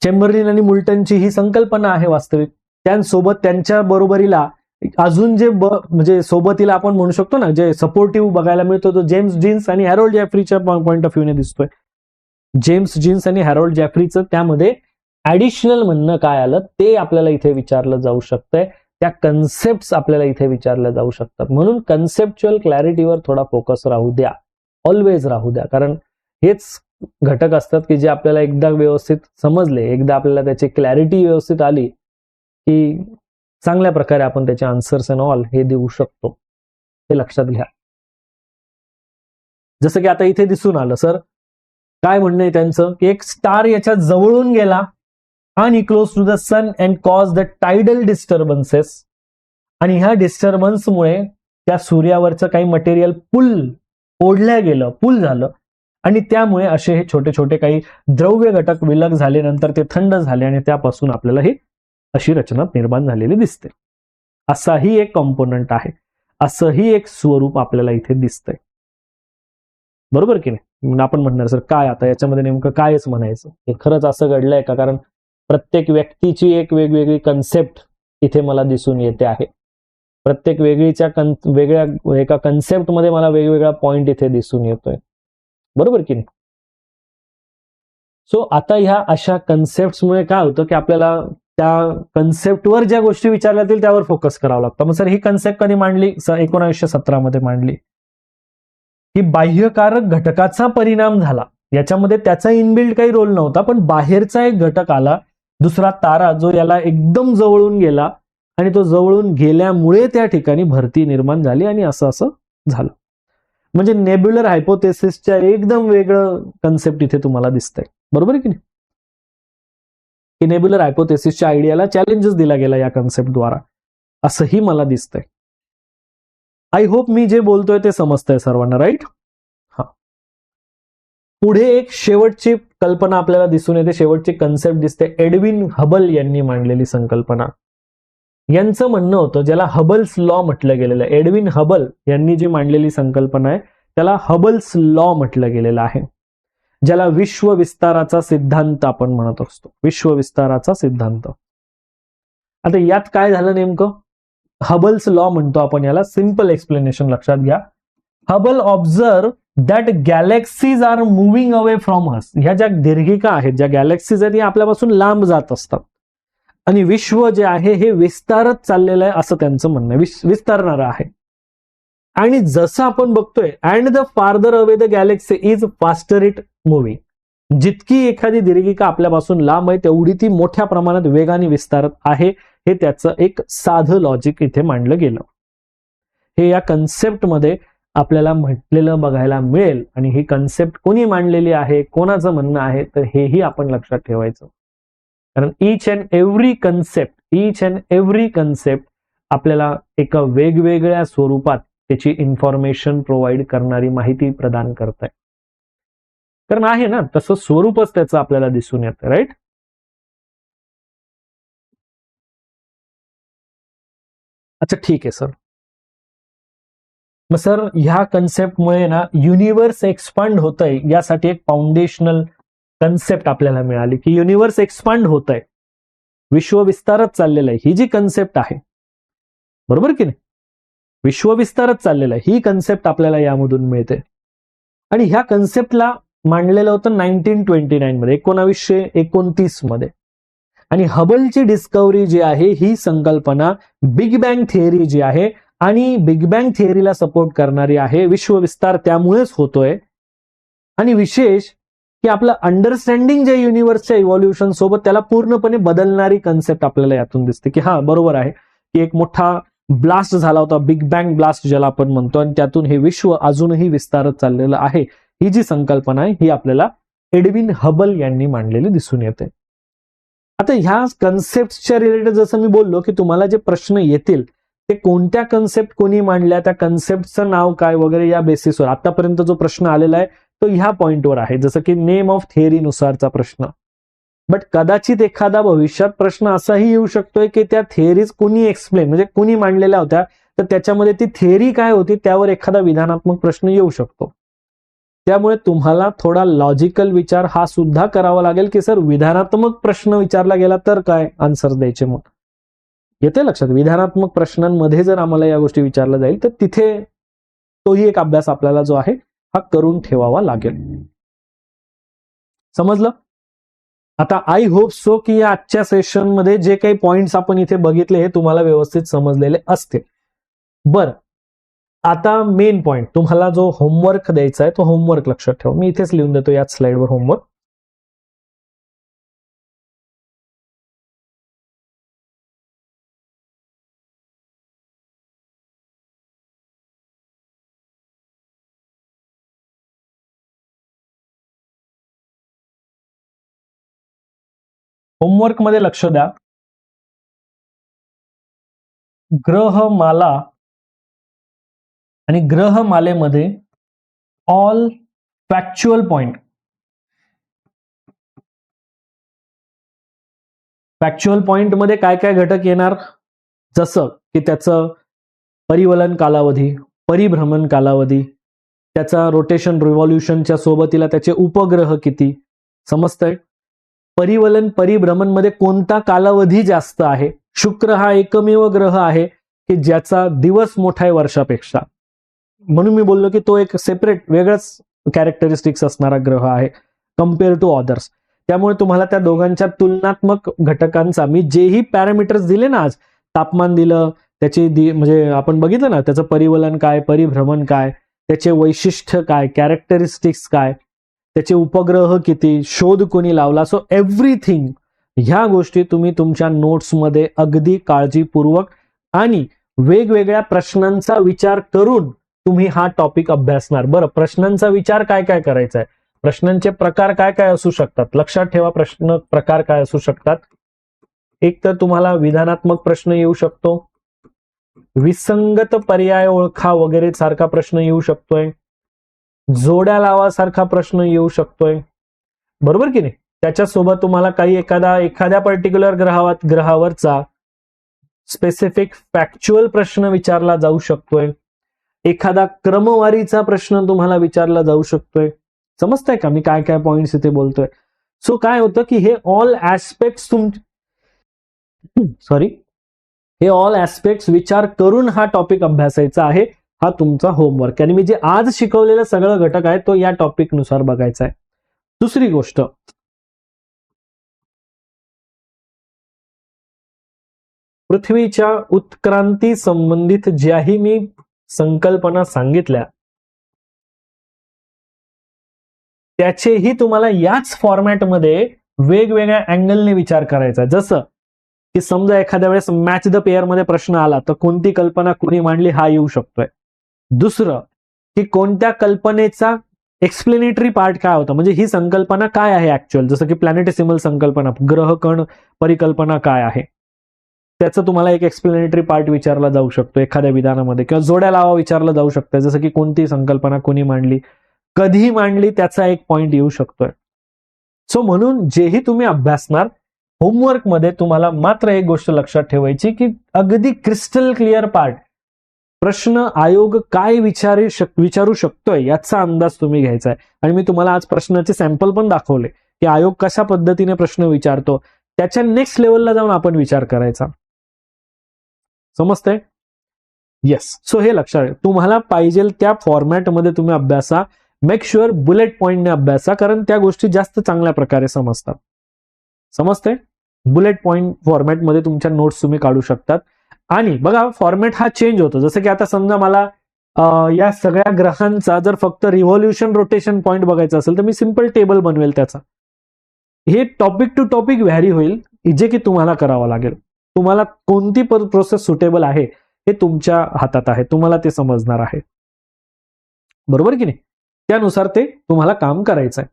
चेंबरलिन आणि मुल्टनची ही संकल्पना आहे वास्तविक. त्यांसोबत त्यांच्या बरोबरीला अजून जे म्हणजे सोबतीला आपण म्हणू शकतो ना, जे सपोर्टिव्ह बघायला मिळतो तो जेम्स जीन्स आणि हॅरोल्ड जेफ्रीच्या पॉइंट ऑफ व्ह्यूने दिसतोय. जेम्स जीन्स आणि हॅरोल्ड जेफ्रीचं त्यामध्ये ऍडिशनल म्हणणं काय आलं ते आपल्याला इथे विचारलं जाऊ शकतंय. त्या कन्सेप्ट आपल्याला इथे विचारल्या जाऊ शकतात. म्हणून कन्सेप्च्युअल क्लॅरिटीवर थोडा फोकस राहू द्या, ऑलवेज राहू द्या. कारण हेच घटक असतात की जे आपल्याला एकदा व्यवस्थित समजले, एकदा आपल्याला त्याची क्लॅरिटी व्यवस्थित आली की चांगल्या प्रकारे आपण त्याचे आन्सर्स अँड ऑल हे देऊ शकतो. हे लक्षात घ्या. जसं की आता इथे दिसून आलं, सर काय म्हणणं आहे त्यांचं की एक स्टार याच्या जवळून गेला आणि close to the sun and cause the tidal disturbances. आणि ह्या डिस्टर्बन्समुळे त्या सूर्यावरचं काही मटेरियल ओढल्या गेलं, पुल झालं आणि त्यामुळे असे हे छोटे छोटे काही द्रव्य घटक विलग झाले, नंतर ते थंड झाले आणि त्यापासून आपल्याला ही अशी रचना निर्माण झालेली दिसते. असाही एक कॉम्पोनंट आहे, असंही एक स्वरूप आपल्याला इथे दिसतंय, बरोबर की नाही. आपण म्हणणार सर काय आता याच्यामध्ये नेमकं कायच म्हणायचं, हे खरंच असं घडलंय का? कारण प्रत्येक व्यक्तीची एक वेगवेगळी कन्सेप्ट इथे मला दिसून येते आहे. प्रत्येक वेगळ्या एका कन्सेप्टमध्ये मला वेगवेगळा पॉइंट इथे दिसून येतोय, बरोबर की नाही. सो आता ह्या अशा कन्सेप्टमुळे काय होतं की आपल्याला त्या कन्सेप्टवर ज्या गोष्टी विचारल्या जातील त्यावर फोकस करावं लागतं. मग सर ही कन्सेप्ट कधी मांडली? 1917 मध्ये मांडली. की बाह्यकारक घटकाचा परिणाम झाला, याच्यामध्ये त्याचा इनबिल्ड काही रोल नव्हता, पण बाहेरचा एक घटक आला, दुसरा तारा, जो याला एकदम जवळून गेला आणि तो जवळून गेल्यामुळे त्या ठिकाणी भरती निर्माण झाली आणि असं झालं. म्हणजे नेब्युलर हायपोथेसिसच्या एकदम वेगळं कन्सेप्ट इथे तुम्हाला दिसतंय, बरोबर आहे की नाही. की नेब्युलर हायपोथेसिसच्या आयडियाला चॅलेंजेस दिला गेला या कन्सेप्टद्वारा, असंही मला दिसतंय. आय होप मी जे बोलतोय ते समजतंय सर्वांना, राईट. हा, पुढे एक शेवटची कल्पना आपल्याला दिसून येते, शेवटची कन्सेप्ट दिसते, एडविन हबल यांनी मांडलेली संकल्पना. यांचं म्हणणं होतं, ज्याला हबल्स लॉ म्हटलं गेलेलं आहे, एडविन हबल यांनी जी मांडलेली संकल्पना आहे त्याला हबल्स लॉ म्हटलं गेलेलं आहे, ज्याला विश्व विस्ताराचा सिद्धांत आपण म्हणत असतो, विश्व विस्ताराचा सिद्धांत. आता यात काय झालं नेमकं? हबल्स लॉ म्हणतो आपण याला. सिंपल एक्सप्लेनेशन लक्षात घ्या. Hubble observe that galaxies are moving away from us. ह्या ज्या दीर्घिका आहेत, ज्या गॅलेक्सीज आहेत, या आपल्यापासून लांब जात असतात आणि विश्व जे आहे हे विस्तारत चाललेलं आहे असं त्यांचं म्हणणं आहे, विस्तारणारं आहे. आणि जसं आपण बघतोय, and the farther away the Galaxy is faster it moving. जितकी एखादी दीर्घिका आपल्यापासून लांब आहे तेवढी ती मोठ्या प्रमाणात वेगाने विस्तारत आहे, हे त्याचं एक साधं लॉजिक इथे मांडलं गेलं. हे या कन्सेप्टमध्ये आपल्याला म्हटलेलं बघायला मिळेल. आणि ही कन्सेप्ट कोणी मांडलेली आहे, कोणाचं म्हणणं आहे, तर हेही आपण लक्षात ठेवायचं. कारण ईच अँड एव्हरी कन्सेप्ट आपल्याला एका वेगवेगळ्या स्वरूपात त्याची इन्फॉर्मेशन प्रोव्हाइड करणारी माहिती प्रदान करत आहे. कारण आहे ना, तसं स्वरूपच त्याचं आपल्याला दिसून येतं, राईट. अच्छा, ठीक आहे सर. मग सर ह्या कन्सेप्टमुळे ना युनिव्हर्स एक्सपांड होतंय, यासाठी एक फाउंडेशनल कन्सेप्ट आपल्याला मिळाली की युनिव्हर्स एक्सपांड होत आहे, विश्व विस्तारत चाललेलं आहे, ही जी कन्सेप्ट आहे, बरोबर की नाही, विश्व विस्तारत चाललेलं आहे, ही कन्सेप्ट आपल्याला यामधून मिळते. आणि ह्या कन्सेप्टला मांडलेलं होतं 1929 मध्ये, 1929 मध्ये. आणि हबलची डिस्कव्हरी जी आहे, ही संकल्पना बिग बँग थिअरी जी आहे, आणि बिग बँग थिअरीला सपोर्ट करणारी आहे. विश्व विस्तार त्यामुळेच होतोय. आणि विशेष की आपलं अंडरस्टँडिंग जे युनिव्हर्सच्या इव्हॉल्युशन सोबत, त्याला पूर्णपणे बदलणारी कन्सेप्ट आपल्याला यातून दिसते. की हा, बरोबर आहे की एक मोठा ब्लास्ट झाला होता, बिग बँग ब्लास्ट ज्याला आपण म्हणतो, आणि त्यातून हे विश्व अजूनही विस्तारत चाललेलं आहे. ही जी संकल्पना आहे, ही आपल्याला एडविन हबल यांनी मांडलेली दिसून येते. आता ह्या कन्सेप्टच्या रिलेटेड जसं मी बोललो की तुम्हाला जे प्रश्न येतील ते कोणत्या कन्सेप्ट कोणी मांडल्या, त्या कन्सेप्टचं नाव काय वगैरे, या बेसिसवर आतापर्यंत जो प्रश्न आलेला आहे तो ह्या पॉइंटवर आहे, जसं की नेम ऑफ थिअरीनुसारचा प्रश्न. बट कदाचित एखादा भविष्यात प्रश्न असाही येऊ शकतोय की त्या थिअरीज कुणी एक्सप्लेन, म्हणजे कुणी मांडलेल्या होत्या, तर त्याच्यामध्ये ती थिअरी काय होती त्यावर एखादा विधानात्मक प्रश्न येऊ शकतो. त्यामुळे तुम्हाला थोडा लॉजिकल विचार हा सुद्धा करावा लागेल की सर विधानात्मक प्रश्न विचारला गेला तर काय आन्सर द्यायचे. मग येते लक्षात, विधानात्मक प्रश्नांमध्ये जर आम्हाला या गोष्टी विचारल्या जाईल तर तिथे तोही एक अभ्यास आपल्याला जो आहे हा करून ठेवावा लागेल. समजलं? आता आय होप सो की या आजच्या सेशनमध्ये जे काही पॉइंट्स आपण इथे बघितले हे तुम्हाला व्यवस्थित समजलेले असतील. बरं, आता मेन पॉइंट, तुम्हाला जो होमवर्क द्यायचा आहे तो होमवर्क लक्षात ठेवा. मी इथेच लिहून देतो याच स्लाइडवर होमवर्क. होमवर्क मध्ये लक्ष द्या. ग्रहमाला आणि ग्रहमालेमध्ये all factual point, factual point मध्ये काय काय घटक येणार, जसं की त्याचं परिवलन कालावधी, परिभ्रमण कालावधी, त्याचा रोटेशन रिव्हॉल्युशनच्या सोबतीला त्याचे उपग्रह किती, समजतंय. परिवलन परिभ्रमण मध्ये कोणता कालावधी जास्त आहे? शुक्र हा एकमेव ग्रह आहे की ज्याचा दिवस मोठा आहे वर्षापेक्षा, म्हणून मी बोललो की तो एक सेपरेट वेगळंच कॅरेक्टरिस्टिक्स असणारा ग्रह आहे कम्पेअर टू अदर्स. त्यामुळे तुम्हाला त्या दोघांच्या तुलनात्मक घटकांचा, मी जेही पॅरामीटर्स दिले ना आज, तापमान दिलं, त्याची म्हणजे आपण बघितलं ना त्याचं परिवलन काय, परिभ्रमण काय, त्याचे वैशिष्ट्य काय, कॅरेक्टरिस्टिक्स काय, त्याचे उपग्रह किती, शोध कोणी लावला, सो एव्हरीथिंग ह्या गोष्टी तुम्ही तुमच्या नोट्समध्ये अगदी काळजीपूर्वक आणि वेगवेगळ्या प्रश्नांचा विचार करून तुम्ही हा टॉपिक अभ्यासणार. बरं, प्रश्नांचा विचार काय काय करायचा आहे, प्रश्नांचे प्रकार काय काय असू शकतात, लक्षात ठेवा. प्रश्न प्रकार काय असू शकतात? एक तर तुम्हाला विधानात्मक प्रश्न येऊ शकतो, विसंगत पर्याय ओळखा वगैरे सारखा प्रश्न येऊ शकतोय, जोड्या लावा सारखा प्रश्न येऊ शकतोय, बरोबर की नाही. त्याच्यासोबत तुम्हाला काही एखाद्या पर्टिक्युलर ग्रहावरचा स्पेसिफिक फॅक्च्युअल प्रश्न विचारला जाऊ शकतोय, एखादा क्रमवारीचा प्रश्न तुम्हाला विचारला जाऊ शकतोय. समजताय का मी काय काय पॉइंट्स इथे बोलतोय? सो काय होतं की हे ऑल ऍस्पेक्ट्स हे ऑल ऍस्पेक्ट्स विचार करून हा टॉपिक अभ्यासायचा आहे. हा तुमचा होमवर्क, आणि मी जे आज शिकवलेलं सगळं घटक आहे तो या टॉपिक नुसार बघायचा आहे. दुसरी गोष्ट, पृथ्वीच्या उत्क्रांती संबंधित ज्याही मी संकल्पना सांगितल्या त्याचेही तुम्हाला याच फॉर्मॅटमध्ये वेगवेगळ्या अँगलने विचार करायचा. जसं की समजा एखाद्या वेळेस मॅच द पेअर मध्ये प्रश्न आला तर कोणती कल्पना कुणी मांडली हा येऊ शकतोय. दुसरं की कोणत्या कल्पनेचा एक्सप्लेनेटरी पार्ट काय होता, म्हणजे ही संकल्पना काय आहे ऍक्च्युअल, जसं की प्लॅनेटेसिमल संकल्पना, ग्रह कण परिकल्पना काय आहे, त्याचं तुम्हाला एक एक्सप्लेनेटरी पार्ट विचारला जाऊ शकतो एखाद्या विधानामध्ये, किंवा जोड्या लावा विचारलं जाऊ शकतं, जसं की कोणती संकल्पना कोणी मांडली, कधी मांडली, त्याचा एक पॉइंट येऊ शकतोय. सो म्हणून जेही तुम्ही अभ्यासणार होमवर्क मध्ये तुम्हाला मात्र एक गोष्ट लक्षात ठेवायची की अगदी क्रिस्टल क्लिअर पार्ट, प्रश्न आयोग काय विचारू शकतोय याचा अंदाज तुम्ही घ्यायचा आहे. आणि मी तुम्हाला आज प्रश्नाचे सॅम्पल पण दाखवले की आयोग कशा पद्धतीने प्रश्न विचारतो, त्याच्या नेक्स्ट लेवलला जाऊन आपण विचार करायचा. समजतंय? येस. सो हे लक्षात आहे, तुम्हाला पाहिजे त्या फॉर्मॅटमध्ये तुम्ही अभ्यासा. मेक शुअर बुलेट पॉइंटने अभ्यासा, कारण त्या गोष्टी जास्त चांगल्या प्रकारे समजतात. समजतंय? बुलेट पॉइंट फॉर्मॅटमध्ये तुमच्या नोट्स तुम्ही काढू शकतात. आणि बघा फॉर्मॅट हा चेंज होतो. जसं की आता समजा मला या सगळ्या ग्रहांचा जर फक्त रिव्हॉल्युशन रोटेशन पॉइंट बघायचा असेल तर मी सिंपल टेबल बनवेल त्याचा. हे टॉपिक टू टॉपिक व्हॅरी होईल, जे की तुम्हाला करावं लागेल. तुम्हाला कोणती प्रोसेस सुटेबल आहे हे तुमच्या हातात आहे, तुम्हाला ते समजणार आहे, बरोबर की नाही. त्यानुसार ते तुम्हाला काम करायचं आहे.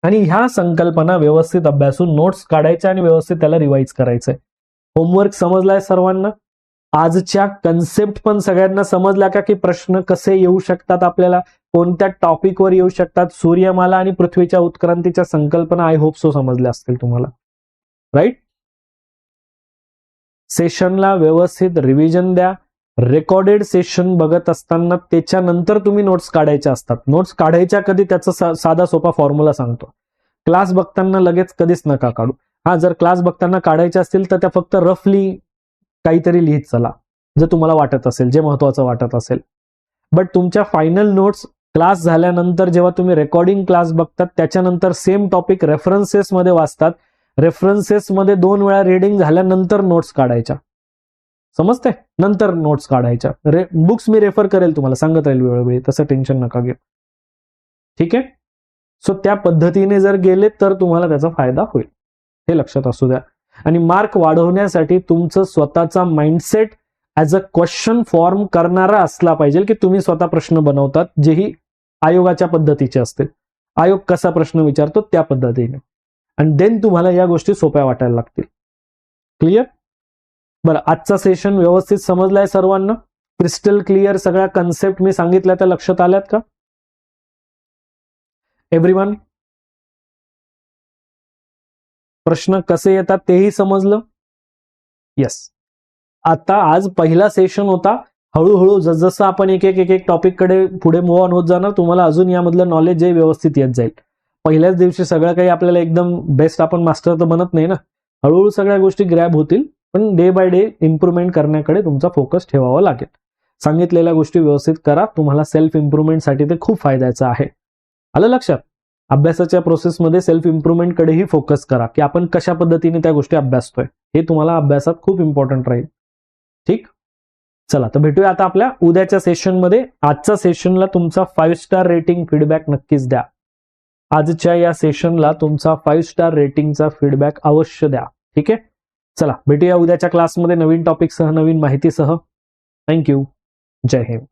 आणि ह्या संकल्पना व्यवस्थित अभ्यासून नोट्स काढायच्या आणि व्यवस्थित त्याला रिवाइज करायचंय. होमवर्क समजलाय सर्वांना? आजच्या कन्सेप्ट पण सगळ्यांना समजला का, की प्रश्न कसे येऊ शकतात, आपल्याला कोणत्या टॉपिकवर येऊ शकतात, सूर्यमाला आणि पृथ्वीच्या उत्क्रांतीच्या संकल्पना आय होप सो समजल्या असतील तुम्हाला, राईट. सेशनला व्यवस्थित रिव्हिजन द्या. रेकॉर्डेड सेशन बघत असताना त्याच्यानंतर तुम्ही नोट्स काढायच्या असतात. नोट्स काढायच्या कधी त्याचा साधा सोपा फॉर्म्युला सांगतो. क्लास बघताना लगेच कधीच नका काढू. हा, जर क्लास बघताना काढायच्या असतील तर त्या फक्त रफली काहीतरी लिहित चला, जर तुम्हाला वाटत असेल, जे महत्वाचं वाटत असेल. बट तुमच्या फायनल नोट्स क्लास झाल्यानंतर जेव्हा तुम्ही रेकॉर्डिंग क्लास बघतात त्याच्यानंतर सेम टॉपिक रेफरन्सेस मध्ये वाचतात, रेफरन्सेस मध्ये 2 वेळा रीडिंग झाल्यानंतर नोट्स काढायच्या. समजते? नंतर नोट्स काढायच्या. बुक्स मी रेफर करेल तुम्हाला, सांगत राहील वेळोवेळी, तसं टेन्शन नका घेऊ. ठीक आहे. सो त्या पद्धतीने जर गेले तर तुम्हाला त्याचा फायदा होईल, हे लक्षात असू द्या. आणि मार्क वाढवण्यासाठी तुमचं स्वतःचा mindset as a question form करणारा असला पाहिजे, की तुम्ही स्वतः प्रश्न बनवतात जेही आयोगाच्या पद्धतीचे असतील. आयोग कसा प्रश्न विचारतो त्या पद्धतीने, आणि देन तुम्हाला या गोष्टी सोप्या वाटायला लागतील. क्लिअर? बरं, आजचा सेशन व्यवस्थित समजलाय सर्वांना? क्रिस्टल क्लिअर सगळ्या कन्सेप्ट मी सांगितल्या त्या लक्षात आल्यात का एव्हरीवन? प्रश्न कसे येतात तेही समजलं? येस. आता आज पहिला सेशन होता. हळूहळू जसजसं आपण एक एक टॉपिक कडे पुढे मूव्ह ऑन होत जाणार, तुम्हाला अजून यामधलं नॉलेज जे व्यवस्थित येत जाईल. पहिल्याच दिवशी सगळं काही आपल्याला एकदम बेस्ट आपण मास्टर तर बनत नाही ना. हळूहळू सगळ्या गोष्टी ग्रॅब होतील, पण डे बाय डे इम्प्रुव्हमेंट करण्याकडे तुमचा फोकस ठेवावा लागेल. सांगितलेल्या गोष्टी व्यवस्थित करा, तुम्हाला सेल्फ इम्प्रुव्हमेंटसाठी ते खूप फायद्याचं आहे. आलं लक्षात? अभ्यासाच्या प्रोसेसमध्ये सेल्फ इम्प्रुव्हमेंटकडेही फोकस करा, की आपण कशा पद्धतीने त्या गोष्टी अभ्यासतोय. हे तुम्हाला अभ्यासात खूप इम्पॉर्टंट राहील. ठीक, चला तर भेटूया आता आपल्या उद्याच्या सेशनमध्ये. आजच्या सेशनला तुमचा 5 स्टार रेटिंग फीडबॅक नक्कीच द्या. आजच्या या सेशनला तुमचा 5 स्टार रेटिंगचा फीडबॅक अवश्य द्या. ठीक आहे, चला भेटूया उद्याच्या क्लासमध्ये नवीन टॉपिकसह, नवीन माहितीसह. थँक्यू. जय हिंद.